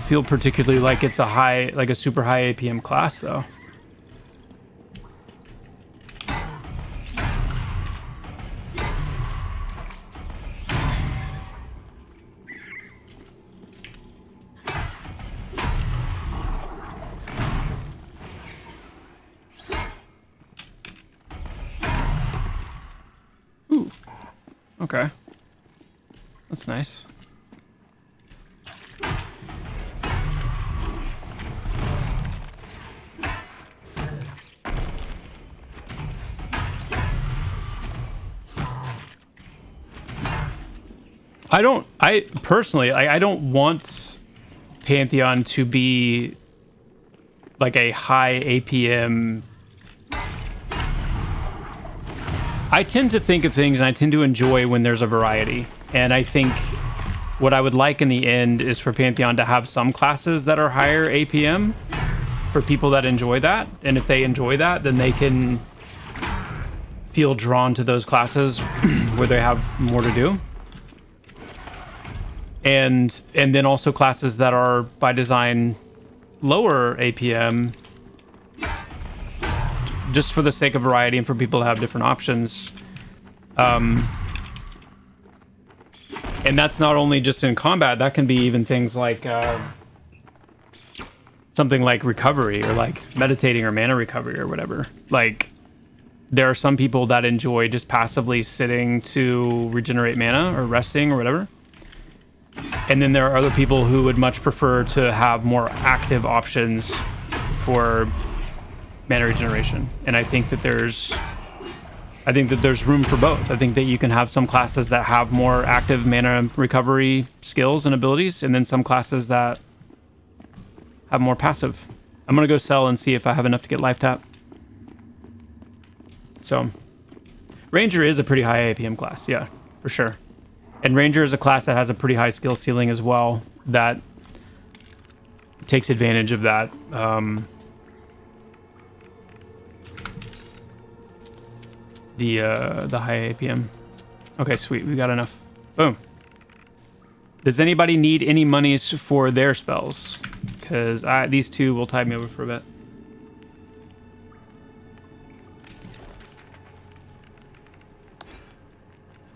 Speaker 1: feel particularly like it's a super high APM class though. Okay. That's nice. I personally, I don't want Pantheon to be like a high APM. I tend to think of things and I tend to enjoy when there's a variety. And I think what I would like in the end is for Pantheon to have some classes that are higher APM for people that enjoy that. And if they enjoy that, then they can feel drawn to those classes where they have more to do. And then also classes that are by design lower APM, just for the sake of variety and for people to have different options. And that's not only just in combat, that can be even things like something like recovery or like meditating or mana recovery or whatever. Like there are some people that enjoy just passively sitting to regenerate mana or resting or whatever. And then there are other people who would much prefer to have more active options for mana regeneration. And I think that there's room for both. I think that you can have some classes that have more active mana recovery skills and abilities, and then some classes that have more passive. I'm gonna go sell and see if I have enough to get life tap. So, Ranger is a pretty high APM class, yeah, for sure. And Ranger is a class that has a pretty high skill ceiling as well, that takes advantage of that. The high APM. Okay, sweet, we got enough. Boom. Does anybody need any monies for their spells? Because these two will tide me over for a bit.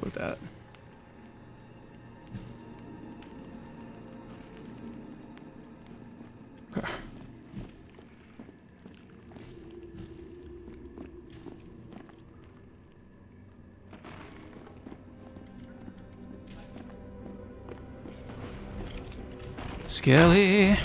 Speaker 1: With that. Okay. Skelly.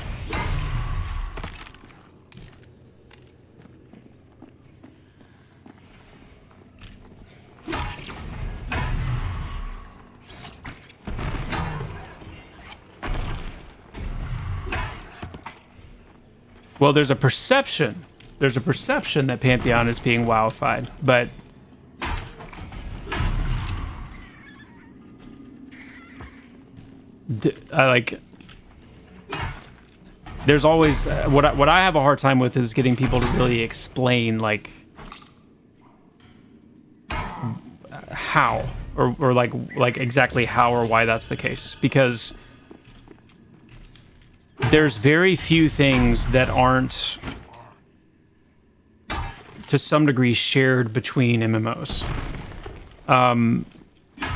Speaker 1: Well, there's a perception. There's a perception that Pantheon is being WoWified, but there's always what I have a hard time with is getting people to really explain like how or like exactly how or why that's the case, because there's very few things that aren't to some degree shared between MMOs.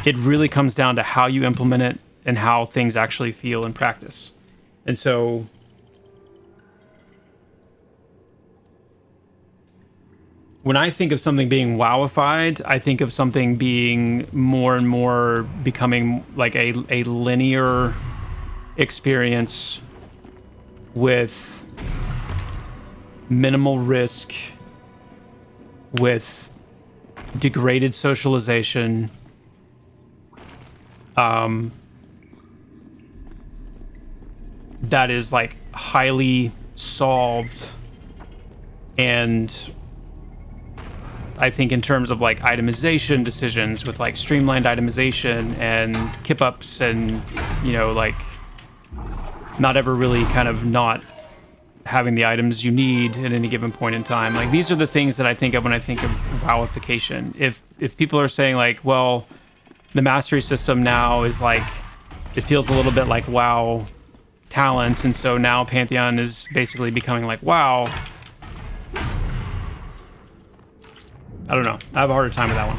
Speaker 1: It really comes down to how you implement it and how things actually feel in practice. And so when I think of something being WoWified, I think of something being more and more becoming like a linear experience with minimal risk, with degraded socialization, that is like highly solved, and I think in terms of like itemization decisions with like streamlined itemization and kip ups and, you know, like not ever really kind of not having the items you need at any given point in time. Like these are the things that I think of when I think of WoWification. If people are saying like, well, the mastery system now is like, it feels a little bit like WoW talents, and so now Pantheon is basically becoming like WoW. I don't know. I have a harder time with that one.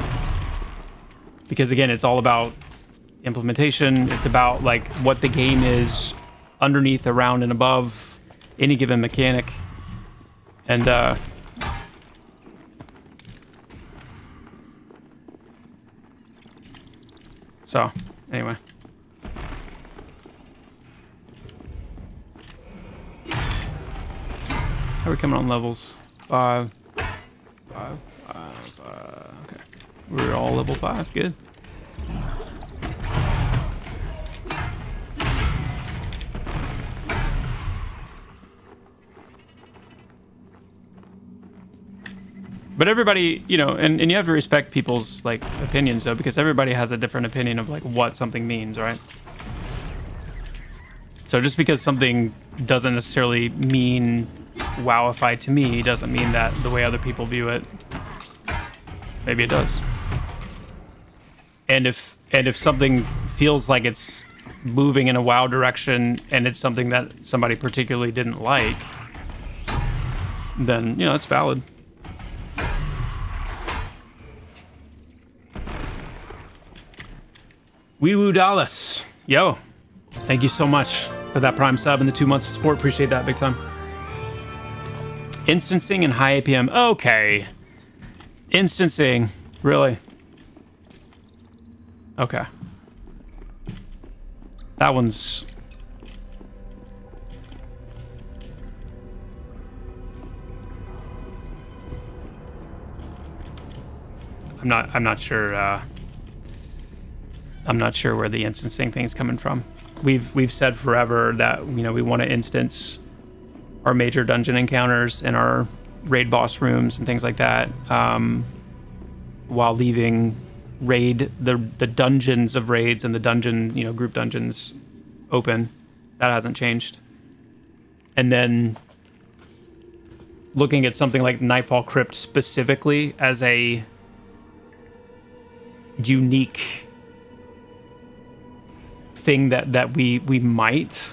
Speaker 1: Because again, it's all about implementation. It's about like what the game is underneath, around, and above any given mechanic. And so anyway. How are we coming on levels? 5. Okay. We're all level 5. Good. But everybody, you know, and you have to respect people's like opinions though, because everybody has a different opinion of like what something means, right? So just because something doesn't necessarily mean WoWified to me doesn't mean that the way other people view it, maybe it does. And if something feels like it's moving in a WoW direction and it's something that somebody particularly didn't like, then, you know, it's valid. Wee Woo Dallas. Yo, thank you so much for that Prime sub and the 2 months of support. Appreciate that big time. Instancing and high APM. Okay. Instancing. Really? Okay. That one's... I'm not sure I'm not sure where the instancing thing's coming from. We've said forever that, you know, we want to instance our major dungeon encounters in our raid boss rooms and things like that, while leaving the dungeons of raids and the dungeon, you know, group dungeons open. That hasn't changed. And then looking at something like Nightfall Crypt specifically as a unique thing that we might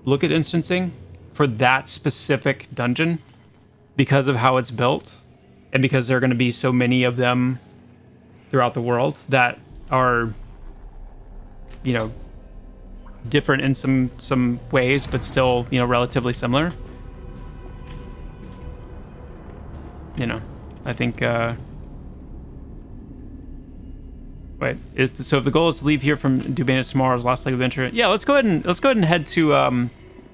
Speaker 1: look at instancing for that specific dungeon because of how it's built and because there are going to be so many of them throughout the world that are, you know, different in some ways, but still, you know, relatively similar. You know, I think wait, so if the goal is to leave here from Dubanus tomorrow's last leg of adventure, yeah, let's go ahead and head to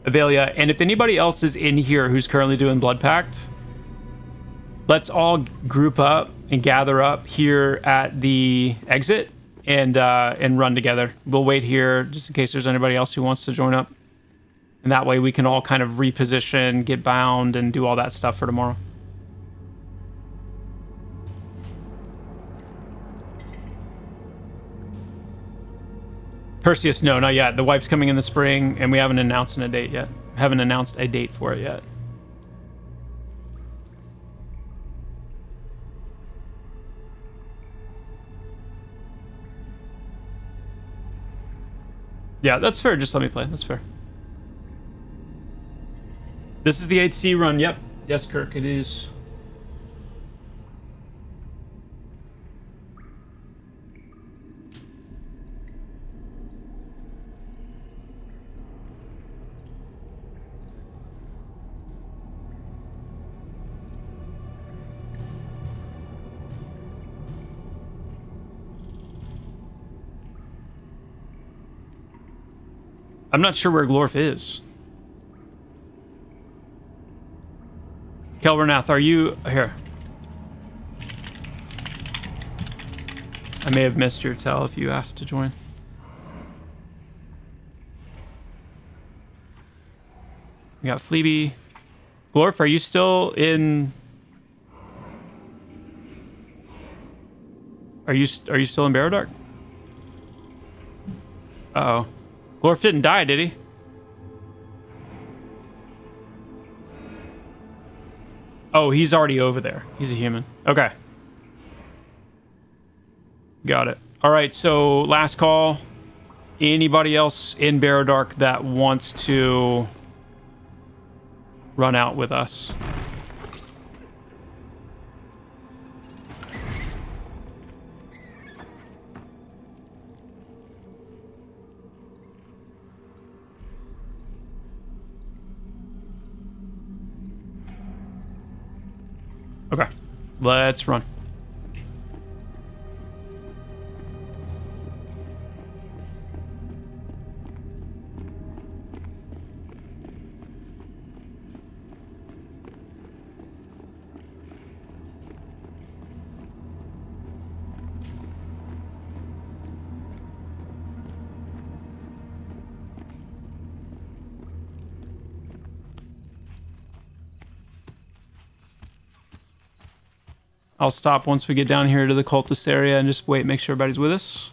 Speaker 1: Aelia. And if anybody else is in here who's currently doing Blood Pact, let's all group up and gather up here at the exit and run together. We'll wait here just in case there's anybody else who wants to join up, and that way we can all kind of reposition, get bound, and do all that stuff for tomorrow. Perseus, no, not yet. The wipe's coming in the spring, and we haven't announced a date yet. Haven't announced a date for it yet. Yeah, that's fair. Just let me play. That's fair. This is the 8C run. Yep. Yes, Kirk, it is. I'm not sure where Glorf is. Kelvernath, are you here? I may have missed your tell if you asked to join. We got Fleeby. Glorf, are you still in? Are you still in Barrow-Dark? Uh-oh. Glorf didn't die, did he? Oh, he's already over there. He's a human. Okay. Got it. All right, so last call. Anybody else in Barrow-Dark that wants to run out with us? Okay, let's run. I'll stop once we get down here to the cultist area and just wait, make sure everybody's with us.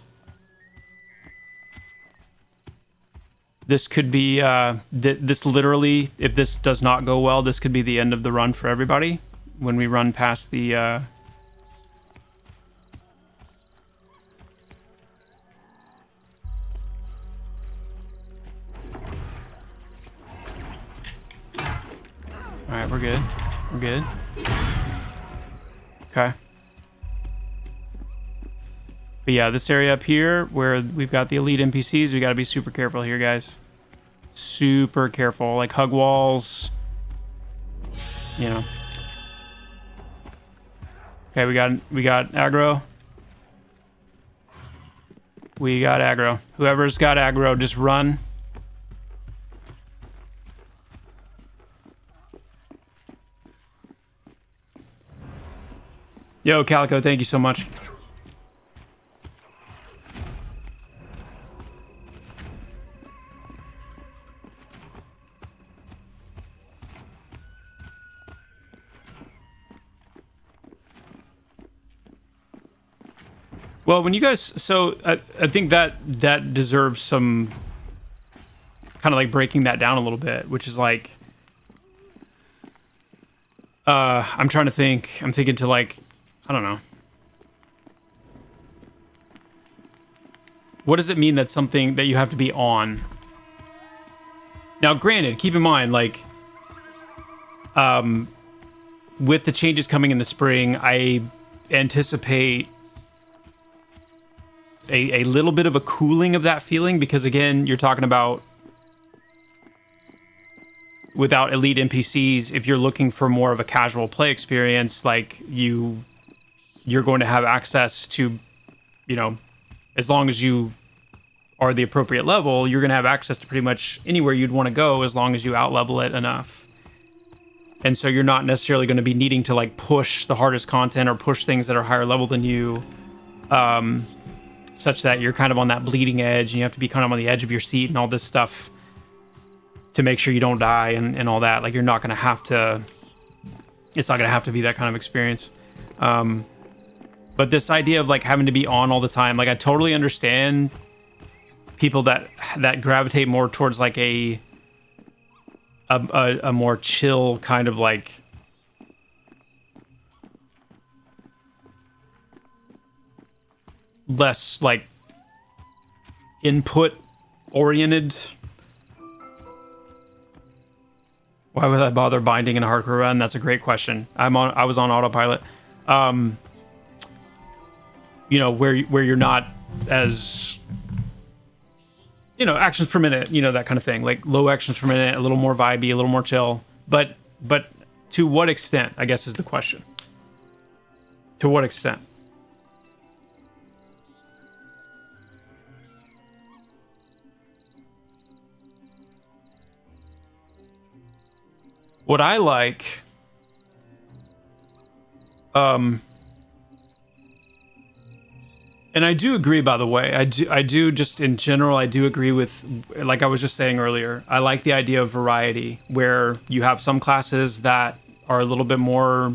Speaker 1: This could be, this literally, if this does not go well, this could be the end of the run for everybody when we run past the, Alright, we're good. We're good. Okay. But yeah, this area up here where we've got the elite NPCs, we got to be super careful here, guys. Super careful. Like hug walls. You know. Okay, we got aggro. We got aggro. Whoever's got aggro, just run. Yo, Calico, thank you so much. Well, when you guys, so I think that deserves some kind of like breaking that down a little bit, which is like, I'm trying to think. I'm thinking to like, I don't know. What does it mean that something that you have to be on? Now, granted, keep in mind, like, with the changes coming in the spring, I anticipate a little bit of a cooling of that feeling, because again, you're talking about without elite NPCs, if you're looking for more of a casual play experience, like you're going to have access to, you know, as long as you are the appropriate level, you're going to have access to pretty much anywhere you'd want to go as long as you out-level it enough. And so you're not necessarily going to be needing to like push the hardest content or push things that are higher level than you, such that you're kind of on that bleeding edge and you have to be kind of on the edge of your seat and all this stuff to make sure you don't die and all that. Like, you're not going to have to, it's not going to have to be that kind of experience. But this idea of like having to be on all the time, like I totally understand people that gravitate more towards like a more chill kind of like less like input oriented. Why would I bother binding in a hardcore run? That's a great question. I was on autopilot. You know, where you're not as, you know, actions per minute, you know, that kind of thing. Like low actions per minute, a little more vibey, a little more chill. But to what extent, I guess, is the question. To what extent? What I like, and I do agree, by the way, I do just in general, I do agree with, like I was just saying earlier, I like the idea of variety, where you have some classes that are a little bit more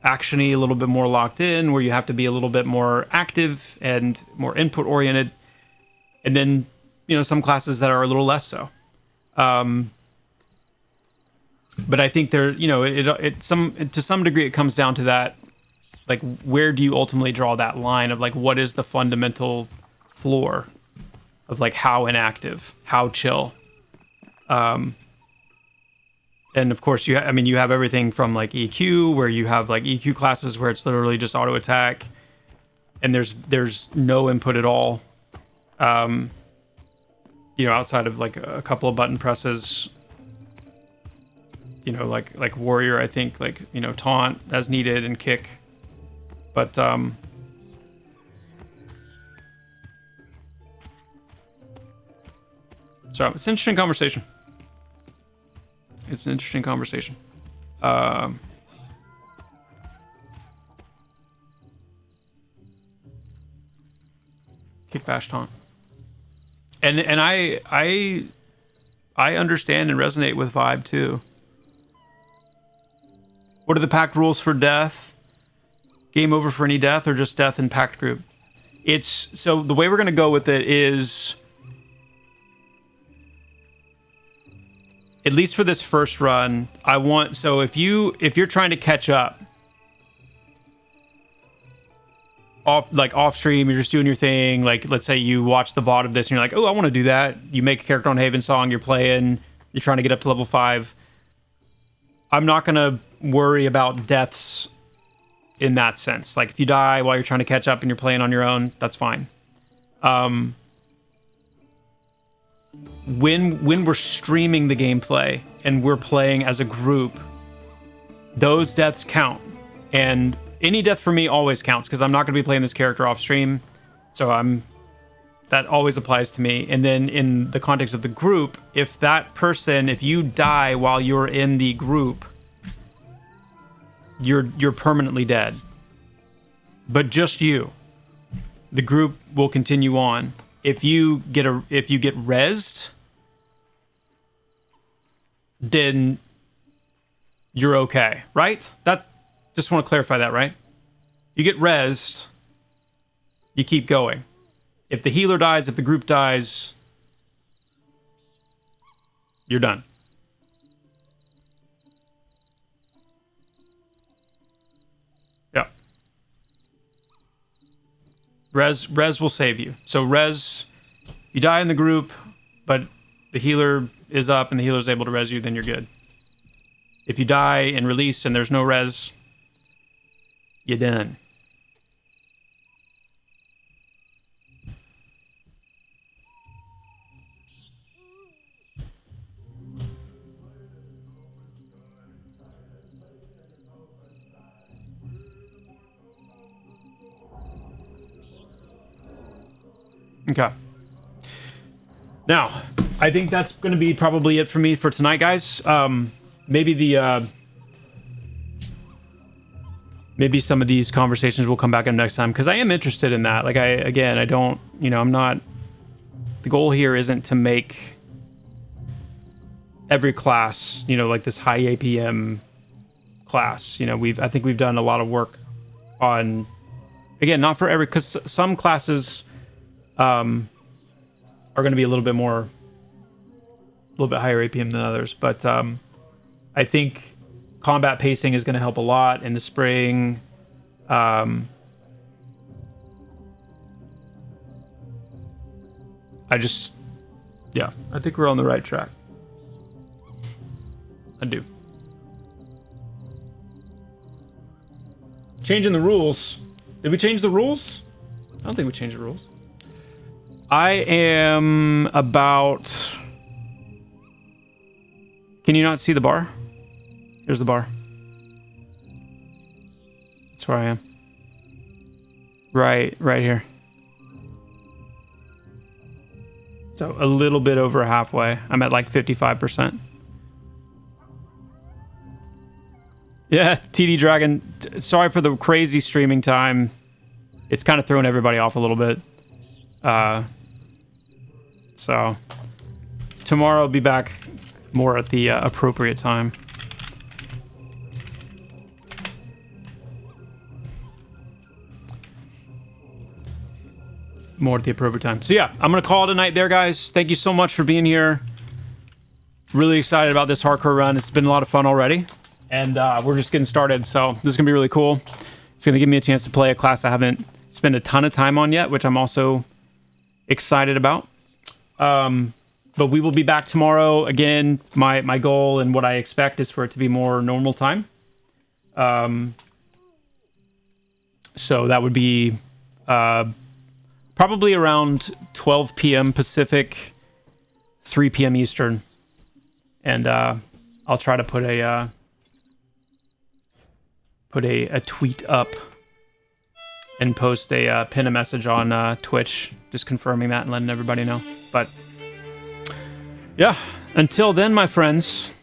Speaker 1: actiony, a little bit more locked in, where you have to be a little bit more active and more input oriented. And then, you know, some classes that are a little less so. But I think there, you know, to some degree, it comes down to that, like, where do you ultimately draw that line of like, what is the fundamental floor of like how inactive, how chill, and of course you have everything from like EQ, where you have like EQ classes where it's literally just auto attack, and there's no input at all, you know, outside of like a couple of button presses. You know, like warrior, I think, like, you know, taunt as needed and kick. But so it's an interesting conversation. It's an interesting conversation. Kick, bash, taunt. And I understand and resonate with vibe too. What are the pact rules for death? Game over for any death, or just death in pact group? It's, so the way we're going to go with it is, at least for this first run, I want, so if you're trying to catch up off stream, you're just doing your thing, like let's say you watch the VOD of this and you're like, oh, I want to do that. You make a character on Haven Song, you're playing, you're trying to get up to level 5. I'm not going to worry about deaths in that sense. Like if you die while you're trying to catch up and you're playing on your own, that's fine. When we're streaming the gameplay and we're playing as a group, those deaths count. And any death for me always counts because I'm not going to be playing this character off stream. So that always applies to me. And then in the context of the group, if you die while you're in the group, you're permanently dead. But just you. The group will continue on. If you get rezzed, then you're okay, right? Just want to clarify that, right? You get rezzed, you keep going. If the healer dies, if the group dies, you're done. Yeah. Res will save you. So you die in the group, but the healer is up and the healer is able to res you, then you're good. If you die and release and there's no res, you're done. Okay. Now, I think that's going to be probably it for me for tonight, guys. Maybe maybe some of these conversations will come back in next time because I am interested in that. Like, I don't, I'm not. The goal here isn't to make every class, like this high APM class. I think we've done a lot of work on, again, not for every, because some classes are going to be a little bit higher APM than others, but I think combat pacing is going to help a lot in the spring. I think we're on the right track. I do. Changing the rules. Did we change the rules? I don't think we changed the rules. I am about... Can you not see the bar? Here's the bar. That's where I am. Right here. So a little bit over halfway. I'm at like 55%. Yeah, TD Dragon. Sorry for the crazy streaming time. It's kind of throwing everybody off a little bit. So tomorrow I'll be back more at the appropriate time. More at the appropriate time. So yeah, I'm gonna call it a night there, guys. Thank you so much for being here. Really excited about this hardcore run. It's been a lot of fun already. And we're just getting started, so this is gonna be really cool. It's gonna give me a chance to play a class I haven't spent a ton of time on yet, which I'm also excited about. But we will be back tomorrow. Again, my goal and what I expect is for it to be more normal time. So that would be probably around 12 p.m. Pacific, 3 p.m. Eastern. And I'll try to put a tweet up and post pin a message on Twitch, just confirming that and letting everybody know. But yeah, until then, my friends,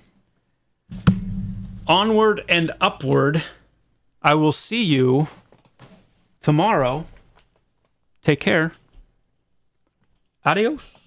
Speaker 1: onward and upward. I will see you tomorrow. Take care. Adios.